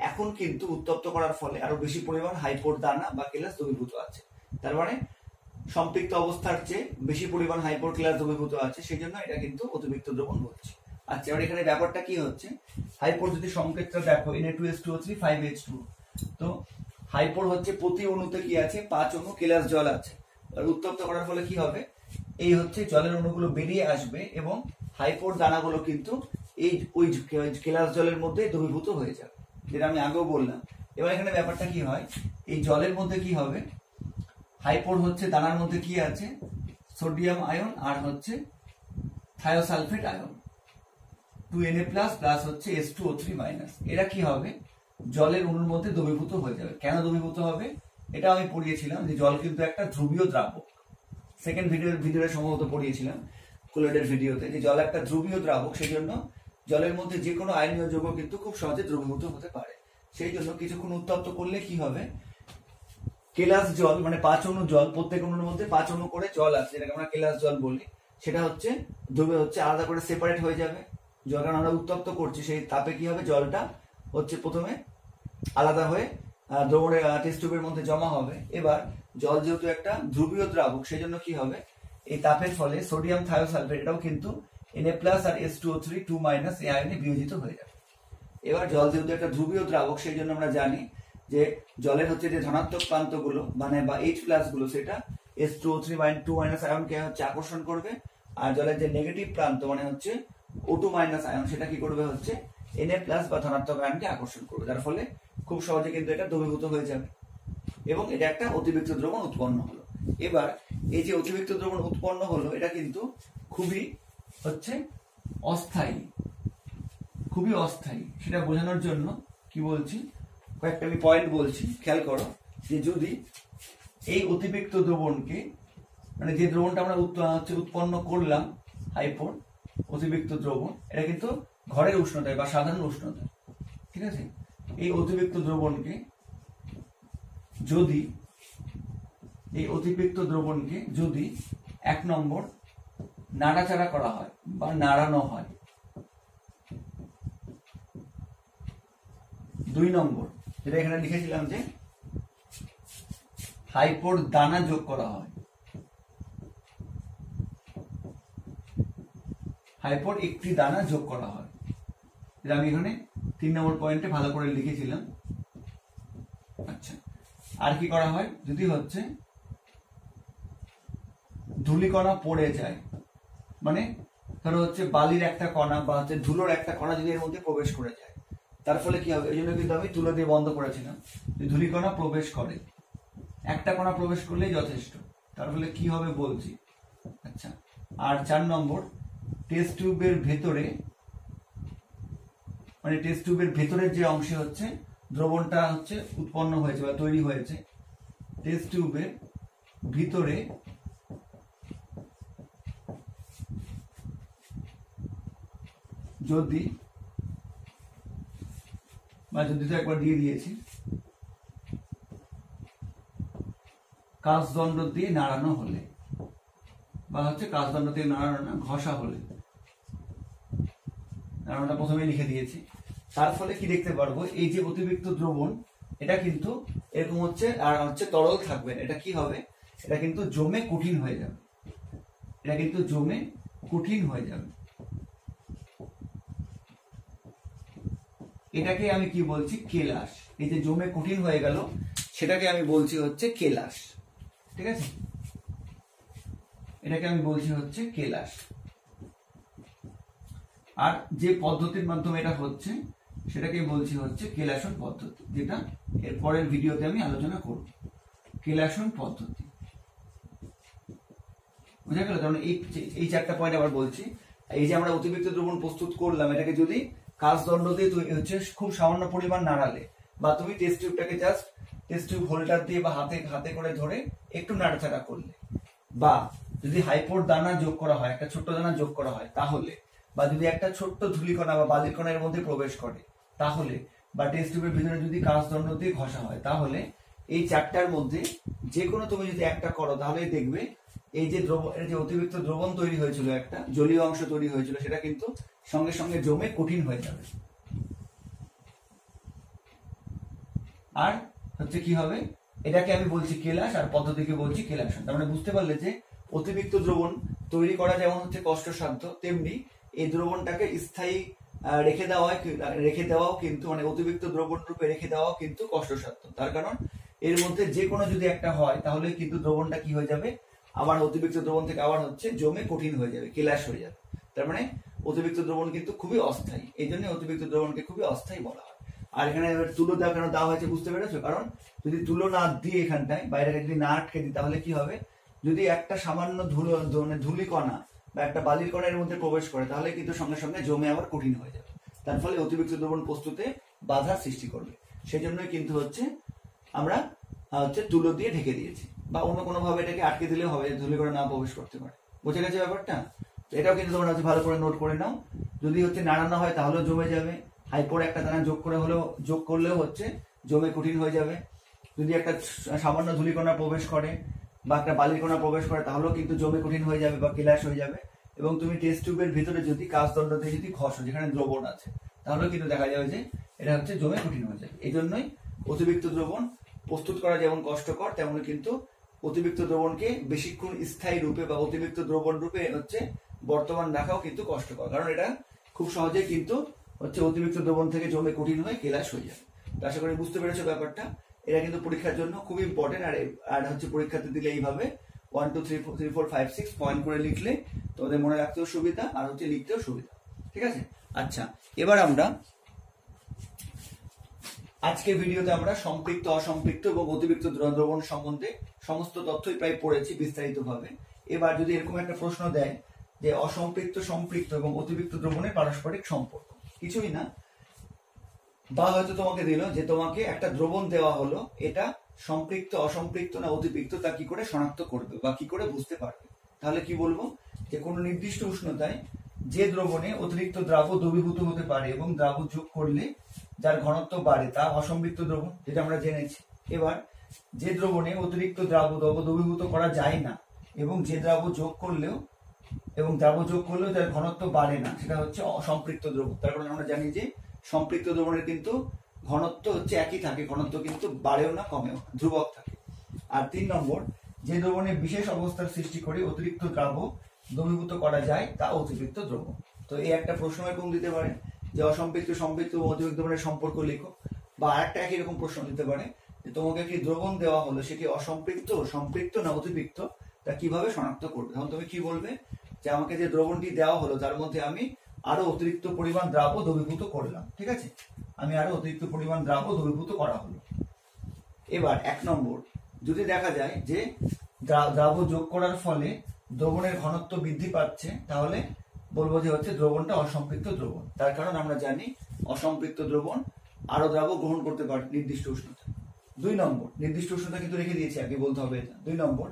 Speaker 1: এখন কিন্তু উত্তপ্ত করার ফলে আরো বেশি পরিমাণ হাইপোর দানা বা কেলাস দ্রবীভূত আছে। তার মানে সম্পৃক্ত অবস্থার চেয়ে বেশি পরিমাণ হাইপোর কেলাস দ্রবীভূত আছে, সেই জন্য এটা কিন্তু অতিরিক্ত দ্রবণ বলছে। আচ্ছা এবার এখানে ব্যাপারটা কি হচ্ছে, হাইপোর যদি সংকেতটা দেখো Na2H2O3 5H2, তো হাইপোর হচ্ছে প্রতি অণুতে কি আছে 5 অণু কেলাস জল আছে। আর উত্তপ্ত করার ফলে কি হবে, এই হচ্ছে জলের অণুগুলো বেরিয়ে আসবে এবং হাইপোর দানাগুলো কিন্তু এই ওই কেলাস জলের মধ্যে দ্রবীভূত হয়ে যাবে, যেটা আমি আগেও বললাম। এবার এখানে ব্যাপারটা কি হয়, এই জলের মধ্যে কি হবে, হাইপোর হচ্ছে দানার মধ্যে কি আছে, সোডিয়াম আয়ন আর হচ্ছে থায়োসালফেট আয়ন 2Na প্লাস হচ্ছে H2O3 মাইনাস। এরা কি হবে, জলের অণুর মধ্যে দ্রবীভূত হয়ে যাবে। কেন দ্রবীভূত হবে, এটা আমি পড়িয়েছিলাম যে জল কিন্তু একটা ধ্রুবীয় দ্রাবক। সেকেন্ড ভিডিওতে সম্ভবত পড়িয়েছিলাম কোলয়েডের ভিডিওতে, যে জল একটা ধ্রুবীয় দ্রাবক, সেই জন্য জলের মধ্যে যে কোনো আয়নীয় যৌগ কিন্তু খুব সহজে দ্রবীভূত হতে পারে। সেই জন্য কিছুক্ষণ উত্তপ্ত করলে কি হবে, কেলাস জল মানে 5 অণু জল, প্রত্যেক অণুর মধ্যে 5 অণু করে জল আছে, যেটাকে আমরা কেলাস জল বলি, সেটা হচ্ছে আলাদা করে সেপারেট হয়ে যাবে। জল আমরা উত্তপ্ত করছি, সেই তাপে কি হবে, জলটা হচ্ছে প্রথমে আলাদা হয়ে দ্রবণের টেস্ট টিউবের মধ্যে জমা হবে। এবার জল যেহেতু একটা ধ্রুবীয় দ্রাবক, সেই জন্য কি হবে, এই তাপের ফলে সোডিয়াম থায়োসালফেট এটাও কিন্তু Na প্লাস আর H2O3 2 মাইনাস এই আয়নে বিয়োজিত হয়ে যাবে। এবার জল যেহেতু একটা ধ্রুবীয় দ্রাবক, সেই জন্য আমরা জানি যে জলের হচ্ছে যে ধনাত্মক প্রান্তগুলো মানে বা H প্লাস গুলো, সেটা H2O3 2 মাইনাস আয়নকে হচ্ছে আকর্ষণ করবে, আর জলের যে নেগেটিভ প্রান্ত মানে হচ্ছে O2 মাইনাস আয়ন, সেটা কি করবে হচ্ছে Na প্লাস বা ধনাত্মক আয়নকে আকর্ষণ করবে। যার ফলে খুব সহজে কিন্তু এটা দ্রবীভূত হয়ে যাবে এবং এটা একটা অতিরিক্ত দ্রবণ উৎপন্ন হলো। এবার এই যে অতিরিক্ত দ্রবণ উৎপন্ন হলো, এটা কিন্তু খুবই হচ্ছে অস্থায়ী, খুবই অস্থায়ী। সেটা বোঝানোর জন্য কি বলছি, কয়েকটা আমি পয়েন্ট বলছি, খেয়াল করো। যে যদি এই অতিরিক্ত দ্রবণকে মানে যে দ্রবণটা আমরা উৎপন্ন করলাম হাইপোর অতিরিক্ত দ্রবণ, এটা কিন্তু ঘরের উষ্ণতায় বা সাধারণ উষ্ণতায়, ঠিক আছে। এই অতিরিক্ত দ্রবণকে যদি 1 নম্বর নাড়াচাড়া করা হয় বা নাড়ানো হয়, 2 নম্বর যেটা এখানে লিখেছিলাম যে হাইপোর দানা যোগ করা হয়, হাইপোর একটি দানা যোগ করা হয়, এটা আমি এখানে 3 নম্বর পয়েন্টে ভালো করে লিখেছিলাম। আচ্ছা আর কি করা হয়, যদি হচ্ছে ধূলিকণা পড়ে যায়, মানে ধরো হচ্ছে বালির একটা কণা বা হচ্ছে ধুলোর একটা কণা যদি এর মধ্যে প্রবেশ করে যায়, তার ফলে কি হবে, এই জন্য কিন্তু আমি তুলো দিয়ে বন্ধ করেছিলাম, যে ধূলিকণা প্রবেশ করে, একটা কণা প্রবেশ করলেই যথেষ্ট, তার ফলে কি হবে বলছি। আচ্ছা আর 4 নম্বর, টেস্ট টিউবের ভেতরে মানে টেস্ট টিউবের ভেতরের যে অংশে হচ্ছে দ্রবণটা হচ্ছে উৎপন্ন হয়েছে বা তৈরি হয়েছে, টেস্ট টিউবের ভিতরে যদি তো একবার দিয়ে দিয়েছি, কাঁচদণ্ড দিয়ে নাড়ানো হলে বা হচ্ছে কাঁচদণ্ড দিয়ে নাড়ানো না, ঘষা হলে, নাড়ানোটা প্রথমে লিখে দিয়েছি, তার ফলে কি দেখতে পারবো, এই যে অতিরিক্ত দ্রবণ এটা কিন্তু এরকম হচ্ছে, আর হচ্ছে তরল থাকবে না, এটা কি হবে, এটা কিন্তু জমে কঠিন হয়ে যাবে, এটা কিন্তু জমে কঠিন হয়ে যাবে। এটাকে আমি কি বলছি, কেলাস। এই যে জমে কঠিন হয়ে গেল সেটাকে আমি বলছি হচ্ছে কেলাস, ঠিক আছে, এটাকে আমি বলছি হচ্ছে কেলাস। আর যে পদ্ধতির মাধ্যমে এটা হচ্ছে সেটাকে বলছি হচ্ছে কেলাসন পদ্ধতি, যেটা এর পরের ভিডিওতে আমি আলোচনা করব। কেলাসন পদ্ধতি, বুঝা গেল? কারণ এই চারটা পয়েন্ট আবার বলছি। এই যে আমরা অতিরিক্ত দ্রবণ প্রস্তুত করলাম, এটাকে যদি কাঁচদণ্ড দিয়ে হচ্ছে খুব সামান্য পরিমাণ নাড়ালে, বা তুমি টেস্ট টিউবটাকে জাস্ট টেস্ট টিউব হোল্ডার দিয়ে বা হাতে করে ধরে একটু নাড়াচাড়া করলে, বা যদি হাইপোর দানা যোগ করা হয়, একটা ছোট্ট দানা যোগ করা হয় তাহলে, বা যদি একটা ছোট্ট ধূলিকণা বা বালির কণা এর মধ্যে প্রবেশ করে তাহলে, বা টেস্ট টিউবের ভিতরে যদি কাঁচদণ্ড দিয়ে ঘষা হয়, তাহলে এই চারটার মধ্যে যে কোনো তুমি যদি একটা করো তাহলে দেখবে এই যে অতিরিক্ত দ্রবণ তৈরি হয়েছিল, একটা জলীয় অংশ তৈরি হয়েছিল, সেটা কিন্তু সঙ্গে সঙ্গে জমে কঠিন হয়ে যাবে। আর হচ্ছে কি হবে, এটাকে আমি বলছি কেলাস, আর পদ্ধতিকে বলছি কেলাসন। তার মানে বুঝতে পারলে যে অতিরিক্ত দ্রবণ তৈরি করা যেমন হচ্ছে কষ্টসাধ্য, তেমনি এই দ্রবণটাকে স্থায়ী রেখে দেওয়াও কিন্তু, মানে অতিরিক্ত দ্রবণ রূপে রেখে দেওয়াও কিন্তু কষ্টসাধ্য। তার কারণ এর মধ্যে যে কোনো যদি একটা হয় তাহলে কিন্তু দ্রবণটা কি হয়ে যাবে, আবার অতিরিক্ত দ্রবণ থেকে আবার হচ্ছে জমে কঠিন হয়ে যাবে, কেলাস হয়ে যাবে। তার মানে অতিরিক্ত দ্রবণ কিন্তু খুবই অস্থায়ী, এই জন্য অতিরিক্ত দ্রবণকে খুবই অস্থায়ী বলা হয়। আর এখানে তুলো দেওয়া কেন দেওয়া হয়েছে বুঝতে পেরেছো? কারণ যদি তুলো না দিয়ে এখানটায় বাইরে যদি না আটকে দিই তাহলে কি হবে, যদি একটা সামান্য ধূলিকণা বা একটা বালির কণার মধ্যে প্রবেশ করে তাহলে কিন্তু সঙ্গে সঙ্গে জমে আবার কঠিন হয়ে যাবে, তার ফলে অতিরিক্ত দ্রবণ প্রস্তুতে বাধা সৃষ্টি করবে। সেই জন্যই কিন্তু হচ্ছে আমরা তুলো দিয়ে ঢেকে দিয়েছি, বা অন্য কোনো ভাবে এটাকে আটকে দিলেও হবে, ধূলিকণা না প্রবেশ করতে পারে। বুঝে গেছে ব্যাপারটা? এটাও কিন্তু তোমরা ভালো করে নোট করে নাও। যদি নাড়ানো হয় তাহলেও জমে যাবে, হাইপোর একটা দানা যোগ করলেও হচ্ছে জমে কঠিন হয়ে যাবে। যদি একটা সামান্য ধূলিকণা প্রবেশ করে বা একটা বালির কণা প্রবেশ করে তাহলেও কিন্তু জমে কঠিন হয়ে যাবে বা কেলাস হয়ে যাবে। এবং তুমি টেস্ট টিউবের ভিতরে যদি কাঁচদণ্ড দিয়ে যদি ঘষো যেখানে দ্রবণ আছে, তাহলেও কিন্তু দেখা যাবে যে এটা হচ্ছে জমে কঠিন হয়ে যাবে। এই জন্যই অতিরিক্ত দ্রবণ প্রস্তুত করা যেমন কষ্টকর, তেমন কিন্তু অতিরিক্ত দ্রবণকে বেশিক্ষণ স্থায়ী রূপে বা অতিরিক্ত দ্রবণ রূপে হচ্ছে বর্তমান রাখাও কিন্তু কষ্টকর, কারণ এটা খুব সহজে কিন্তু হচ্ছে অতিরিক্ত দ্রবণ থেকে জমে কঠিন হয়ে কেলাস হয়ে যায়। তো আশা করি বুঝতে পেরেছো ব্যাপারটা। এটা কিন্তু পরীক্ষার জন্য খুব ইম্পর্টেন্ট। আর হচ্ছে পরীক্ষাতে দিলে এইভাবে 1 2 3 4 5 6 পয়েন্ট করে লিখলে তোমাদের মনে রাখতেও সুবিধা আর হচ্ছে লিখতেও সুবিধা। ঠিক আছে? আচ্ছা, এবার আমরা আজকের ভিডিওতে আমরা সম্পৃক্ত, অসম্পৃক্ত এবং অতিরিক্ত দ্রবণ সম্বন্ধে সমস্ত তথ্যই প্রায় পড়েছি বিস্তারিতভাবে। এবার যদি এরকম একটা প্রশ্ন দেয় যে অসম্পৃক্ত, সম্পৃক্ত এবং অতিরিক্ত দ্রবণের পারস্পরিক সম্পর্ক, কিছুই না, বা হয়তো তোমাকে দিল যে তোমাকে একটা দ্রবণ দেওয়া হলো, এটা সম্পৃক্ত, অসম্পৃক্ত না অতিরিক্ত, তা কি করে শনাক্ত করবে বা কি করে বুঝতে পারবে? তাহলে কি বলবো, যে কোনো নির্দিষ্ট উষ্ণতায় যে দ্রবণে অতিরিক্ত দ্রাব্য দ্রবীভূত হতে পারে এবং দ্রাব্য যোগ করলে যার ঘনত্ব বাড়ে তা অসম্পৃক্ত দ্রবণ, যেটা আমরা জেনেছি। এবার যে দ্রবণে অতিরিক্ত দ্রাব্য দ্রবীভূত করা যায় না এবং যে দ্রাব্য যোগ করলেও যার ঘনত্ব বাড়ে না, সেটা হচ্ছে অসম্পৃক্ত দ্রবণ। তার কারণে আমরা জানি যে সম্পৃক্ত দ্রবণের কিন্তু ঘনত্ব হচ্ছে একই থাকে, ঘনত্ব কিন্তু বাড়েও না কমেও, ধ্রুবক থাকে। আর 3 নম্বর, যে দ্রবণে বিশেষ অবস্থার সৃষ্টি করে অতিরিক্ত দ্রাব্য দ্রবীভূত করা যায় তা অতিরিক্ত দ্রবণ। তো এই একটা প্রশ্ন এরকম দিতে পারে যে অসম্পৃক্ত, সম্পৃক্ত এবং অতিরিক্ত দ্রবণের সম্পর্ক লেখো। বা আরেকটা একই রকম প্রশ্ন দিতে পারে যে তোমাকে একটি দ্রবণ দেওয়া হলো, সেটি অসম্পৃক্ত, সম্পৃক্ত না অতিরিক্ত, তা কিভাবে শনাক্ত করবে? তখন তুমি কি বলবে, যে আমাকে যে দ্রবণটি দেওয়া হলো তার মধ্যে আমি আরো অতিরিক্ত পরিমাণ দ্রাব্য দ্রবীভূত করলাম। ঠিক আছে, আমি আরো অতিরিক্ত পরিমাণ দ্রাব্য দ্রবীভূত করা হলো। এবার 1 নম্বর, যদি দেখা যায় যে দ্রাব্য যোগ করার ফলে দ্রবণের ঘনত্ব বৃদ্ধি পাচ্ছে, তাহলে বলবো যে হচ্ছে দ্রবণটা অসম্পৃক্ত দ্রবণ। তার কারণ আমরা জানি অসম্পৃক্ত দ্রবণ আরো দ্রাব্য গ্রহণ করতে পারে নির্দিষ্ট উষ্ণতা। 2 নম্বর, নির্দিষ্ট উষ্ণতা কিন্তু রেখে দিয়েছি, আগে বলতে হবে এটা। 2 নম্বর,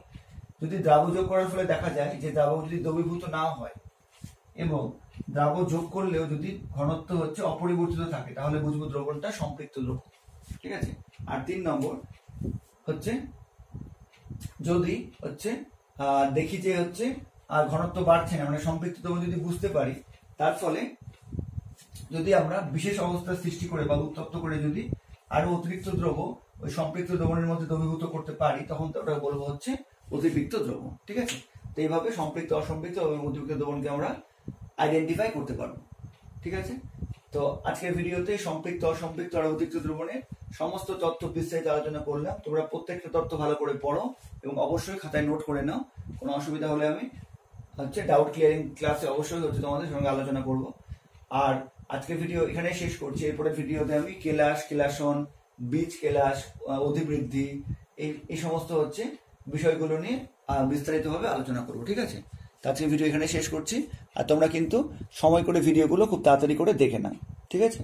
Speaker 1: যদি দ্রাব্য যোগ করার ফলে দেখা যায় যে দ্রাব্য যদি দ্রবীভূত না হয় এবং দ্রাব্য যোগ করলেও যদি ঘনত্ব হচ্ছে অপরিবর্তিত থাকে, তাহলে বুঝবো দ্রবণটা সম্পৃক্ত দ্রবণ। ঠিক আছে? আর 3 নম্বর হচ্ছে, যদি হচ্ছে দেখি যে হচ্ছে আর ঘনত্ব বাড়ছে না, মানে সম্পৃক্ত দ্রবণ যদি বুঝতে পারি, তার ফলে যদি আমরা বিশেষ অবস্থার সৃষ্টি করে বা উত্তপ্ত করে যদি আরো অতিরিক্ত দ্রব্য ওই সম্পৃক্ত দ্রবণের মধ্যে দ্রবীভূত করতে পারি, তখন তো ওটা বলবো হচ্ছে অতিরিক্ত দ্রবণ। ঠিক আছে, তো এইভাবে সম্পৃক্ত অসম্পৃক্ত এবং অতিরিক্ত দ্রবণকে আমরা আইডেন্টিফাই করতে পারবো। ঠিক আছে, তো আজকের ভিডিওতে সম্পৃক্ত অসম্পৃক্ত আর অতিরিক্ত দ্রবণের সমস্ত তথ্য বিস্তারিত আলোচনা করলাম। তোমরা প্রত্যেকটা তথ্য ভালো করে পড়ো এবং অবশ্যই খাতায় নোট করে নাও। কোনো অসুবিধা হলে আমি ডাউট ক্লিয়ারিং ক্লাসে অবশ্যই তোমাদের সঙ্গে আলোচনা করব। আর আজকের ভিডিও এখানে শেষ করছি। এরপরে ভিডিওতে আমি কেলাস, কেলাসন, বীজ কেলাস, অধিবৃদ্ধি এই সমস্ত বিষয়গুলো নিয়ে বিস্তারিতভাবে আলোচনা করব। ঠিক আছে, আজকের ভিডিও এখানে শেষ করছি। আর তোমরা কিন্তু সময় করে ভিডিওগুলো খুব তাড়াতাড়ি করে দেখে নাও। ঠিক আছে।